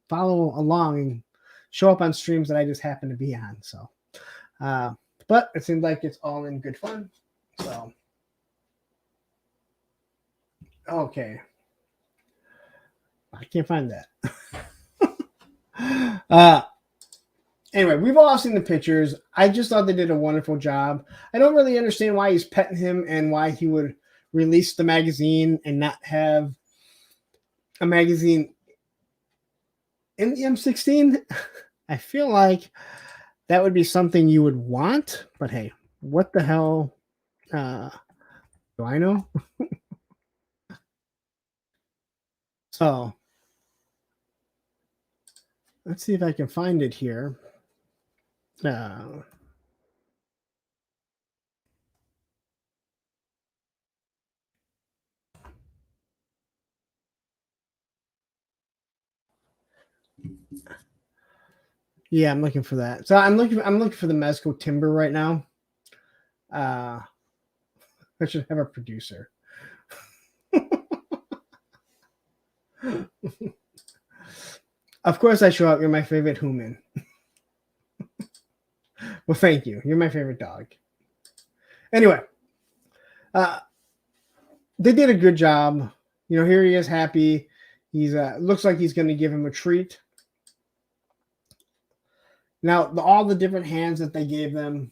follow along and show up on streams that I just happen to be on. So, but it seems like it's all in good fun. So, okay. I can't find that. Anyway, we've all seen the pictures. I just thought they did a wonderful job. I don't really understand why he's petting him and why he would release the magazine and not have a magazine in the M16. I feel like that would be something you would want, but hey, what the hell do I know? So let's see if I can find it here. Yeah, I'm looking for that. So I'm looking for the Mesco timber right now. I should have a producer. Of course I show up. You're my favorite human. Well, thank you. You're my favorite dog. Anyway, they did a good job. You know, here he is happy. He's looks like he's going to give him a treat. Now, all the different hands that they gave them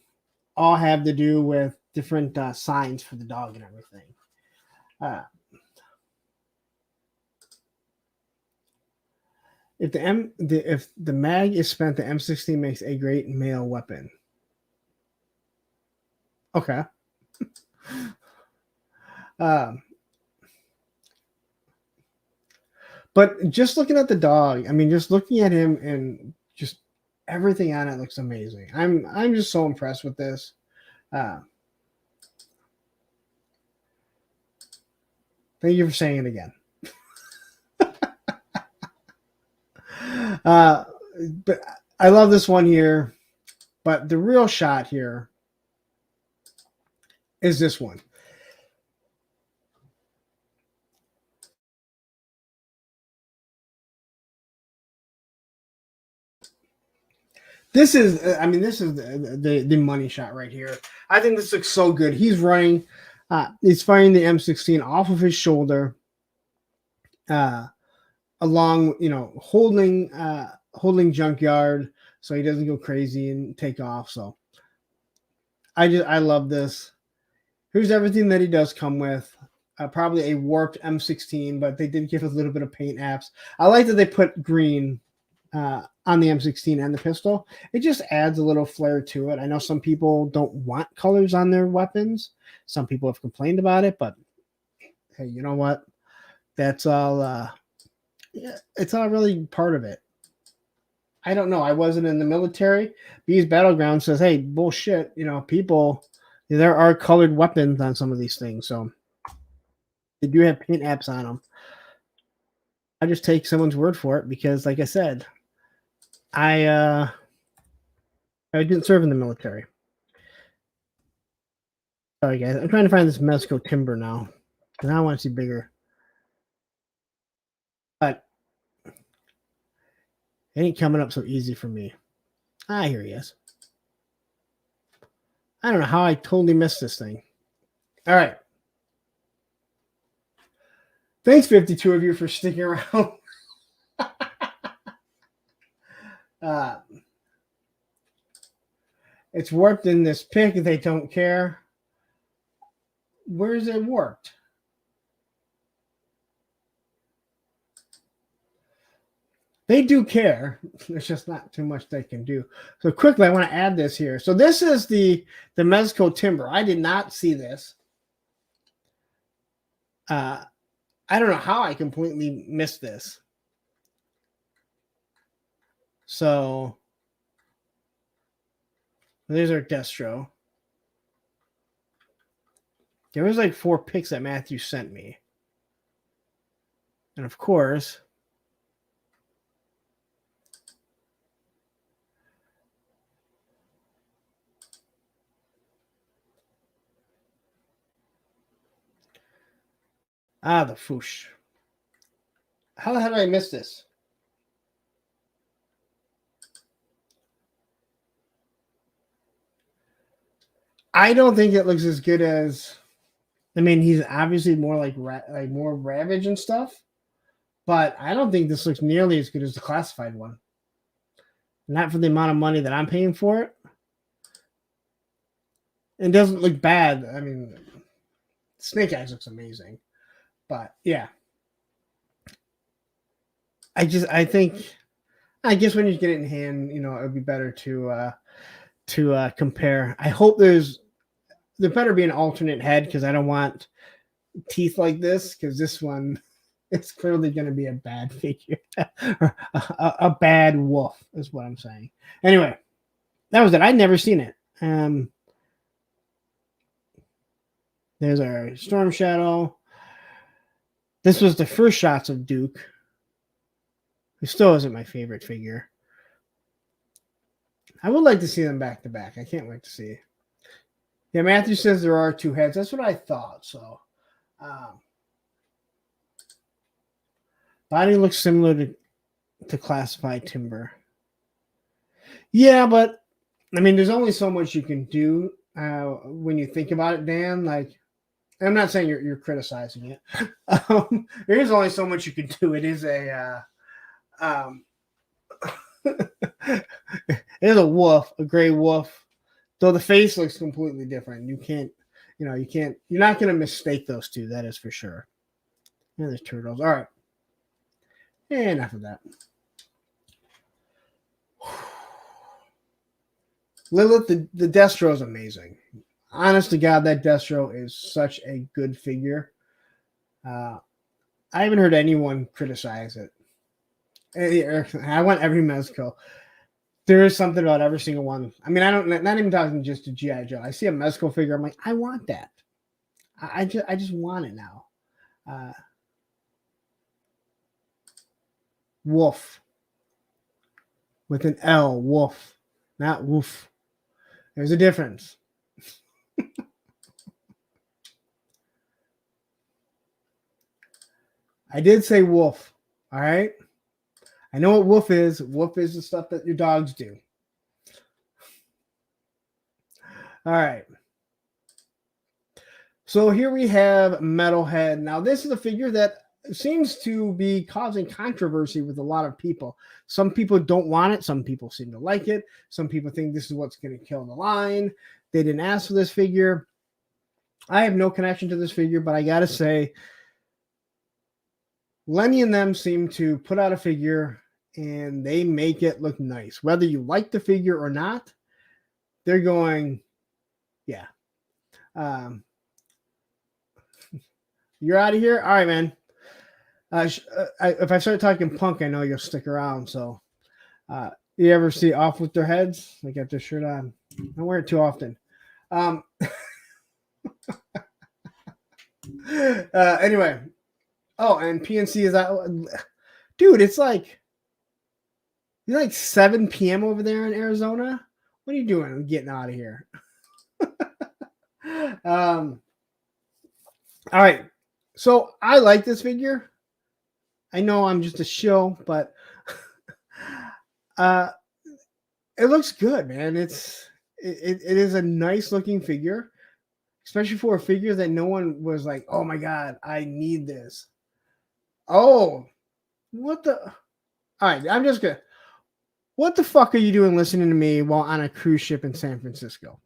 all have to do with different signs for the dog and everything. If the mag is spent, the M16 makes a great male weapon. Okay. But just looking at the dog, I mean, just looking at him and just everything on it looks amazing. I'm just so impressed with this. Thank you for saying it again. But I love this one here. But the real shot here is this one. This is the money shot right here. I think this looks so good. He's running. He's firing the M16 off of his shoulder. Along, holding junkyard so he doesn't go crazy and take off. So I love this. Here's everything that he does come with. Probably a warped M16, but they did give a little bit of paint apps. I like that they put green on the M16 and the pistol. It just adds a little flair to it. I know some people don't want colors on their weapons. Some people have complained about it, but hey, you know what? That's all. It's not really part of it. I don't know. I wasn't in the military. Bees Battleground says, hey, bullshit. People, there are colored weapons on some of these things. So they do have paint apps on them. I just take someone's word for it because, like I said, I didn't serve in the military. Sorry, guys. I'm trying to find this Mesco timber now because I want to see bigger. But it ain't coming up so easy for me. Here he is. I don't know how I totally missed this thing. All right. Thanks, 52 of you, for sticking around. It's warped in this pic. They don't care. Where is it warped? They do care. There's just not too much they can do. So quickly, I want to add this here. So this is the Mesco timber. I did not see this. I don't know how I completely missed this. So there's our Destro. There was like 4 pics that Matthew sent me. And of course, the foosh. How the hell did I miss this? I don't think it looks as good as. I mean, he's obviously more like more Ravage and stuff, but I don't think this looks nearly as good as the classified one. not for the amount of money that I'm paying for it. It doesn't look bad. I mean, Snake Eyes looks amazing, but yeah, I guess when you get it in hand, you know, it would be better to compare. I hope there better be an alternate head because I don't want teeth like this because this one is clearly going to be a bad figure or a bad wolf is what I'm saying. Anyway, that was it. I'd never seen it. There's our Storm Shadow. This was the first shots of Duke. He still isn't my favorite figure. I would like to see them back to back. I can't wait to see. Yeah, Matthew says there are two heads. That's what I thought. So, body looks similar to Classified Timber. Yeah, but I mean, there's only so much you can do when you think about it, Dan. Like, I'm not saying you're criticizing it. There is only so much you can do. It is a it is a wolf, a gray wolf. Though the face looks completely different. You're not going to mistake those two. That is for sure. And there's turtles. All right. Enough of that. Lilith, the Destro is amazing. Honest to God, that Destro is such a good figure. I haven't heard anyone criticize it. I want every Mesco. There is something about every single one. I mean, not even talking just to GI Joe. I see a Mesco figure, I'm like, I want that. I just want it now. Wolf with an L, wolf, not woof. There's a difference. I did say wolf. All right. I know what wolf is. Wolf is the stuff that your dogs do. All right. So here we have Metalhead. Now, this is a figure that seems to be causing controversy with a lot of people. Some people don't want it. Some people seem to like it. Some people think this is what's going to kill the line. They didn't ask for this figure. I have no connection to this figure, but I got to say, Lenny and them seem to put out a figure and they make it look nice. Whether you like the figure or not, they're going, yeah. You're out of here? All right, man. If I start talking punk, I know you'll stick around. So, you ever see Off With Their Heads? They got their shirt on. I don't wear it too often. Anyway. Oh, and PNC is out. Dude, it's like 7 p.m. over there in Arizona. What are you doing? I'm getting out of here. All right. So I like this figure. I know I'm just a shill, but it looks good, man. It is a nice looking figure, especially for a figure that no one was like, oh my God, I need this. Oh, what the? All right, I'm just gonna. What the fuck are you doing listening to me while on a cruise ship in San Francisco?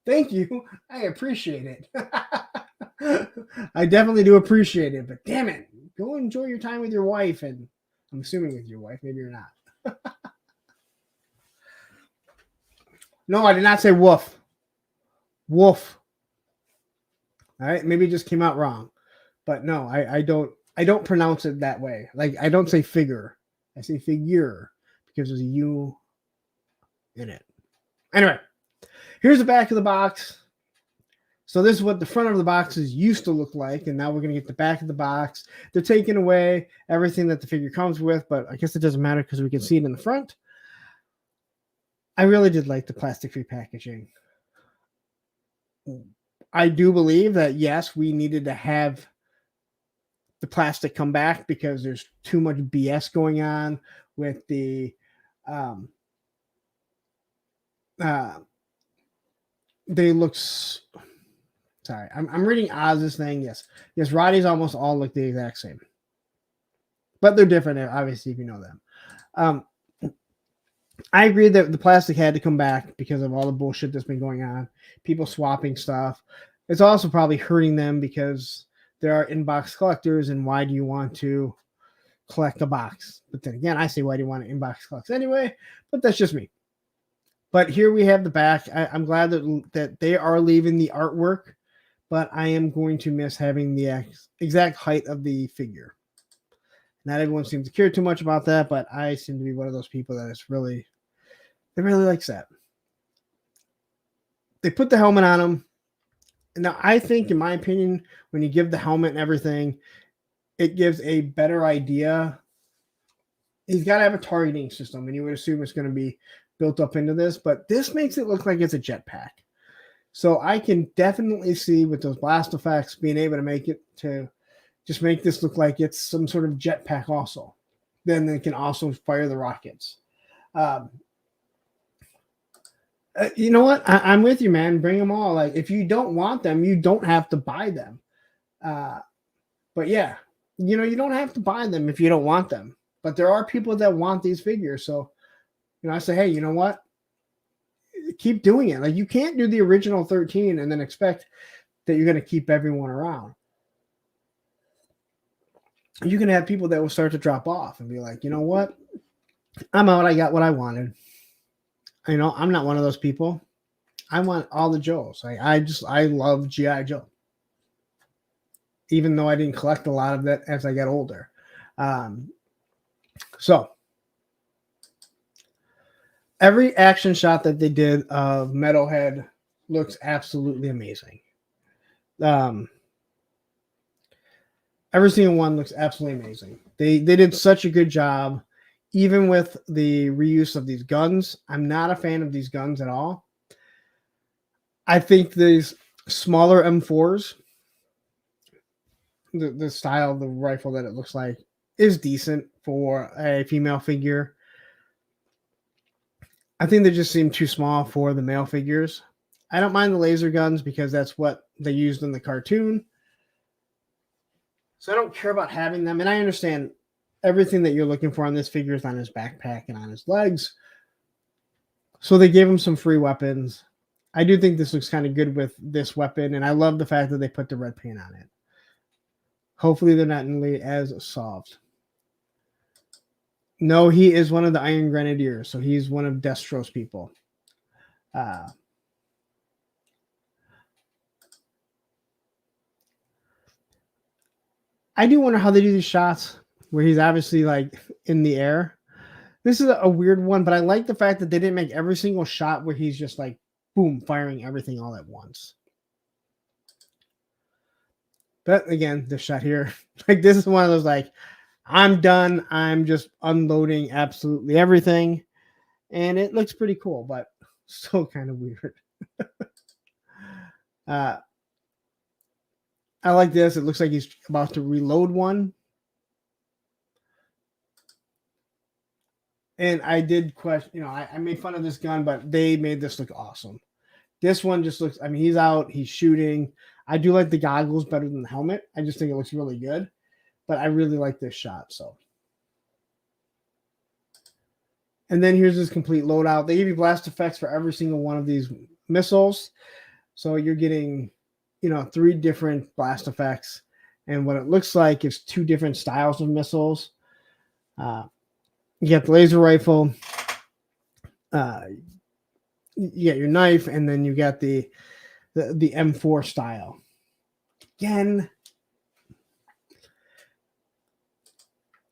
Thank you. I appreciate it. I definitely do appreciate it, but damn it, go enjoy your time with your wife, and I'm assuming with your wife. Maybe you're not. No, I did not say woof. Wolf. All right, maybe it just came out wrong. But no, I don't pronounce it that way. Like, I don't say figure. I say figure because there's a U in it. Anyway, here's the back of the box. So this is what the front of the boxes used to look like, and now we're going to get the back of the box. They're taking away everything that the figure comes with, but I guess it doesn't matter because we can see it in the front. I really did like the plastic-free packaging. I do believe that, yes, we needed to have the plastic come back because there's too much BS going on with the they look sorry, I'm reading Oz's thing. Yes, Roddy's almost all look the exact same, but they're different, obviously, if you know them. I agree that the plastic had to come back because of all the bullshit that's been going on. People swapping stuff. It's also probably hurting them because there are inbox collectors, and why do you want to collect a box? But then again, I say, why do you want to inbox collect anyway? But that's just me. But here we have the back. I'm glad that they are leaving the artwork, but I am going to miss having the exact height of the figure. Not everyone seems to care too much about that, but I seem to be one of those people that really likes that. They put the helmet on him. Now, I think, in my opinion, when you give the helmet and everything, it gives a better idea. He's got to have a targeting system, and you would assume it's going to be built up into this, but this makes it look like it's a jetpack. So I can definitely see with those blast effects being able to make it to just make this look like it's some sort of jetpack also. Then they can also fire the rockets. You know what? I'm with you, man. Bring them all. Like, if you don't want them, you don't have to buy them. But yeah, you don't have to buy them if you don't want them. But there are people that want these figures. So, I say, hey, you know what? Keep doing it. Like, you can't do the original 13 and then expect that you're going to keep everyone around. You can have people that will start to drop off and be like, you know what? I'm out. I got what I wanted. I'm not one of those people. I want all the Joes. I love GI Joe. Even though I didn't collect a lot of that as I got older. So every action shot that they did of Metalhead looks absolutely amazing. Every single one looks absolutely amazing. They did such a good job. Even with the reuse of these guns, I'm not a fan of these guns at all. I think these smaller M4s, the style of the rifle that it looks like, is decent for a female figure. I think they just seem too small for the male figures. I don't mind the laser guns because that's what they used in the cartoon. So I don't care about having them. And I understand everything that you're looking for on this figure is on his backpack and on his legs. So they gave him some free weapons. I do think this looks kind of good with this weapon. And I love the fact that they put the red paint on it. Hopefully they're not nearly as soft. No, he is one of the Iron Grenadiers. So he's one of Destro's people. I do wonder how they do these shots where he's obviously like in the air. This is a weird one, but I like the fact that they didn't make every single shot where he's just like, boom, firing everything all at once. But again, this shot here, like this is one of those like, I'm done. I'm just unloading absolutely everything. And it looks pretty cool, but still kind of weird. I like this. It looks like he's about to reload one. And I did question, I made fun of this gun, but they made this look awesome. This one just looks, he's out, he's shooting. I do like the goggles better than the helmet. I just think it looks really good. But I really like this shot, so. And then here's this complete loadout. They give you blast effects for every single one of these missiles. So you're getting, 3 different blast effects. And what it looks like is 2 different styles of missiles. You got the laser rifle. You got your knife, and then you got the M4 style. Again,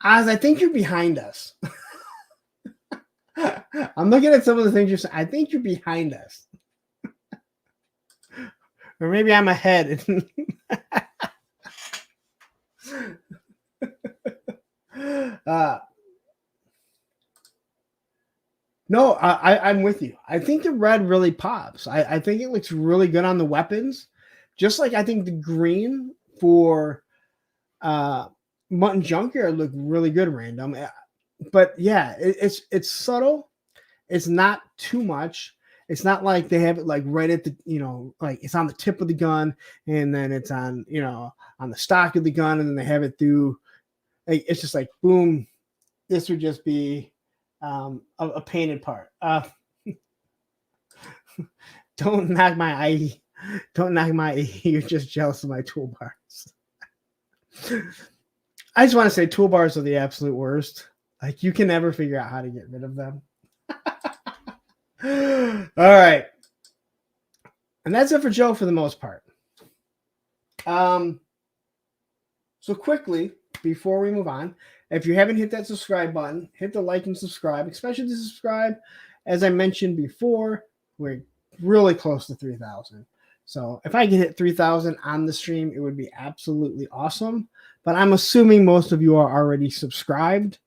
Oz, I think you're behind us. I'm looking at some of the things you're saying. I think you're behind us. Or maybe I'm ahead. No, I'm with you. I think the red really pops. I think it looks really good on the weapons. Just like I think the green for Mutton Junkyard looked really good random. But yeah, it's subtle. It's not too much. It's not like they have it like right at the, like it's on the tip of the gun and then it's on, on the stock of the gun and then they have it through. Like, it's just like, boom, this would just be a painted part. Don't knock my eye. Don't knock my eye. You're just jealous of my toolbars. I just want to say toolbars are the absolute worst. Like, you can never figure out how to get rid of them. All right. And that's it for Joe for the most part. So quickly, before we move on, if you haven't hit that subscribe button, hit the like and subscribe, especially the subscribe. As I mentioned before, we're really close to 3,000. So if I can hit 3,000 on the stream, it would be absolutely awesome. But I'm assuming most of you are already subscribed.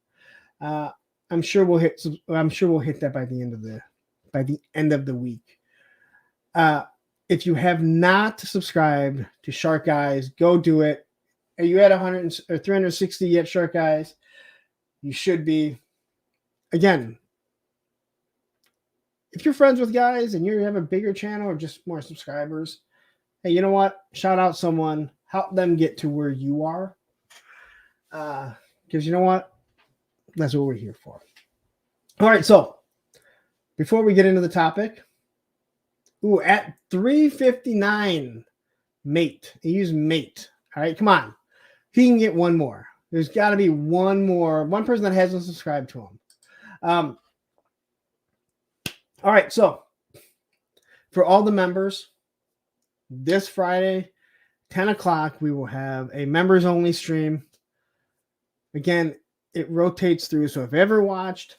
I'm sure we'll hit that by the end of the week. If you have not subscribed to Shark Guys, go do it. Are you at 100 or 360 yet, Shark Guys? You should be. Again, if you're friends with guys and you have a bigger channel or just more subscribers, hey, you know what? Shout out someone. Help them get to where you are. Because you know what? That's what we're here for. All right, so before we get into the topic, at 359, mate. He used mate. All right, come on. He can get one more. There's got to be one person that hasn't subscribed to him. All right, so for all the members, this Friday, 10 o'clock, we will have a members-only stream. Again, it rotates through, so if you ever watched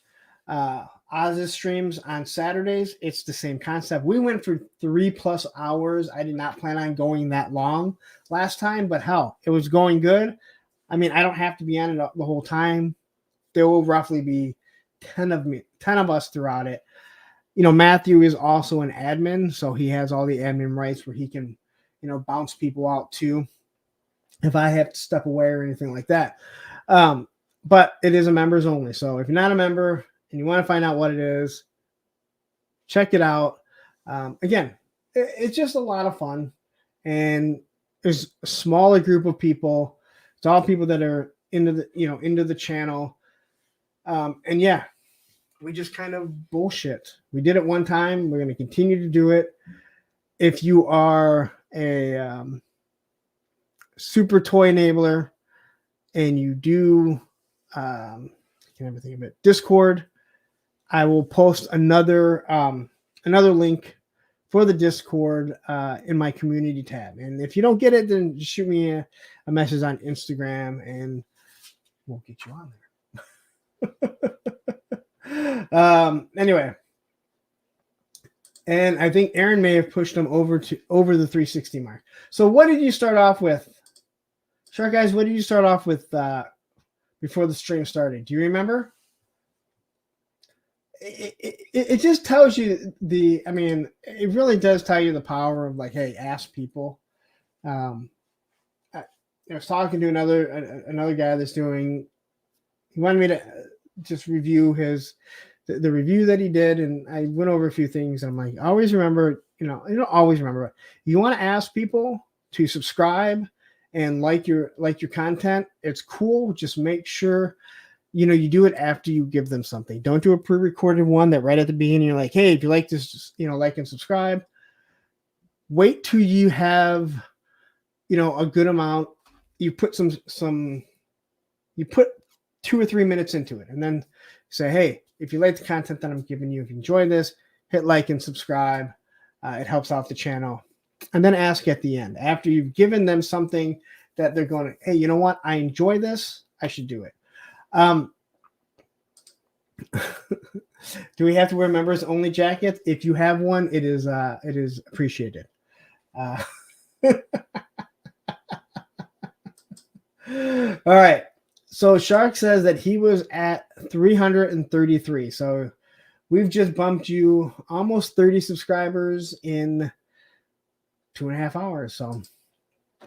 Oz's streams on Saturdays, it's the same concept. We went for 3+ hours. I did not plan on going that long last time, but hell, it was going good. I mean, I don't have to be on it the whole time. There will roughly be 10 of us throughout it. You know, Matthew is also an admin, so he has all the admin rights where he can, bounce people out too if I have to step away or anything like that. But it is a members only. So if you're not a member and you want to find out what it is, check it out. Again, it's just a lot of fun. And there's a smaller group of people. It's all people that are into the channel. And yeah, we just kind of bullshit. We did it one time. We're going to continue to do it. If you are a super toy enabler and you do, I can never think of it, Discord, I will post another link for the Discord in my community tab. And if you don't get it, then just shoot me a message on Instagram and we'll get you on there. Anyway, and I think Aaron may have pushed them over the 360 mark. So what did you start off with? Shark Guys, what did you start off with before the stream started? Do you remember? It just tells you it really does tell you the power of, like, hey, ask people. I was talking to another guy that's he wanted me to just review the review that he did, and I went over a few things. And I'm like, always remember, you don't always remember, but you want to ask people to subscribe and like your content. It's cool. Just make sure you do it after you give them something. Don't do a pre-recorded one that right at the beginning you're like, hey, if you like this, like and subscribe. Wait till you have, a good amount. You put you put 2 or 3 minutes into it, and then say, hey, if you like the content that I'm giving you, if you enjoy this, hit like and subscribe. It helps out the channel. And then ask at the end, after you've given them something that they're going, hey, you know what? I enjoy this. I should do it. Do we have to wear members only jackets? If you have one, it is appreciated. All right. So Shark says that he was at 333. So we've just bumped you almost 30 subscribers in 2.5 hours. So I'm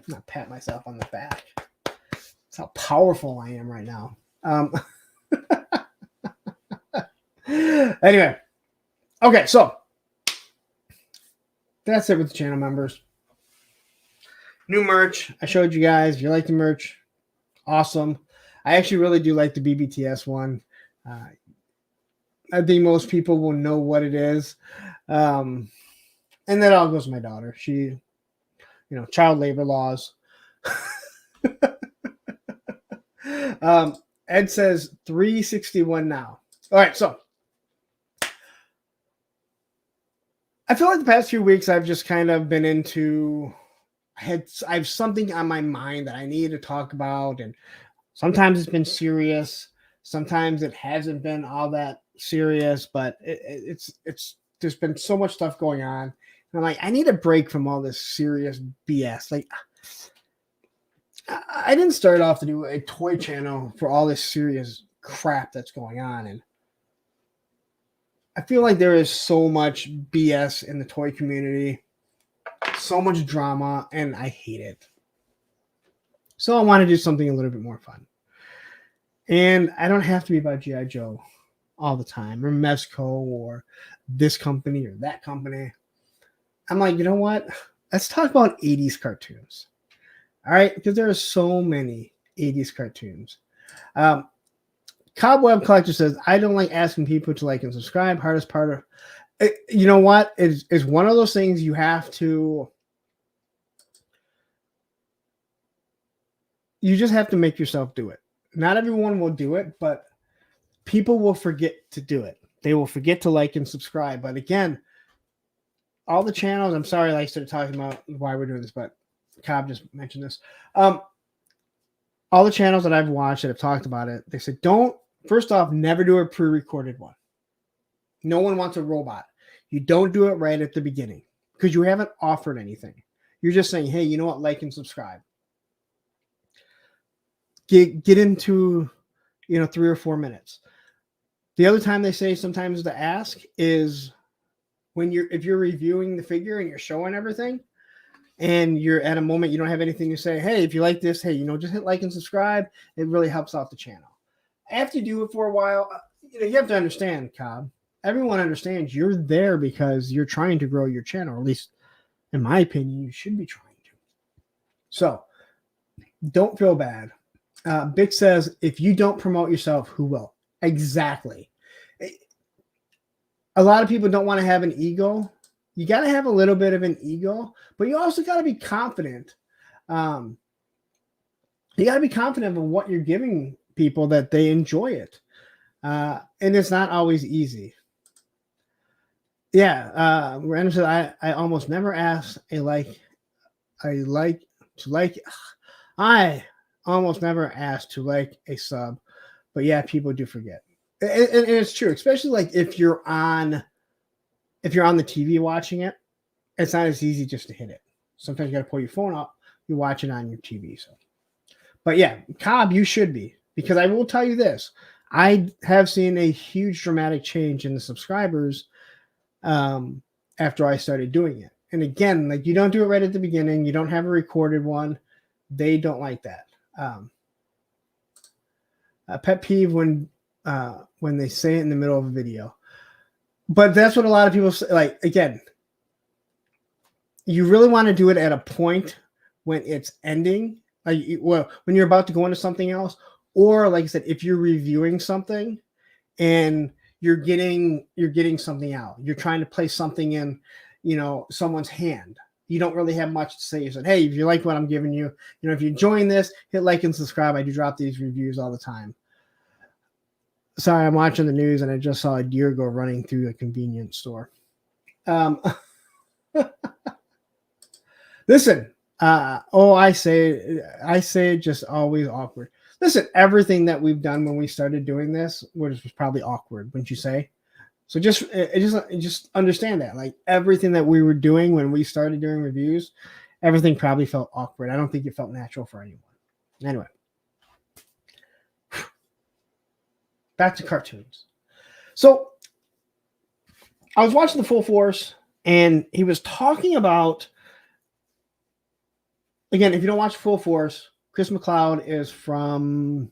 not pat myself on the back. That's how powerful I am right now. Anyway, okay, so that's it with the channel members. New merch. I showed you guys. If you like the merch, awesome. I actually really do like the BBTS one. I think most people will know what it is. And that all goes to my daughter. She, child labor laws. Ed says 361 now. All right, so I feel like the past few weeks I've just kind of been into I have something on my mind that I need to talk about, and sometimes it's been serious, sometimes it hasn't been all that serious, but it's there's been so much stuff going on. And I'm like, I need a break from all this serious BS. Like I didn't start off to do a toy channel for all this serious crap that's going on, and I feel like there is so much BS in the toy community, so much drama, and I hate it. So I want to do something a little bit more fun. And I don't have to be about GI Joe all the time, or Mesco, or this company or that company. I'm like, you know what? Let's talk about 80's cartoons. All right, because there are so many 80's cartoons. Cobweb Collector says, I don't like asking people to like and subscribe. Hardest part of it, you know what? Is one of those things you have to. You just have to make yourself do it. Not everyone will do it, but people will forget to do it. They will forget to like and subscribe. But again, all the channels, I'm sorry I started talking about why we're doing this, but Cobb just mentioned this. All the channels that I've watched that have talked about it, they said, first off, never do a pre-recorded one. No one wants a robot. You don't do it right at the beginning because you haven't offered anything. You're just saying, hey, you know what? Like and subscribe. Get into 3 or 4 minutes. The other time they say sometimes to ask is if you're reviewing the figure and you're showing everything and you're at a moment you don't have anything to say, hey, if you like this, hey, just hit like and subscribe. It really helps out the channel. After you do it for a while, you have to understand, Cobb. Everyone understands you're there because you're trying to grow your channel. Or at least, in my opinion, you should be trying to. So don't feel bad. Big says, if you don't promote yourself, who will? Exactly. A lot of people don't want to have an ego. You got to have a little bit of an ego, but you also got to be confident. You got to be confident in what you're giving people that they enjoy it. And it's not always easy. Yeah. Random said, I almost never ask I almost never ask to like a sub, but yeah, people do forget. And it's true, especially like if you're on the TV watching it, it's not as easy just to hit it. Sometimes you got to pull your phone up, you watch it on your TV. So, but yeah, Cobb, you should be, because I will tell you this. I have seen a huge dramatic change in the subscribers after I started doing it. And again, like, you don't do it right at the beginning. You don't have a recorded one. They don't like that. A pet peeve when they say it in the middle of a video. But that's what a lot of people say. Like, again, you really want to do it at a point when it's ending. Like, when you're about to go into something else, or like I said, if you're reviewing something and you're getting something out, you're trying to place something in, someone's hand. You don't really have much to say. You said, hey, if you like what I'm giving you, if you're enjoying this, hit like and subscribe. I do drop these reviews all the time. Sorry, I'm watching the news and I just saw a deer go running through a convenience store. Listen, I say just always awkward. Listen, everything that we've done when we started doing this was probably awkward, wouldn't you say? So just understand that. Like, everything that we were doing when we started doing reviews, everything probably felt awkward. I don't think it felt natural for anyone. Anyway. Back to cartoons. So I was watching the Full Force, and he was talking about, again, if you don't watch Full Force, Chris McLeod is from,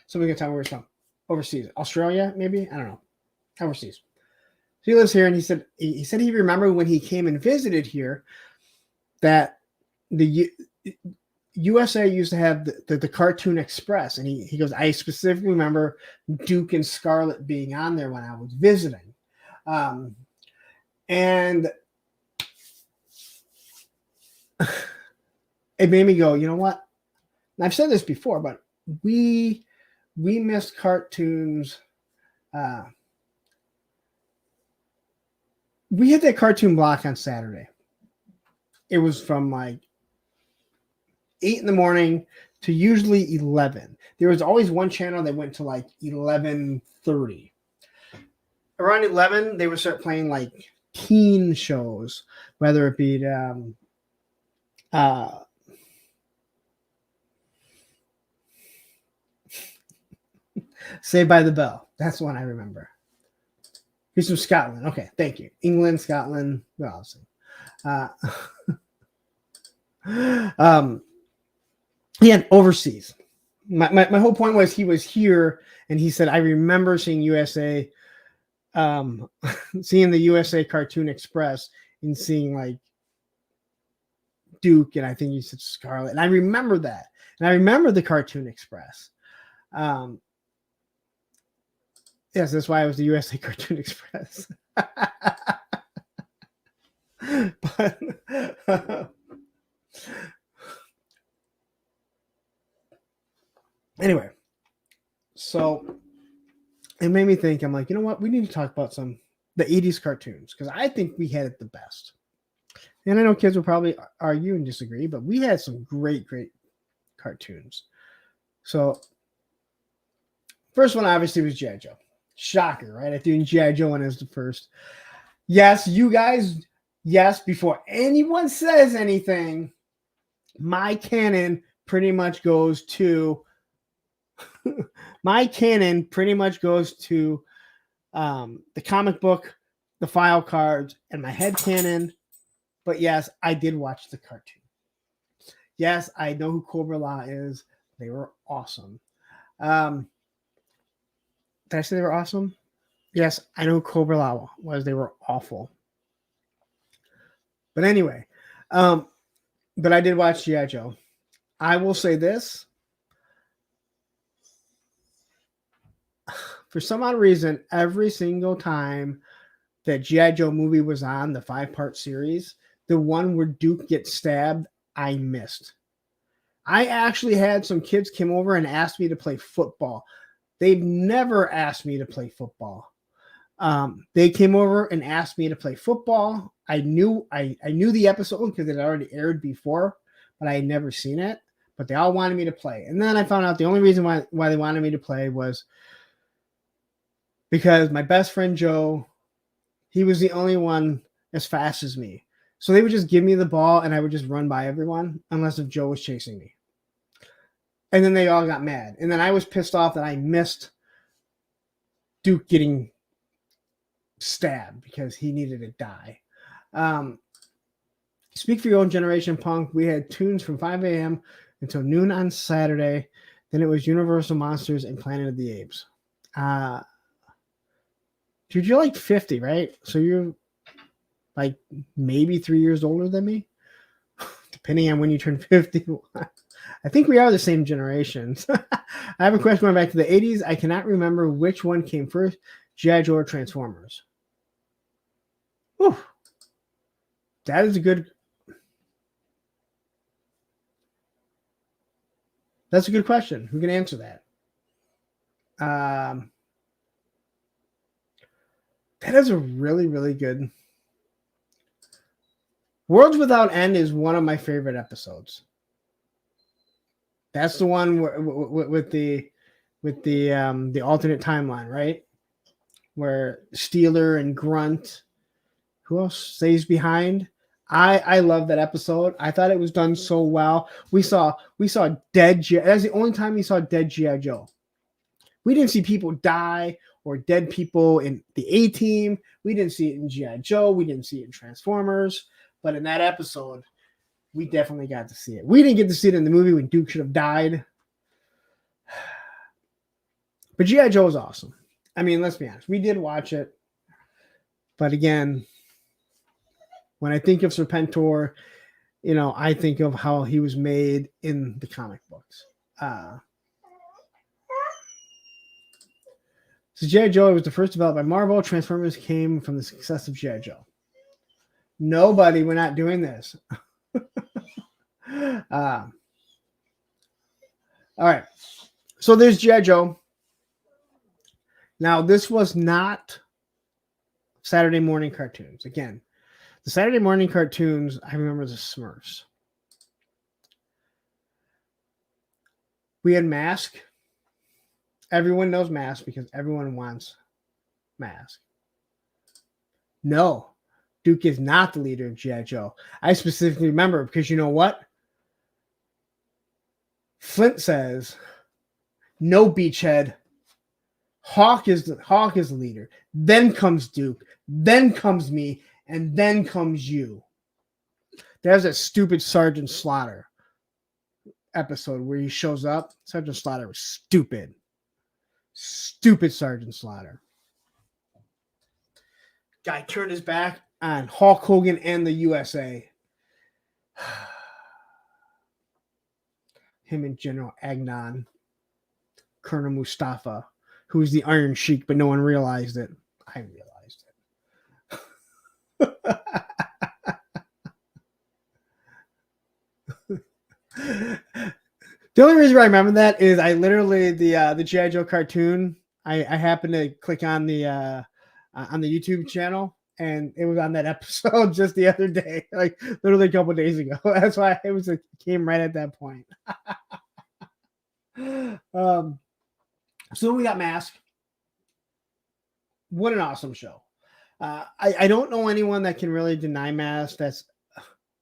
somebody can tell me where he's from. Overseas. Australia, maybe? I don't know. Overseas. So he lives here, and he said he remembered when he came and visited here that USA used to have the Cartoon Express, and he goes, I specifically remember Duke and Scarlet being on there when I was visiting. And it made me go, you know what? And I've said this before, but we missed cartoons. We hit that cartoon block on Saturday. It was from like 8 in the morning to usually 11. There was always one channel that went to like 11:30. Around 11, they would start playing like teen shows, whether it be Saved by the Bell. That's one I remember. He's from Scotland. Okay, thank you. England, Scotland. Well, yeah, overseas. My whole point was he was here, and he said, I remember seeing USA, seeing the USA Cartoon Express, and seeing like Duke, and I think you said Scarlet, and I remember that, and I remember the Cartoon Express. Yes, that's why it was the USA Cartoon Express. But anyway, so it made me think. I'm like, you know what? We need to talk about the 80s cartoons, because I think we had it the best. And I know kids will probably argue and disagree, but we had some great cartoons. So first one obviously was GI Joe. Shocker, right? I threw GI Joe in as the first. Yes, you guys. Yes, before anyone says anything, my canon pretty much goes to the comic book, the file cards, and my head canon. But yes, I did watch the cartoon. Yes, I know who Cobra La is. They were awesome. Did I say they were awesome? Yes, I know who Cobra La was. They were awful. But anyway, but I did watch G.I. Joe. I will say this. For some odd reason, every single time that G.I. Joe movie was on, the 5-part series, the one where Duke gets stabbed, I missed. I actually had some kids come over and asked me to play football. They've never asked me to play football. They came over and asked me to play football. I knew the episode because it already aired before, but I had never seen it. But they all wanted me to play. And then I found out the only reason why they wanted me to play was because my best friend Joe, he was the only one as fast as me. So they would just give me the ball and I would just run by everyone unless if Joe was chasing me. And then they all got mad. And then I was pissed off that I missed Duke getting stabbed because he needed to die. Speak for your own generation, Punk. We had tunes from 5 a.m. until noon on Saturday. Then it was Universal Monsters and Planet of the Apes. Dude, you're like 50, right? So you're like maybe 3 years older than me, depending on when you turn 50. I think we are the same generations. I have a question going back to the 80s. I cannot remember which one came first, G.I. Joe or Transformers. Whew. That is a good... That's a good question. Who can answer that? That is a really, really good... Worlds Without End is one of my favorite episodes. That's the one with the alternate timeline, right? Where Steeler and Grunt, who else stays behind? I love that episode. I thought it was done so well. We saw dead G. That's the only time we saw dead G.I. Joe. We didn't see people die or dead people in the A-Team. We didn't see it in G.I. Joe. We didn't see it in Transformers. But in that episode, we definitely got to see it. We didn't get to see it in the movie when Duke should have died. But G.I. Joe was awesome. I mean, let's be honest. We did watch it. But again, when I think of Serpentor, I think of how he was made in the comic books. So GI Joe was the first developed by Marvel. Transformers came from the success of GI Joe. Nobody, we're not doing this. All right. So there's GI Joe. Now, this was not Saturday morning cartoons. Again, the Saturday morning cartoons, I remember the Smurfs. We had Mask. Everyone knows Mask because everyone wants Mask. No, Duke is not the leader of G.I. Joe. I specifically remember because you know what? Flint says, no, beachhead. Hawk is the leader. Then comes Duke. Then comes me. And then comes you. There's that stupid Sergeant Slaughter episode where he shows up. Sergeant Slaughter was stupid. Stupid Sergeant Slaughter. Guy turned his back on Hulk Hogan and the USA. Him and General Agnon. Colonel Mustafa, who was the Iron Sheik, but no one realized it. I realized it. The only reason I remember that is I literally the G.I. Joe cartoon. I happened to click on the YouTube channel, and it was on that episode just the other day, like literally a couple of days ago. That's why it came right at that point. So we got Mask. What an awesome show. I don't know anyone that can really deny Mask that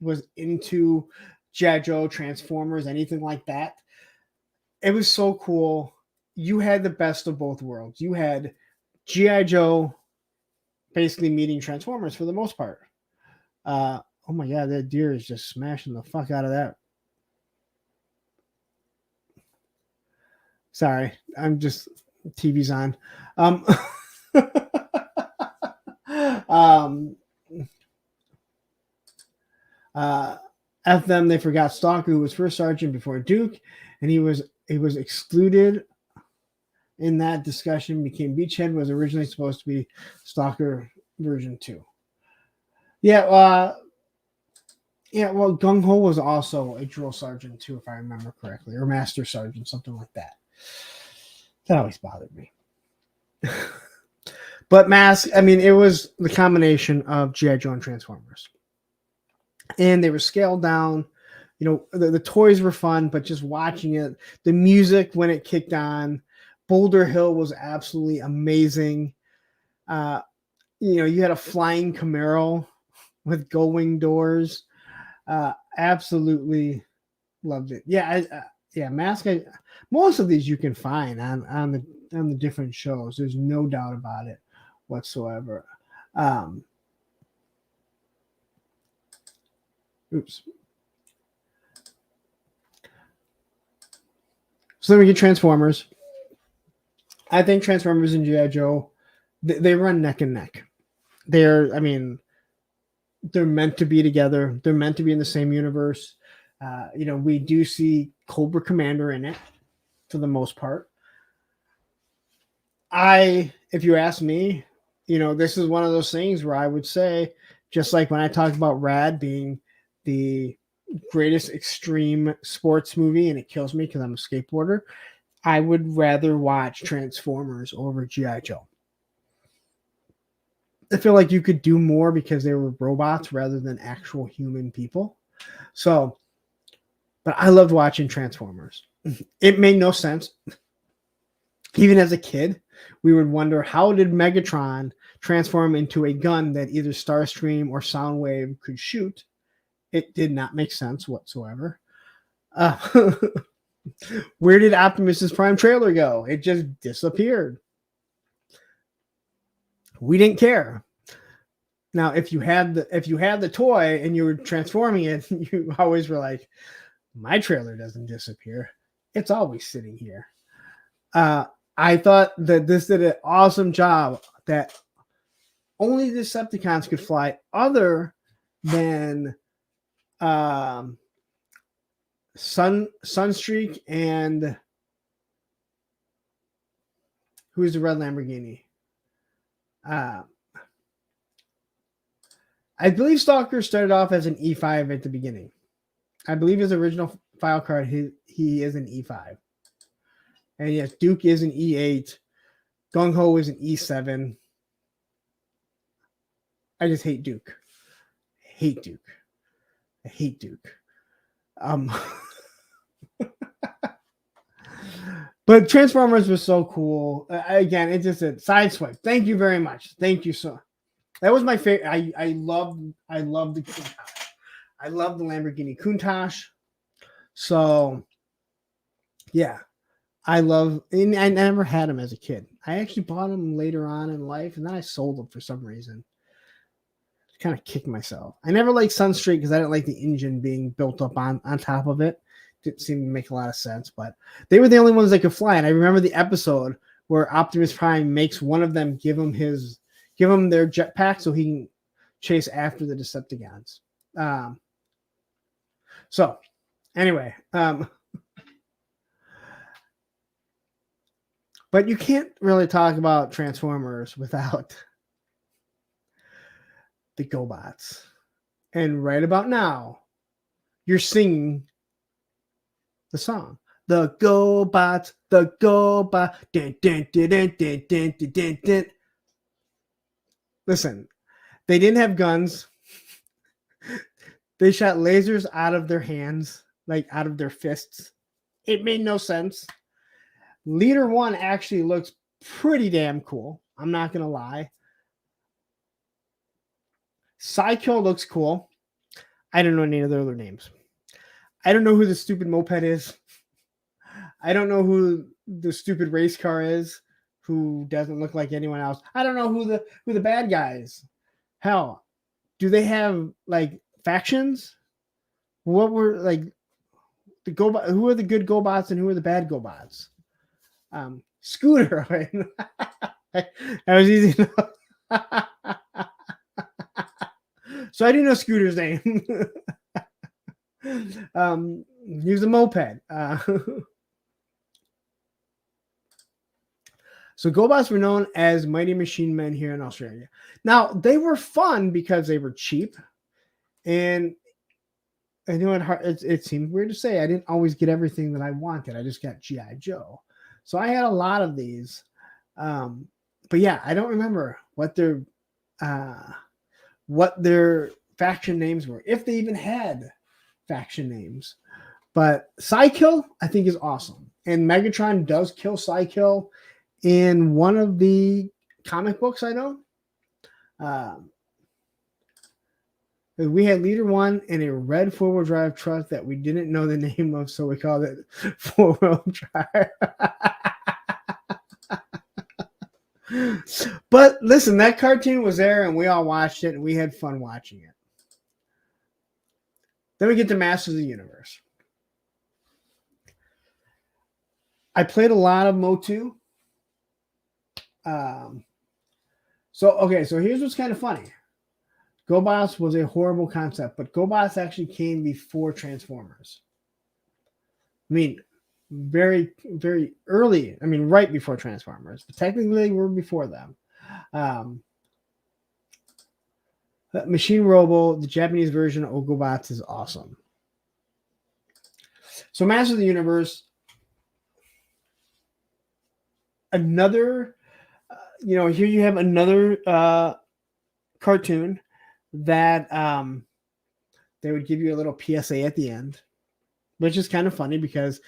was into G.I. Joe, Transformers, anything like that. It was so cool. You had the best of both worlds. You had G.I. Joe basically meeting Transformers for the most part. Oh my God, that deer is just smashing the fuck out of that. Sorry, I'm just TV's on. F them, they forgot Stalker, who was first sergeant before Duke, and he was excluded in that discussion. Became Beachhead, was originally supposed to be Stalker version 2. Well, Gung Ho was also a drill sergeant too, if I remember correctly, or master sergeant, something like that. That always bothered me. But Mask, I mean, it was the combination of G.I. Joe and Transformers. And they were scaled down. The toys were fun, but just watching it, the music when it kicked on, Boulder Hill was absolutely amazing. You had a flying Camaro with gull-wing doors. Absolutely loved it. Mask. Most of these you can find on the different shows. There's no doubt about it whatsoever. Oops. So then we get Transformers. I think Transformers and G.I. Joe, they run neck and neck. They're meant to be together. They're meant to be in the same universe. We do see Cobra Commander in it for the most part. If you ask me, this is one of those things where I would say, just like when I talked about Rad being the greatest extreme sports movie, and it kills me because I'm a skateboarder, I would rather watch Transformers over G.I. Joe. I feel like you could do more because they were robots rather than actual human people. So, but I loved watching Transformers. It made no sense. Even as a kid, we would wonder, how did Megatron transform into a gun that either Starscream or Soundwave could shoot? It did not make sense whatsoever. Where did Optimus's Prime trailer go? It just disappeared. We didn't care. Now, if you had the toy and you were transforming it, you always were like, my trailer doesn't disappear. It's always sitting here. I thought that this did an awesome job that only the Decepticons could fly other than Sunstreak, and who's the red Lamborghini? I believe Stalker started off as an E5 at the beginning. I believe his original file card, he is an E5. And yes, Duke is an E8. Gung Ho is an E7. I just hate Duke. I hate Duke. But Transformers was so cool. Again, it's just a sideswipe. Thank you very much. Thank you so. That was my favorite. I love the Countach. I love the Lamborghini Countach. So yeah, and I never had him as a kid. I actually bought him later on in life, and then I sold them for some reason. Kind of kicked myself. I never liked Sunstreak because I didn't like the engine being built up on top of it. Didn't seem to make a lot of sense, but they were the only ones that could fly. And I remember the episode where Optimus Prime makes one of them give him their jetpack so he can chase after the Decepticons. So anyway, but you can't really talk about Transformers without the GoBots. And right about now, you're singing the song. The GoBots, the GoBots. Dun, dun, dun, dun, dun, dun, dun, dun, dun. Listen, they didn't have guns. They shot lasers out of their hands, like out of their fists. It made no sense. Leader 1 actually looks pretty damn cool. I'm not going to lie. Psycho looks cool. I don't know any of their other names. I don't know who the stupid moped is. I don't know who the stupid race car is, who doesn't look like anyone else. I don't know who the bad guys. Hell, do they have like factions? What were like the GoBots? Who are the good GoBots and who are the bad GoBots? Scooter. That was easy enough. So I didn't know Scooter's name. He was a moped. So GoBots were known as Mighty Machine Men here in Australia. Now, they were fun because they were cheap. And I know it seemed weird to say I didn't always get everything that I wanted. I just got GI Joe. So I had a lot of these. But yeah, I don't remember what their faction names were, if they even had faction names. But Psykill, I think, is awesome. And Megatron does kill Psykill in one of the comic books I know. We had Leader 1 in a red four-wheel drive truck that we didn't know the name of, so we called it four-wheel drive. But listen, that cartoon was there, and we all watched it, and we had fun watching it. Then we get to Masters of the Universe. I played a lot of Motu. So here's what's kind of funny. GoBots was a horrible concept, but GoBots actually came before Transformers. I mean, very, very early. I mean, right before Transformers, but technically we're before them. Machine Robo, the Japanese version of GoBots, is awesome. So Masters of the Universe, another, here you have another cartoon that they would give you a little PSA at the end, which is kind of funny because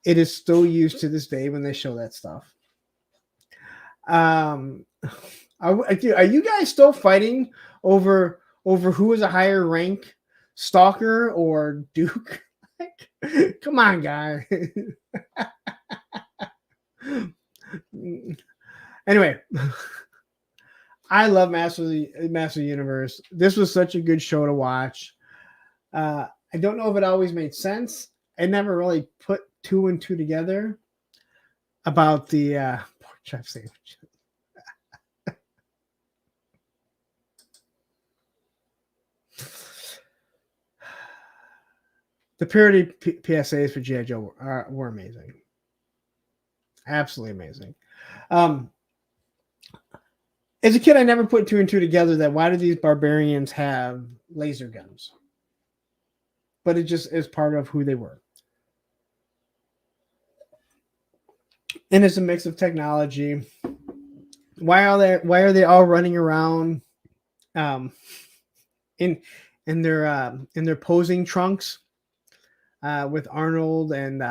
it is still used to this day when they show that stuff. Are you guys still fighting over who is a higher rank, Stalker or Duke? Come on, guys. Anyway, I love Master of the Universe. This was such a good show to watch. I don't know if it always made sense. I never really put 2 and 2 together about the pork chop sandwich. the parody PSAs for GI Joe were amazing, absolutely amazing. As a kid, I never put two and two together that why do these barbarians have laser guns? But it just is part of who they were. And it's a mix of technology. Why are they all running around in their posing trunks with Arnold and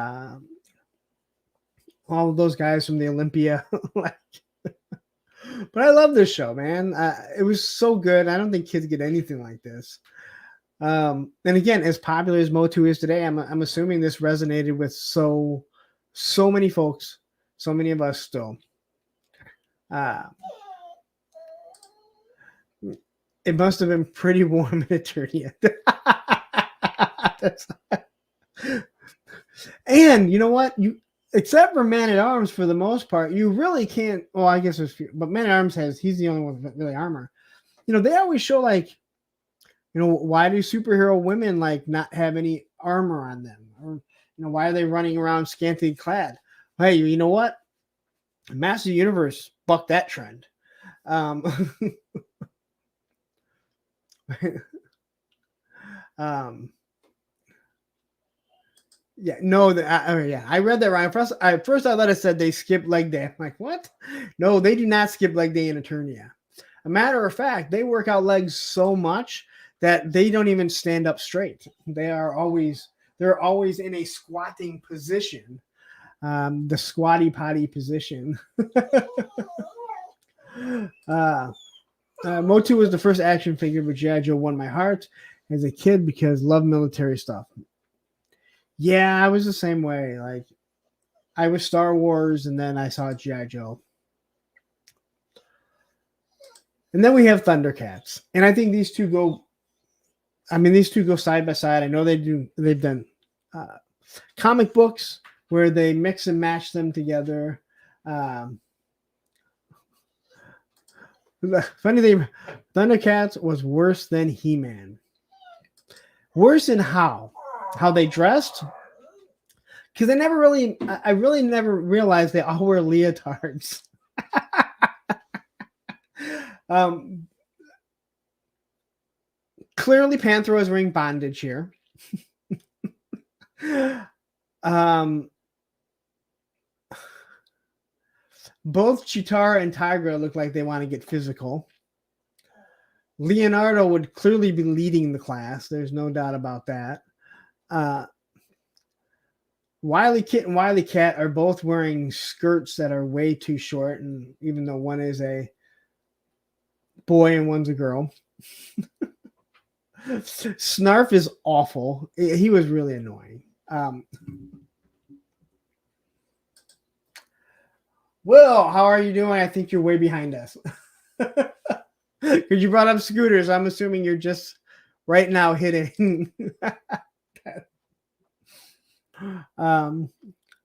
all of those guys from the Olympia? But I love this show, man. It was so good. I don't think kids get anything like this. And again, as popular as Motu is today, I'm assuming this resonated with so many folks, so many of us still. It must have been pretty warm in Eternia. And you know what? Except for Man at Arms, for the most part, you really can't. Well, I guess there's few, but Man at Arms he's the only one with really armor. They always show why do superhero women not have any armor on them, or why are they running around scantily clad? Hey, you know what? Master Universe bucked that trend. Yeah, no, I read that right. First I thought it said they skip leg day. I'm like, what? No, they do not skip leg day in Eternia. A matter of fact, they work out legs so much that they don't even stand up straight. They're always in a squatting position, the squatty potty position. Motu was the first action figure, but GI Joe won my heart as a kid because love military stuff. Yeah, I was the same way. I was Star Wars, and then I saw GI Joe. And then we have Thundercats. And I think these two go side by side. I know they've done comic books where they mix and match them together. Funny thing, Thundercats was worse than He-Man. Worse in how they dressed. Because I really never realized they all wear leotards. Clearly Panthro is wearing bondage here. Both Chitara and Tigra look like they want to get physical. Leonardo would clearly be leading the class. There's no doubt about that. Wily Kit and Wily Cat are both wearing skirts that are way too short, and even though one is a boy and one's a girl. Snarf is awful. He was really annoying. Will, how are you doing? I think you're way behind us. Because you brought up scooters. I'm assuming you're just right now hitting. I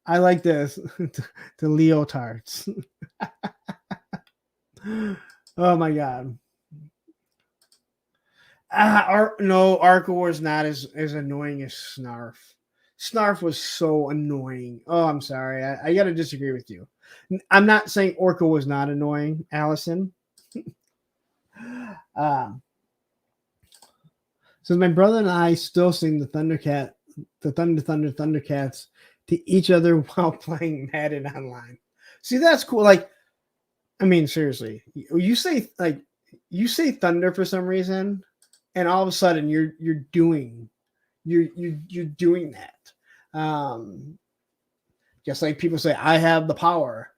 like this. The leotards. Oh my god. No, Arco was not as annoying as Snarf. Snarf was so annoying. Oh, I'm sorry. I got to disagree with you. I'm not saying Orca was not annoying, Allison. So my brother and I still sing the Thundercats to each other while playing Madden online. See, that's cool. Seriously, you say thunder for some reason, and all of a sudden you're doing that. Just like people say, I have the power,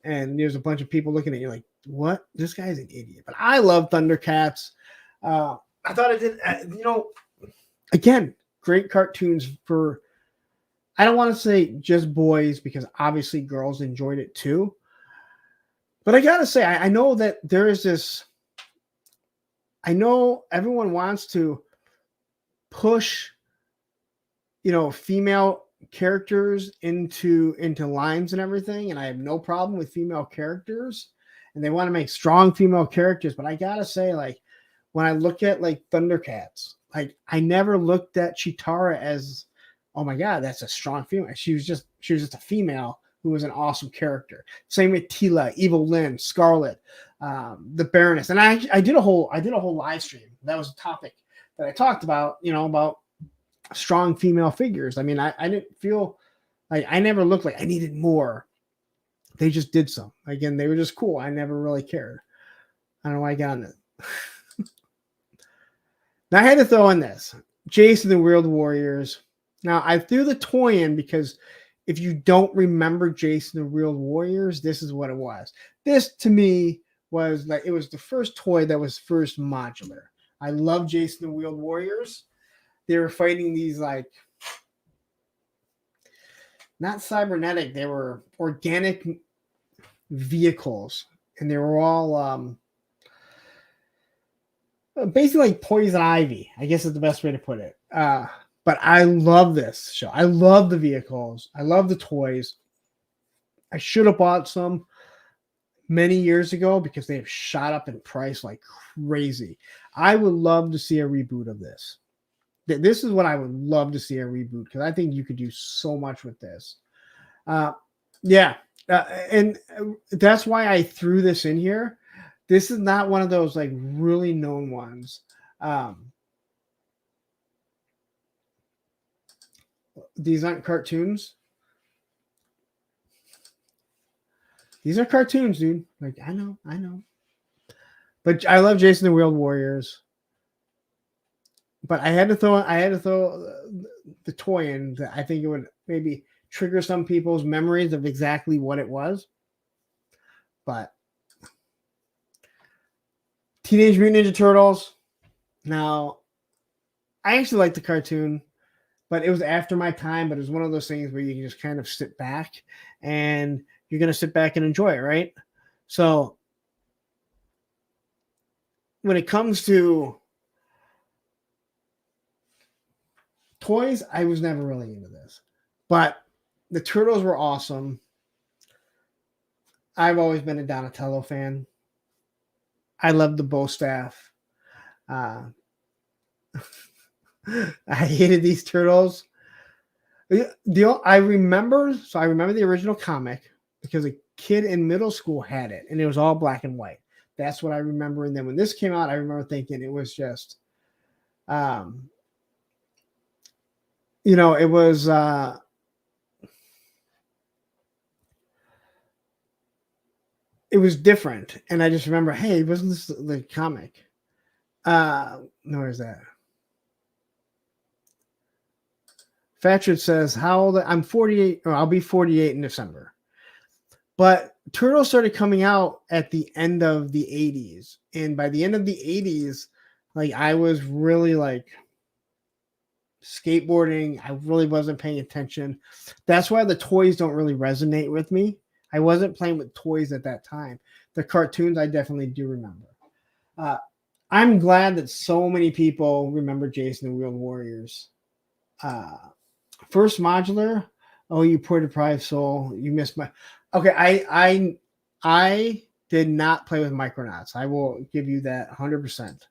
and there's a bunch of people looking at you like, what? This guy's an idiot. But I love Thundercats. I thought it did, again, great cartoons for, I don't want to say just boys, because obviously girls enjoyed it too. But I got to say, I know that there is this, I know everyone wants to push, female characters into lines and everything, and I have no problem with female characters, and they want to make strong female characters. But I gotta say, when I look at Thundercats, I never looked at Chitara as oh my God, that's a strong female. She was just a female who was an awesome character. Same with Tila, Evil Lynn, Scarlet, the Baroness. And I did a whole live stream. That was a topic that I talked about, about strong female figures. I mean, I didn't feel like, I never looked like I needed more. They just did some. Again, they were just cool. I never really cared. I don't know why I got on it. Now I had to throw in this. Jason the World Warriors. Now I threw the toy in because if you don't remember Jason the Real Warriors, this is what it was. This to me was like, it was the first toy that was first modular. I love Jason the Real Warriors. They were fighting these like, not cybernetic, they were organic vehicles, and they were all basically like poison ivy, I guess is the best way to put it. But I love this show. I love the vehicles. I love the toys. I should have bought some many years ago because they have shot up in price like crazy. I would love to see a reboot of this. This is what I would love to see a reboot because I think you could do so much with this. And that's why I threw this in here. This is not one of those like really known ones. These aren't cartoons. These are cartoons, dude. Like, I know. But I love Jason the World Warriors. But I had to throw the toy in that I think it would maybe trigger some people's memories of exactly what it was. But Teenage Mutant Ninja Turtles. Now, I actually like the cartoon, but it was after my time. But it was one of those things where you can just kind of sit back and you're going to sit back and enjoy it, right? So when it comes to toys, I was never really into this. But the Turtles were awesome. I've always been a Donatello fan. I love the bow staff. I hated these turtles. I remember the original comic because a kid in middle school had it, and it was all black and white. That's what I remember. And then when this came out, I remember thinking it was just, it was. It was different, and I just remember, hey, wasn't this the comic? No, where's that? Fatchard says, how old? I'm 48, or I'll be 48 in December. But Turtles started coming out at the end of the 80s. And by the end of the 80s, like I was really like skateboarding. I really wasn't paying attention. That's why the toys don't really resonate with me. I wasn't playing with toys at that time. The cartoons, I definitely do remember. I'm glad that so many people remember Jason the Real Warriors. First modular. Oh, you poor deprived soul. You missed my. Okay, I did not play with Micronauts. I will give you that 100%.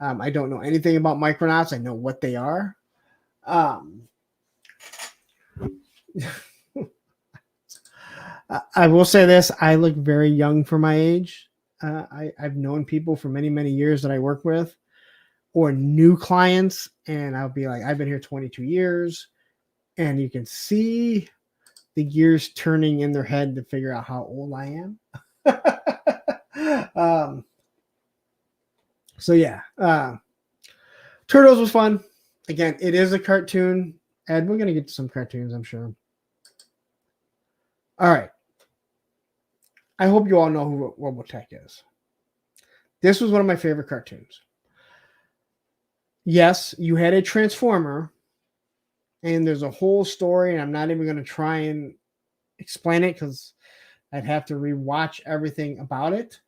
I don't know anything about Micronauts. I know what they are. I will say this. I look very young for my age. I've known people for many, many years that I work with or new clients. And I'll be like, I've been here 22 years. And you can see the years turning in their head to figure out how old I am. So yeah, Turtles was fun. Again, it is a cartoon. Ed, we're going to get to some cartoons, I'm sure. All right. I hope you all know who Robotech is. This was one of my favorite cartoons. Yes, you had a Transformer, and there's a whole story, and I'm not even going to try and explain it because I'd have to rewatch everything about it.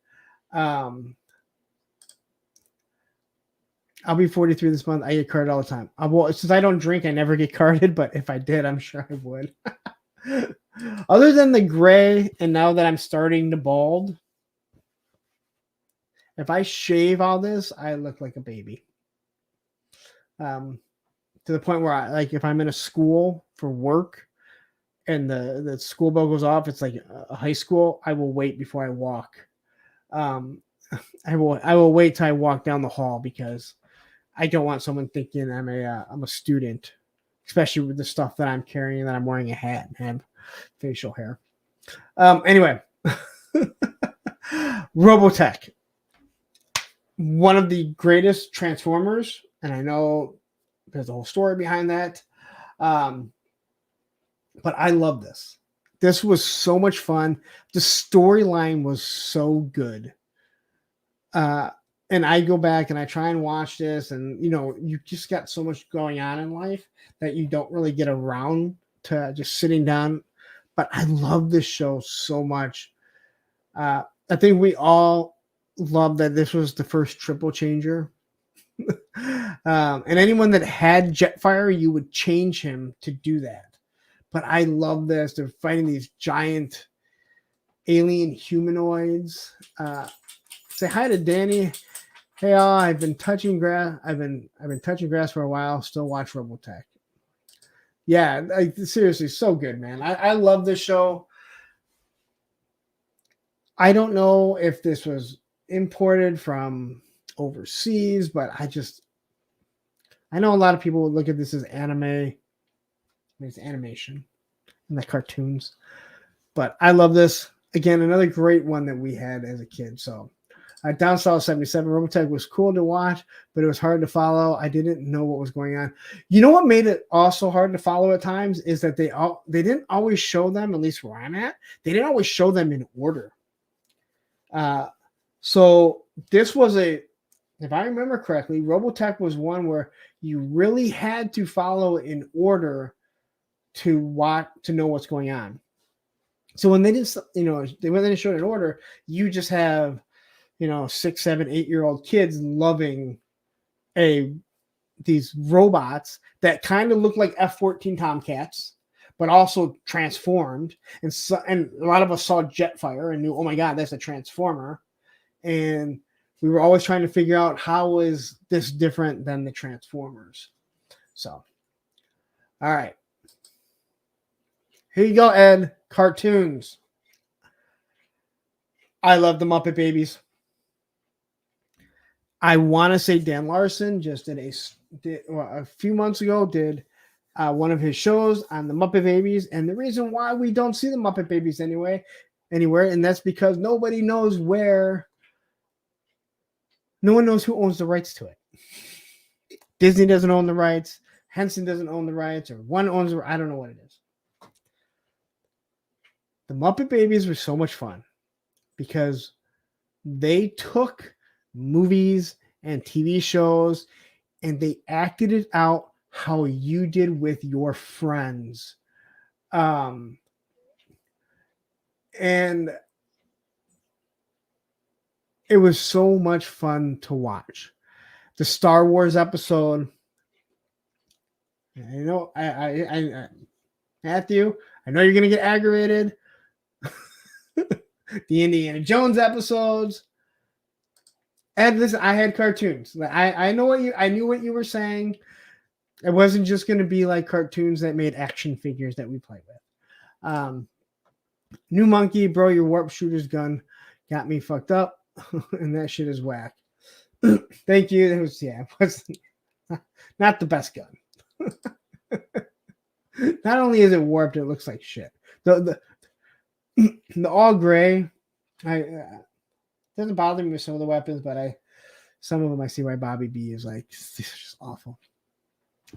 I'll be 43 this month. I get carded all the time. Since I don't drink, I never get carded, but if I did, I'm sure I would. Other than the gray, and now that I'm starting to bald, if I shave all this, I look like a baby. to the point where if I'm in a school for work and the school bell goes off, it's like a high school, I will wait before I walk. I will wait till I walk down the hall because I don't want someone thinking I'm a student, especially with the stuff that I'm carrying, that I'm wearing a hat and have facial hair. Anyway, Robotech, one of the greatest Transformers, and I know there's a whole story behind that. But I love this. This was so much fun. The storyline was so good. And I go back and I try and watch this, and you just got so much going on in life that you don't really get around to just sitting down. But I love this show so much. I think we all love that this was the first triple changer. And anyone that had Jetfire, you would change him to do that. But I love this. They're fighting these giant alien humanoids. Say hi to Danny. Hey, all, I've been touching grass. I've been touching grass for a while. Still watch Robotech. Yeah, seriously, so good, man. I love this show. I don't know if this was imported from overseas, but I know a lot of people would look at this as anime. It's animation and the cartoons. But I love this. Again, another great one that we had as a kid. So Down South 77, Robotech was cool to watch, but it was hard to follow. I didn't know what was going on. You know what made it also hard to follow at times is that they didn't always show them, at least where I'm at, they didn't always show them in order. So this was if I remember correctly, Robotech was one where you really had to follow in order to know what's going on. So when they didn't, when they showed in order, you just have 6, 7, 8-year-old kids loving these robots that kind of look like F-14 Tomcats, but also transformed. And a lot of us saw Jetfire and knew, oh my God, that's a Transformer. And we were always trying to figure out how is this different than the Transformers. So, all right. Here you go, Ed. Cartoons. I love the Muppet Babies. I want to say Dan Larson just did a few months ago did one of his shows on the Muppet Babies, and the reason why we don't see the Muppet Babies anywhere, and that's because nobody knows where. No one knows who owns the rights to it. Disney doesn't own the rights. Henson doesn't own the rights, or one owns the. I don't know what it is. The Muppet Babies were so much fun because they took movies and TV shows and they acted it out how you did with your friends. And it was so much fun to watch. The Star Wars episode. I Matthew, I know you're going to get aggravated. The Indiana Jones episodes. And listen, I had cartoons. I knew what you were saying. It wasn't just going to be like cartoons that made action figures that we play with. New Monkey, bro, your warp shooter's gun got me fucked up, and that shit is whack. Thank you. It was not the best gun. Not only is it warped, it looks like shit. The all gray, doesn't bother me with some of the weapons, but some of them I see why Bobby B is like, this is just awful.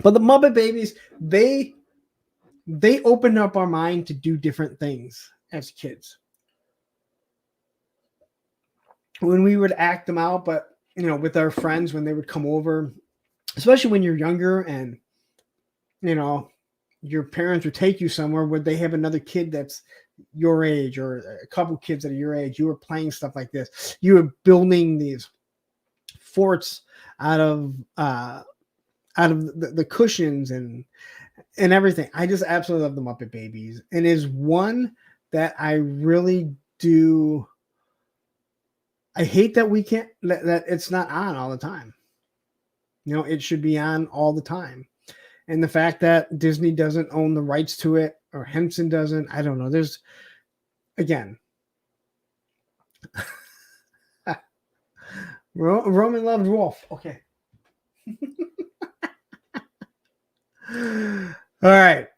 But the Muppet Babies, they opened up our mind to do different things as kids. When we would act them out, but with our friends when they would come over, especially when you're younger and your parents would take you somewhere where they have another kid that's your age or a couple kids that are your age. You were playing stuff like this. You were building these forts out of the cushions and everything. I just absolutely love the Muppet Babies, and is one that I really do. I hate that we can't that it's not on all the time. It should be on all the time. And the fact that Disney doesn't own the rights to it, or Henson doesn't, I don't know. There's, again, Roman loved Wolf. Okay. All right.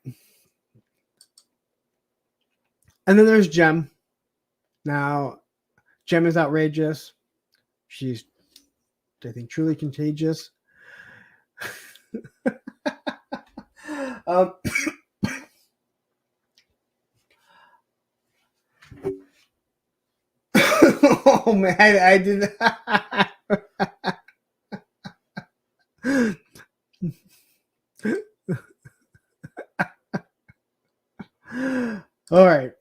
And then there's Jem. Now, Jem is outrageous. She's, I think, truly contagious. Oh man, I did. All right.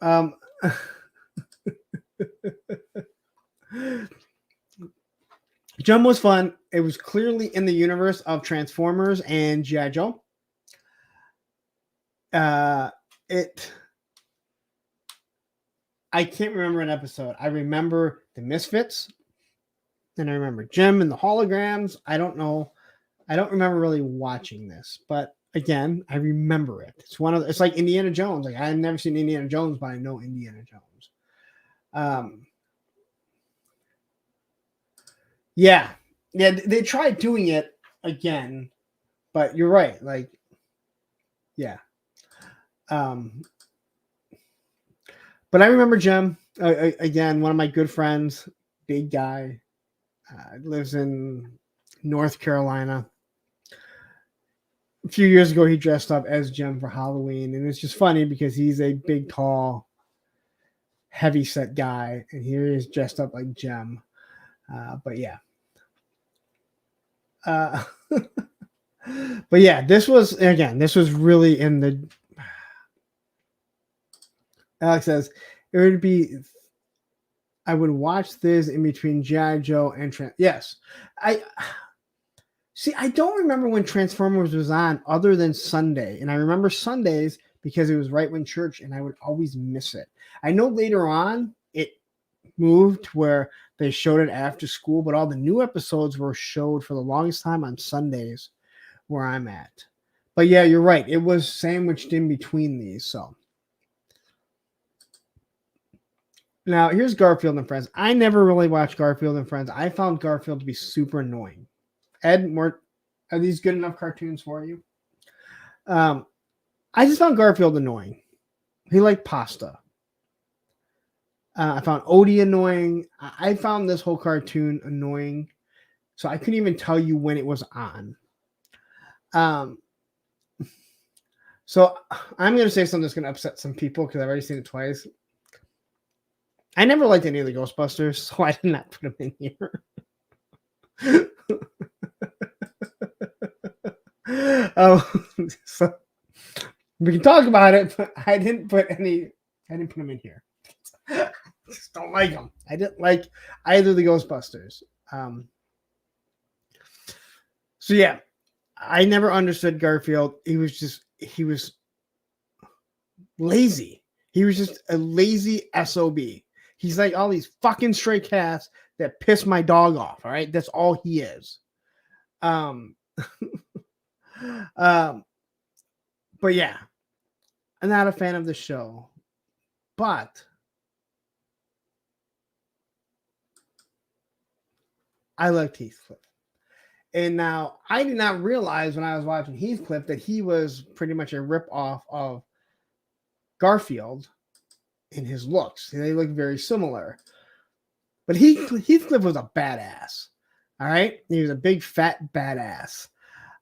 Jem was fun. It was clearly in the universe of Transformers and GI Joe. I can't remember an episode. I remember the Misfits, and I remember Jem and the holograms. I don't know. I don't remember really watching this, but again, I remember it. It's like Indiana Jones. Like I've never seen Indiana Jones, but I know Indiana Jones. Yeah, they tried doing it again, but you're right. Like, yeah. But I remember Jem again. One of my good friends, big guy, lives in North Carolina. A few years ago, he dressed up as Jem for Halloween, and it's just funny because he's a big, tall, heavy-set guy, and here he is dressed up like Jem. But yeah. But yeah, this was really in the. Alex says it would be. I would watch this in between GI Joe and Yes, I don't remember when Transformers was on other than Sunday, and I remember Sundays because it was right when church, and I would always miss it. I know later on it moved where they showed it after school, but all the new episodes were showed for the longest time on Sundays where I'm at. But yeah, you're right. It was sandwiched in between these. So now here's Garfield and Friends. I never really watched Garfield and Friends. I found Garfield to be super annoying. Ed, are these good enough cartoons for you? I just found Garfield annoying. He liked pasta. I found Odie annoying. I found this whole cartoon annoying. So I couldn't even tell you when it was on. So I'm going to say something that's going to upset some people because I've already seen it twice. I never liked any of the Ghostbusters, so I did not put them in here. So we can talk about it, but I didn't put them in here. I just don't like them. I didn't like either of the Ghostbusters. So yeah, I never understood Garfield. He was lazy. He was just a lazy SOB. He's like all these fucking stray cats that piss my dog off. All right. That's all he is. But yeah, I'm not a fan of the show, but I liked Heathcliff. And now I did not realize when I was watching Heathcliff that he was pretty much a ripoff of Garfield in his looks. They look very similar. But Heathcliff was a badass. All right. He was a big fat badass.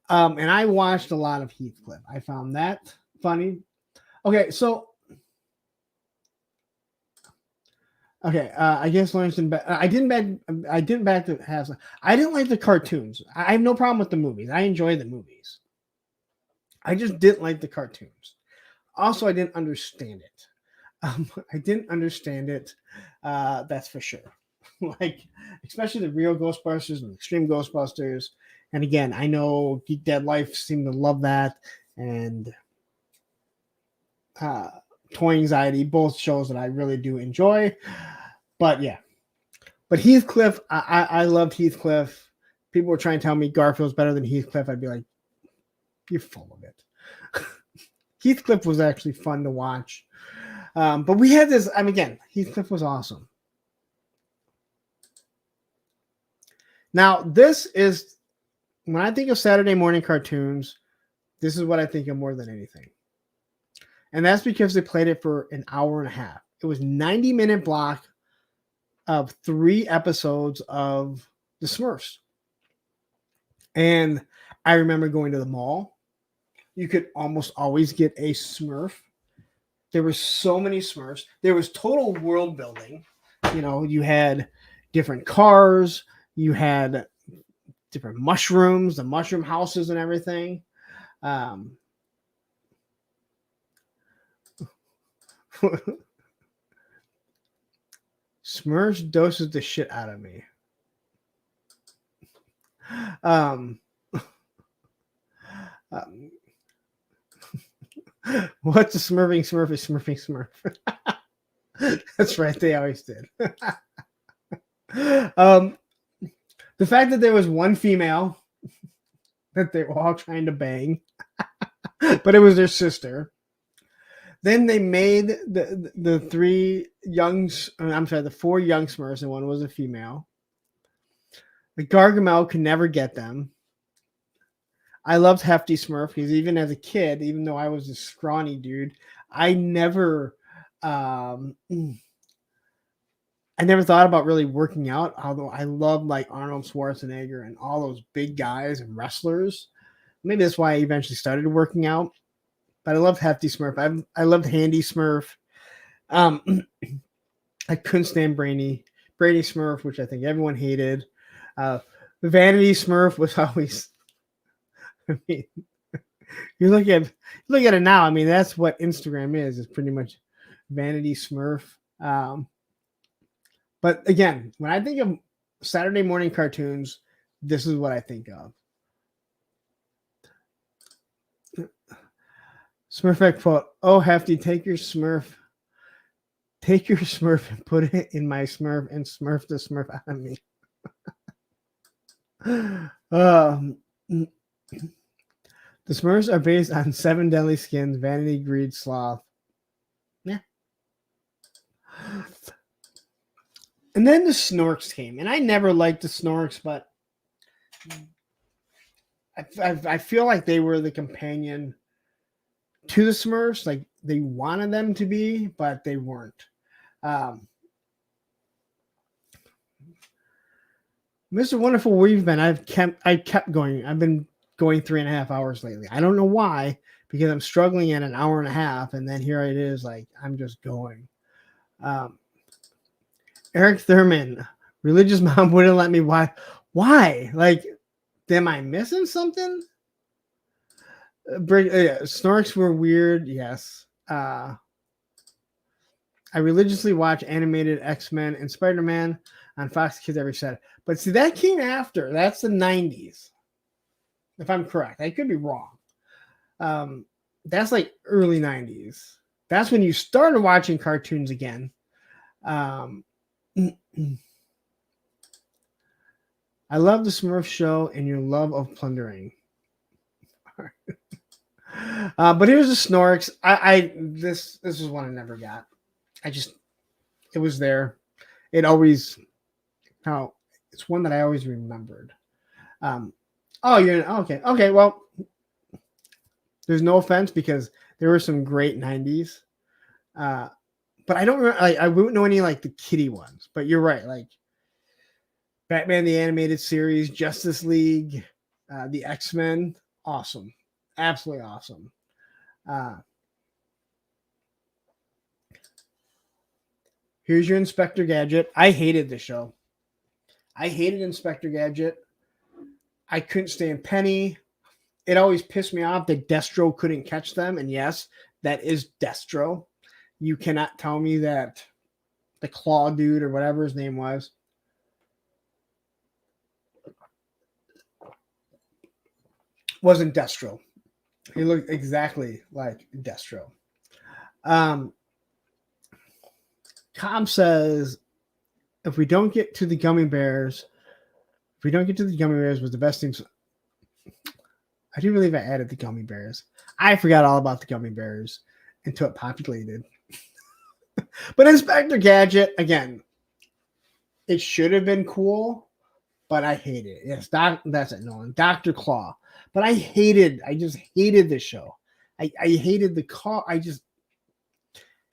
And I watched a lot of Heathcliff. I found that funny. Okay, so I guess Lawrence didn't. I didn't like the cartoons. I have no problem with the movies. I enjoy the movies. I just didn't like the cartoons. Also, I didn't understand it. I didn't understand it. That's for sure. Like, especially the real Ghostbusters and Extreme Ghostbusters. And again, I know Geek Dead Life seemed to love that, and Toy Anxiety, both shows that I really do enjoy. But yeah, but Heathcliff, I loved Heathcliff. People were trying to tell me Garfield's better than Heathcliff. I'd be like, You're full of it. Heathcliff was actually fun to watch. But we had this, again, Heathcliff was awesome. Now, this is, when I think of Saturday morning cartoons, this is what I think of more than anything. And that's because they played it for an hour and a half. It was 90-minute block of 3 episodes of the Smurfs. And I remember going to the mall. You could almost always get a Smurf. There were so many Smurfs. There was total world building. You know, you had different cars. You had different mushrooms, the mushroom houses and everything. Smurfs doses the shit out of me. What's a smurfing Smurf is smurfing Smurf. That's right. They always did. The fact that there was one female that they were all trying to bang, but it was their sister. Then they made the 4 young Smurfs, and one was a female. The Gargamel could never get them. I loved Hefty Smurf because even as a kid, even though I was a scrawny dude, I never thought about really working out. Although I loved like Arnold Schwarzenegger and all those big guys and wrestlers. Maybe that's why I eventually started working out. But I loved Hefty Smurf. I loved Handy Smurf. I couldn't stand Brainy Smurf, which I think everyone hated. The Vanity Smurf was always. I mean, you look at it now. I mean, that's what Instagram is. It's pretty much Vanity Smurf. But again, when I think of Saturday morning cartoons, this is what I think of. Smurfette quote: "Oh, Hefty, take your Smurf and put it in my Smurf and Smurf the Smurf out of me." The Smurfs are based on 7 deadly skins: vanity, greed, sloth. Yeah. And then the Snorks came, and I never liked the Snorks, but I feel like they were the companion to the Smurfs. Like they wanted them to be, but they weren't. Mr. Wonderful, where you've been? I kept going. I've been going 3.5 hours lately. I don't know why, because I'm struggling at an hour and a half, and then here it is, like I'm just going. Eric Thurman, religious mom wouldn't let me. Why? Like, am I missing something? Snorks were weird. Yes. I religiously watch animated X-Men and Spider-Man on Fox Kids every Saturday. But see, that came after. That's the 90s. If I'm correct. I could be wrong. That's like early 90s. That's when you started watching cartoons again. I love the Smurf show and your love of plundering. But here's the Snorks. This is one I never got. It was there. It's one that I always remembered. Okay. Well, there's no offense because there were some great 90s. But I don't remember, I wouldn't know any like the kiddie ones, but you're right. Like Batman, the animated series, Justice League, the X-Men. Awesome. Absolutely awesome. Here's your Inspector Gadget. I hated the show. I hated Inspector Gadget. I couldn't stand Penny. It always pissed me off that Destro couldn't catch them. And yes, that is Destro. You cannot tell me that the Claw dude or whatever his name was wasn't Destro. He looked exactly like Destro. Cobb says, if we don't get to the gummy bears was the best thing. I do believe I added the gummy bears. I forgot all about the gummy bears until it populated. But Inspector Gadget, again, it should have been cool, but I hate it. Yes, that's it, Nolan. Dr. Claw. But I just hated this show. I hated the car.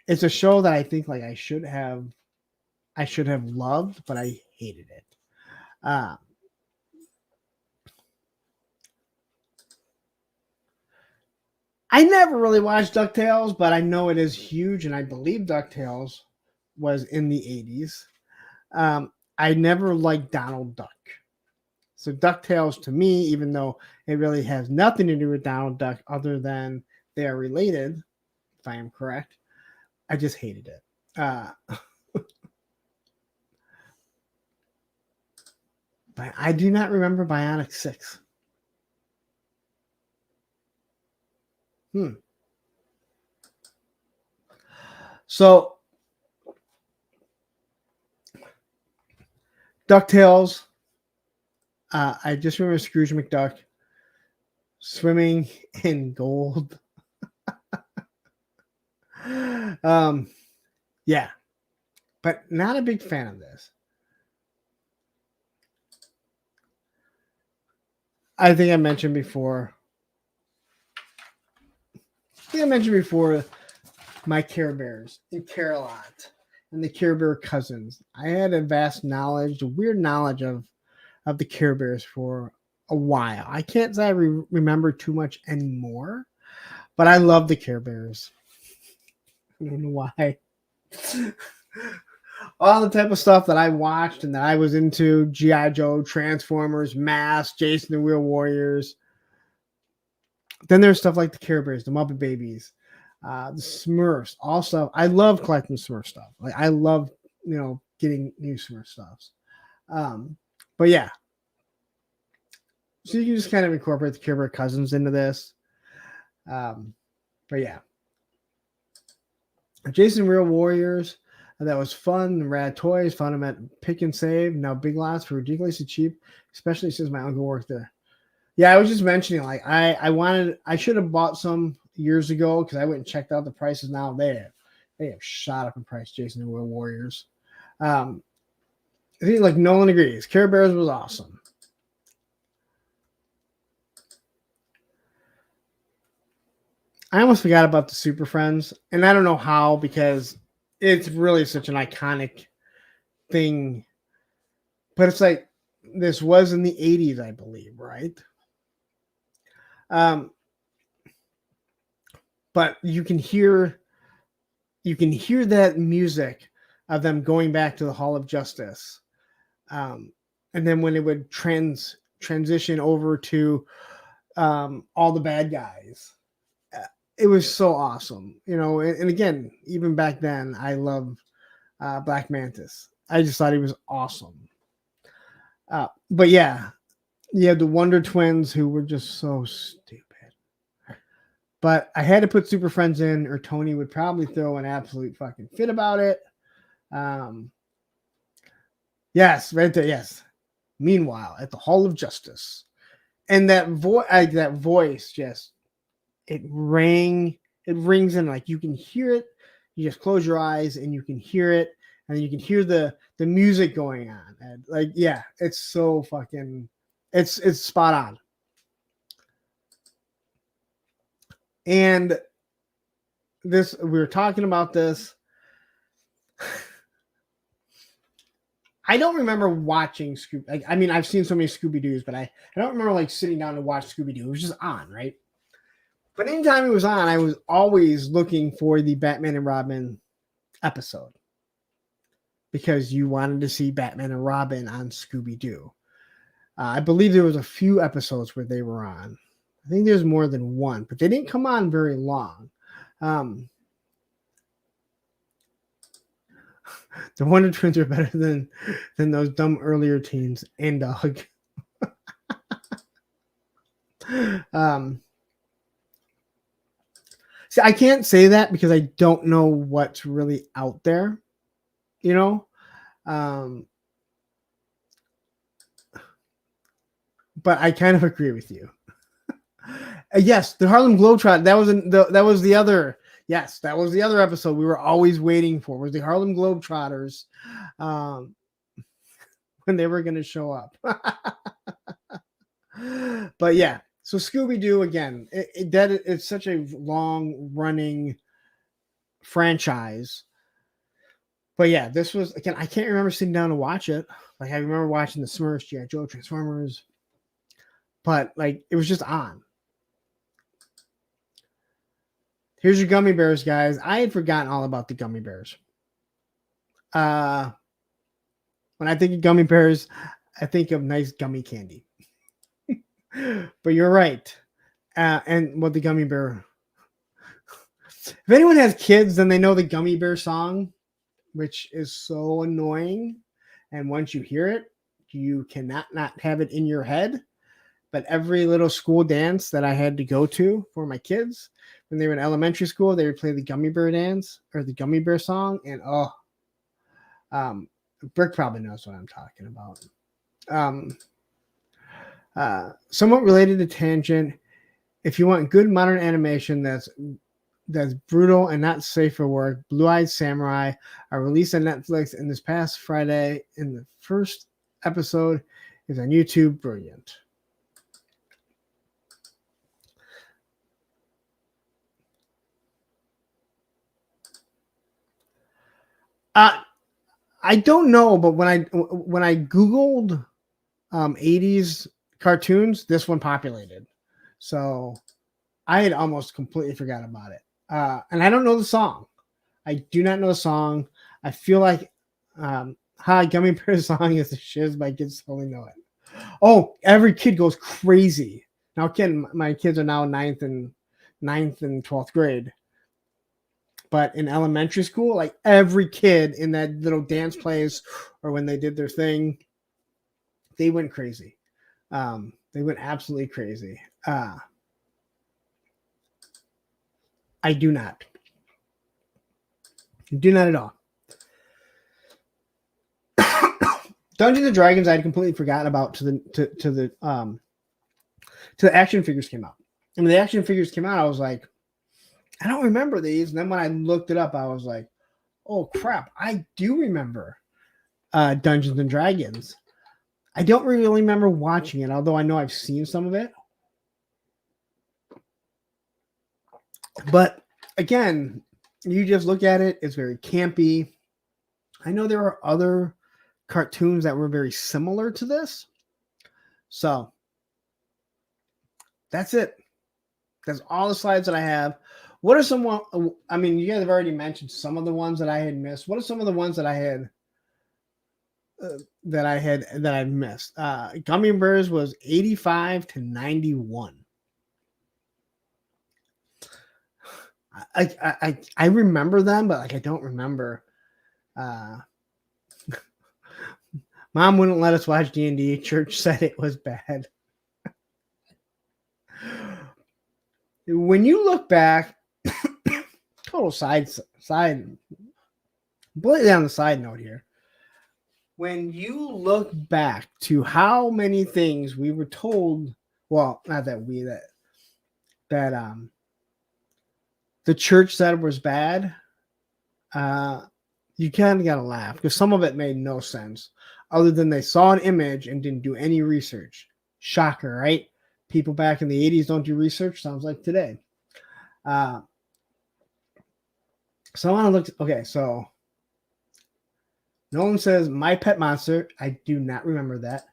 It's a show that I think like I should have loved, but I hated it. I never really watched DuckTales, but I know it is huge, and I believe DuckTales was in the 80s. I never liked Donald Duck. So DuckTales to me, even though it really has nothing to do with Donald Duck other than they are related, if I am correct, I just hated it. But I do not remember Bionic 6. So DuckTales, I just remember Scrooge McDuck swimming in gold. Yeah, but not a big fan of this. I think I mentioned before. My Care Bears and Care-a-Lot and the Care Bear cousins. I had a weird knowledge of the Care Bears for a while. I can't say I remember too much anymore, but I love the Care Bears. I don't know why. All the type of stuff that I watched and that I was into: GI Joe, Transformers, Mask, Jason the Real Warriors. Then there's stuff like the Care Bears, the Muppet Babies, the Smurfs, all stuff. I love collecting Smurf stuff. Like I love, getting new Smurf stuffs. But yeah, so you can just kind of incorporate the Care Bear cousins into this. But yeah, Jason Real Warriors. That was fun. Rad Toys, found them at Pick and Save. Now Big Lots for ridiculously cheap, especially since my uncle worked there. Yeah, I was just mentioning, like, I should have bought some years ago because I went and checked out the prices. Now they have shot up in price. Jason and Real Warriors. I think like Nolan agrees. Care Bears was awesome. I almost forgot about the Super Friends, and I don't know how because it's really such an iconic thing. But it's like this was in the 80s, I believe, right? But you can hear that music of them going back to the Hall of Justice. And then when it would transition over to all the bad guys, it was so awesome, and again, even back then, I loved Black Mantis. I just thought he was awesome. But yeah, you had the Wonder Twins who were just so stupid. But I had to put Super Friends in, or Tony would probably throw an absolute fucking fit about it. Yes, right there. Yes. Meanwhile, at the Hall of Justice, and that voice just it rings in, like you can hear it. You just close your eyes and you can hear it, and then you can hear the music going on. And like, yeah, it's so fucking, it's spot on. And this, we were talking about this. I don't remember watching Scooby. I mean, I've seen so many Scooby-Doos, but I don't remember like sitting down to watch Scooby-Doo. It was just on, right? But anytime it was on, I was always looking for the Batman and Robin episode because you wanted to see Batman and Robin on Scooby-Doo. I believe there was a few episodes where they were on. I think there's more than one, but they didn't come on very long. The Wonder Twins are better than those dumb earlier teens and Dog. See, I can't say that because I don't know what's really out there, but I kind of agree with you. Yes, the Harlem Globetrotters. That was the other. Yes, that was the other episode we were always waiting for. Was the Harlem Globetrotters, when they were going to show up. But yeah, so Scooby Doo again. It's such a long running franchise. But yeah, this was again. I can't remember sitting down to watch it. Like I remember watching the Smurfs, GI Joe, Transformers, but like it was just on. Here's your gummy bears, guys. I had forgotten all about the gummy bears. When I think of gummy bears, I think of nice gummy candy. But you're right. And what the gummy bear. If anyone has kids, then they know the gummy bear song, which is so annoying. And once you hear it, you cannot not have it in your head. But every little school dance that I had to go to for my kids, when they were in elementary school, they would play the gummy bear dance or the gummy bear song. And Brick probably knows what I'm talking about. Somewhat related to tangent, if you want good modern animation that's brutal and not safe for work, Blue-Eyed Samurai are released on Netflix and this past Friday. In the first episode is on YouTube. Brilliant. I don't know, but when I Googled 80s cartoons, this one populated. So I had almost completely forgot about it. And I don't know the song. I do not know the song. I feel like Hi Gummy Bear song is the shiz, my kids totally know it. Oh, every kid goes crazy. Now, again, my kids are now 9th and 12th grade. But in elementary school, like every kid in that little dance place or when they did their thing, they went crazy. They went absolutely crazy. I do not. Do not at all. Dungeons and Dragons, I had completely forgotten about to the action figures came out. And when the action figures came out, I was like, I don't remember these. And then when I looked it up, I was like, oh crap, I do remember Dungeons and Dragons. I don't really remember watching it, although I know I've seen some of it. But again, you just look at it, it's very campy. I know there are other cartoons that were very similar to this. So that's it. That's all the slides that I have. What are some? I mean, you guys have already mentioned some of the ones that I had missed. What are some of the ones that I had that I missed? Gummy Bears was 85 to 91. I remember them, but like I don't remember. Mom wouldn't let us watch D&D. Church said it was bad. When you look back, total side, completely on the side note here. When you look back to how many things we were told, well, not that we that the church said was bad, you kind of gotta laugh because some of it made no sense, other than they saw an image and didn't do any research. Shocker, right? People back in the 80s don't do research. Sounds like today. So I want to look. Okay, so Nolan says My Pet Monster. I do not remember that.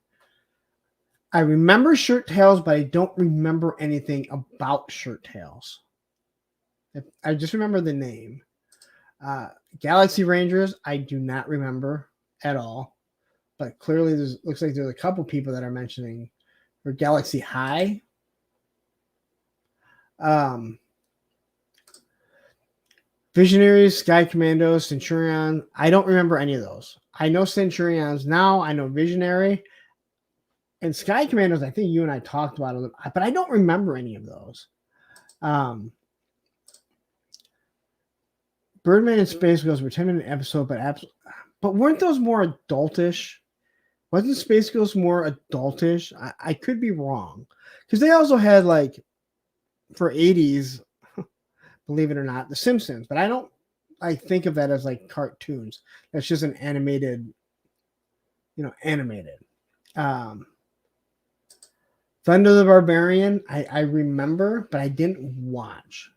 I remember Shirt Tails, but I don't remember anything about Shirt Tails. I just remember the name. Galaxy Rangers. I do not remember at all. But clearly, looks like there's a couple people that are mentioning. Or Galaxy High. Visionaries, Sky Commandos, Centurion. I don't remember any of those. I know Centurions now. I know Visionary. And Sky Commandos, I think you and I talked about it, but I don't remember any of those. Birdman and Space Ghost were 10-minute episode, but weren't those more adultish? Wasn't Space Ghost more adultish? I could be wrong. Because they also had like for 80s, believe it or not, The Simpsons. But I think of that as like cartoons. That's just an animated, animated. Um, Thunder the Barbarian, I remember, but I didn't watch.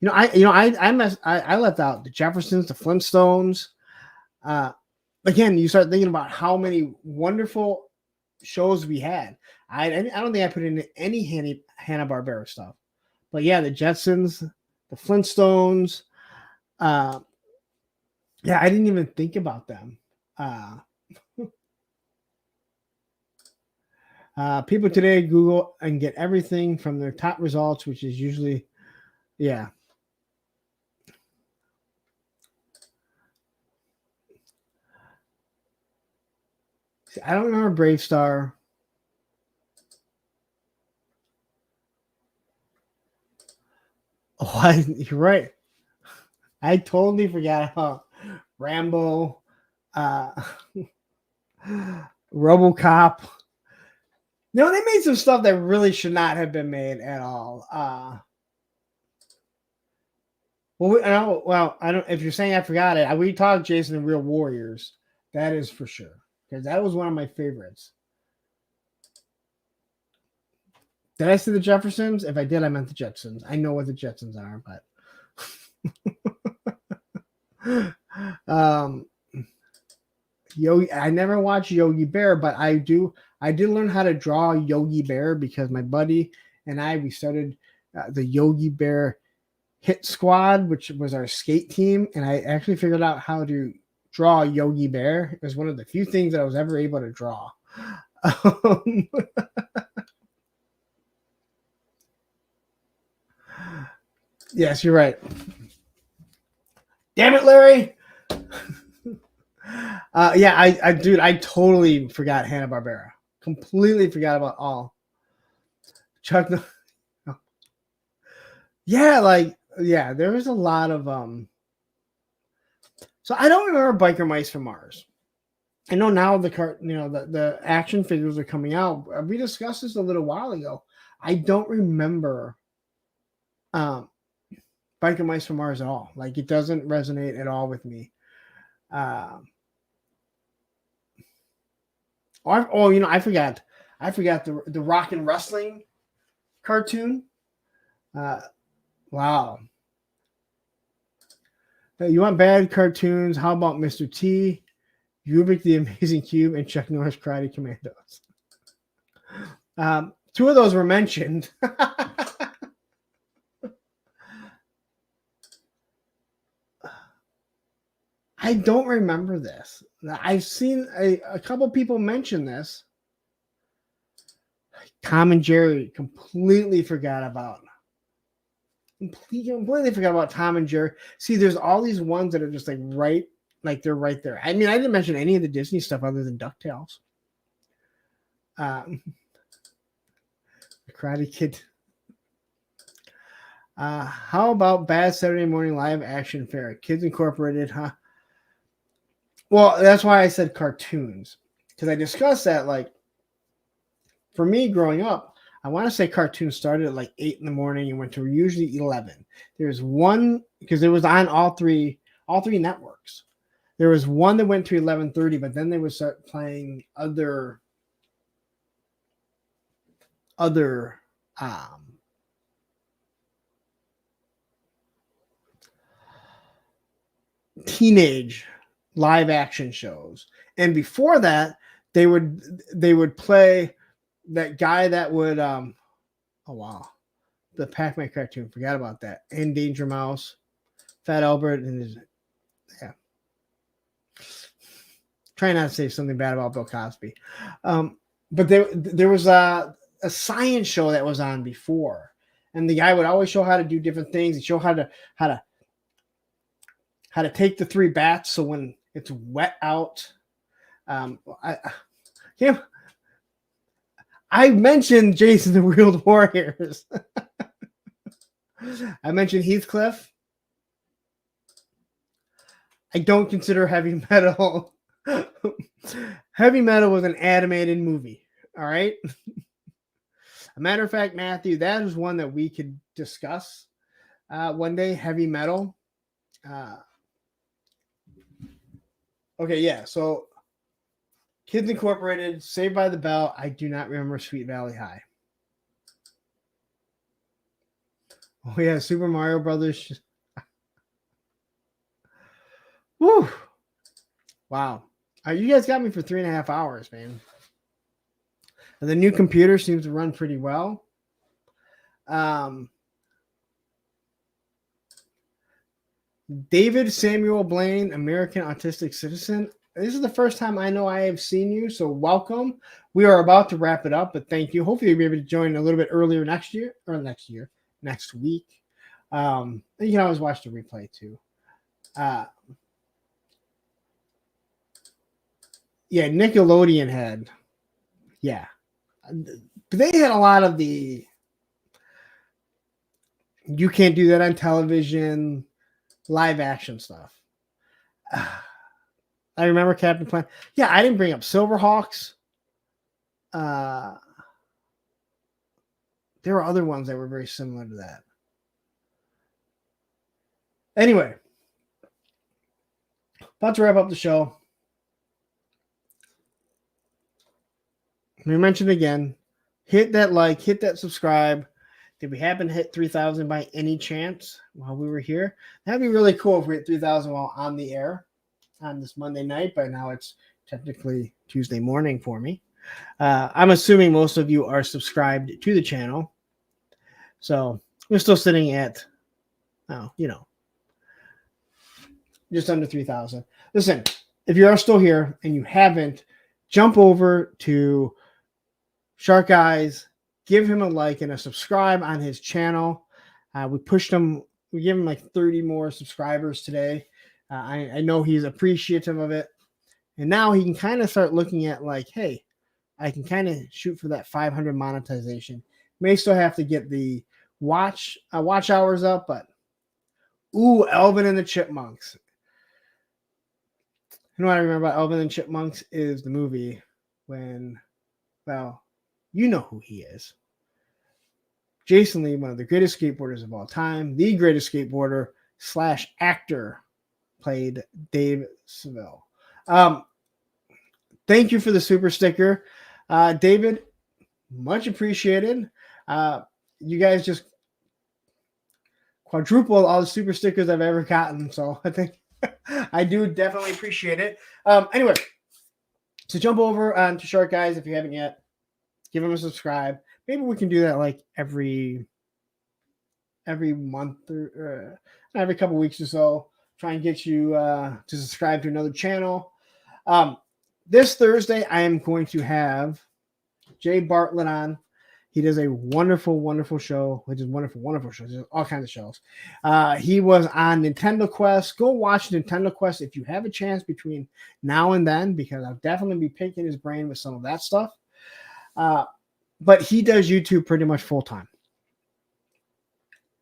I left out the Jeffersons, the Flintstones. Again, you start thinking about how many wonderful shows we had. I don't think I put in any Hanna-Barbera stuff, but yeah, the Jetsons, the Flintstones. Yeah, I didn't even think about them. People today Google and get everything from their top results, which is usually, yeah. I don't remember Brave Star. Oh, you're right. I totally forgot about Rambo, uh, RoboCop. No, they made some stuff that really should not have been made at all. I don't. If you're saying I forgot it, we talked Jason and Real Warriors. That is for sure, because that was one of my favorites. Did I see the Jeffersons? If I did, I meant the Jetsons. I know what the Jetsons are, but Yogi. I never watched Yogi Bear, but I did learn how to draw Yogi Bear because my buddy and we started the Yogi Bear Hit Squad, which was our skate team, and I actually figured out how to draw Yogi Bear. It was one of the few things that I was ever able to draw. Yes, you're right. Damn it, Larry. Yeah, I totally forgot Hanna-Barbera. Completely forgot about all. Chuck. Yeah, there was a lot of So I don't remember Biker Mice from Mars. I know now the action figures are coming out. We discussed this a little while ago. I don't remember Biker Mice from Mars at all. Like, it doesn't resonate at all with me. I forgot the Rock and Wrestling cartoon. Wow. You want bad cartoons? How about Mr. T, Rubik the Amazing Cube, and Chuck Norris Karate Commandos? Two of those were mentioned. I don't remember this. I've seen a couple people mention this. Tom and Jerry, completely forgot about. Completely forgot about Tom and Jerry. See, there's all these ones that are just like they're right there. I mean, I didn't mention any of the Disney stuff other than DuckTales. The Karate Kid. How about Bad Saturday Morning Live Action Fair? Kids Incorporated, huh? Well, that's why I said cartoons, because I discussed that. Like, for me growing up, I want to say cartoons started at like 8 in the morning and went to usually 11. There's one because it was on all three networks. There was one that went to 11:30, but then they would start playing other teenage live action shows, and before that they would play that guy that would oh wow, the Pac-Man cartoon, forgot about that, and Danger Mouse, Fat Albert, and his, yeah, trying not to say something bad about Bill Cosby, but there was a science show that was on before, and the guy would always show how to do different things. He'd show how to take the 3 bats so when it's wet out. I mentioned Jason the Real Warriors. I mentioned Heathcliff. I don't consider Heavy Metal. Heavy Metal was an animated movie. All right. A matter of fact, Matthew, that is one that we could discuss one day. Heavy metal. Okay, yeah. So, Kids Incorporated, Saved by the Bell. I do not remember Sweet Valley High. Oh yeah, Super Mario Brothers. Woo! Wow. You guys got me for 3.5 hours, man. And the new computer seems to run pretty well. David Samuel Blaine, American Autistic Citizen. This is the first time I know I have seen you, so welcome. We are about to wrap it up, but thank you. Hopefully you'll be able to join a little bit earlier next week. You can always watch the replay too. Yeah, Nickelodeon had. Yeah. But they had a lot of the you can't do that on television, live action stuff. I remember Captain Planet. Yeah, I didn't bring up Silverhawks. There were other ones that were very similar to that. Anyway, about to wrap up the show. We mentioned again, hit that like, hit that subscribe. Did we happen to hit 3,000 by any chance while we were here? That'd be really cool if we hit 3,000 while on the air on this Monday night. By now it's technically Tuesday morning for me. I'm assuming most of you are subscribed to the channel. So we're still sitting at, just under 3,000. Listen, if you are still here and you haven't, jump over to Shark Eyes, give him a like and a subscribe on his channel. We gave him like 30 more subscribers today. I know he's appreciative of it. And now he can kind of start looking at like, hey, I can kind of shoot for that 500 monetization. May still have to get the watch hours up, but Alvin and the Chipmunks. You know what I remember about Alvin and the Chipmunks is the movie when, well, you know who he is. Jason Lee, one of the greatest skateboarders of all time, the greatest skateboarder / actor, played Dave Seville. Thank you for the super sticker, David. Much appreciated. You guys just quadrupled all the super stickers I've ever gotten, so I think I do definitely appreciate it. Anyway, so jump over to Shark Guys if you haven't yet. Give them a subscribe. Maybe we can do that like every month or every couple weeks or so. Try and get you to subscribe to another channel. This Thursday, I am going to have Jay Bartlett on. He does a wonderful, wonderful show, which is wonderful shows. There's all kinds of shows. He was on Nintendo Quest. Go watch Nintendo Quest if you have a chance between now and then, because I'll definitely be picking his brain with some of that stuff. But he does YouTube pretty much full time.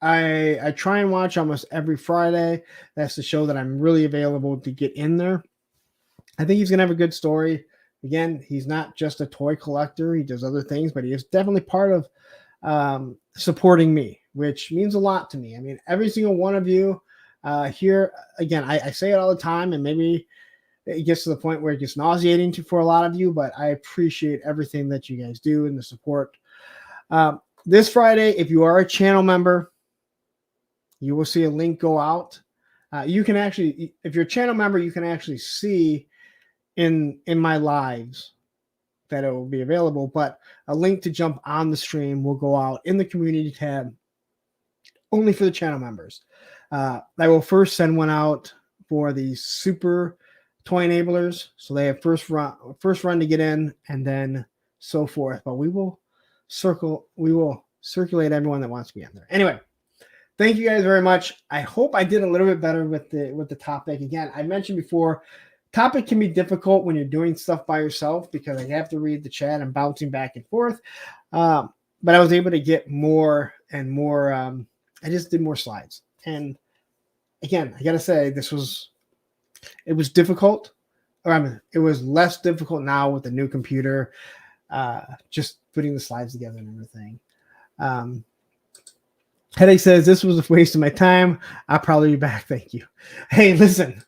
I try and watch almost every Friday. That's the show that I'm really available to get in there. I think he's going to have a good story. Again, he's not just a toy collector. He does other things, but he is definitely part of supporting me, which means a lot to me. I mean, every single one of you here, again, I say it all the time, and maybe it gets to the point where it gets nauseating for a lot of you, but I appreciate everything that you guys do and the support. This Friday, if you are a channel member, you will see a link go out. You can actually, if you're a channel member, you can actually see in my lives that it will be available, but a link to jump on the stream will go out in the community tab only for the channel members. I will first send one out for the super toy enablers, so they have first run to get in, and then so forth. But we will circulate everyone that wants to be on there. Anyway, thank you guys very much. I hope I did a little bit better with the topic. Again, I mentioned before, topic can be difficult when you're doing stuff by yourself because I have to read the chat and bouncing back and forth. But I was able to get more and more. I just did more slides, and again, I gotta say it was difficult, it was less difficult now with the new computer, just putting the slides together and everything. Headache says, this was a waste of my time. I'll probably be back. Thank you. Hey, listen.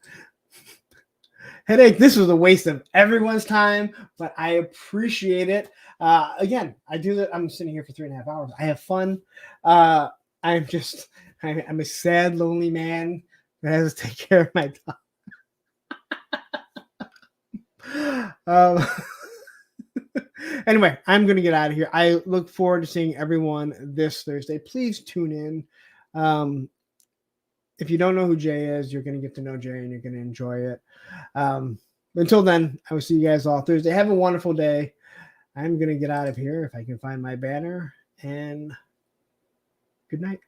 Headache, this was a waste of everyone's time, but I appreciate it. Again, I do that. I'm sitting here for 3.5 hours. I have fun. I'm a sad, lonely man that has to take care of my dog. Anyway, I'm going to get out of here. I look forward to seeing everyone this Thursday. Please tune in. If you don't know who Jay is, you're going to get to know Jay and you're going to enjoy it. Until then, I will see you guys all Thursday. Have a wonderful day. I'm going to get out of here if I can find my banner. And good night.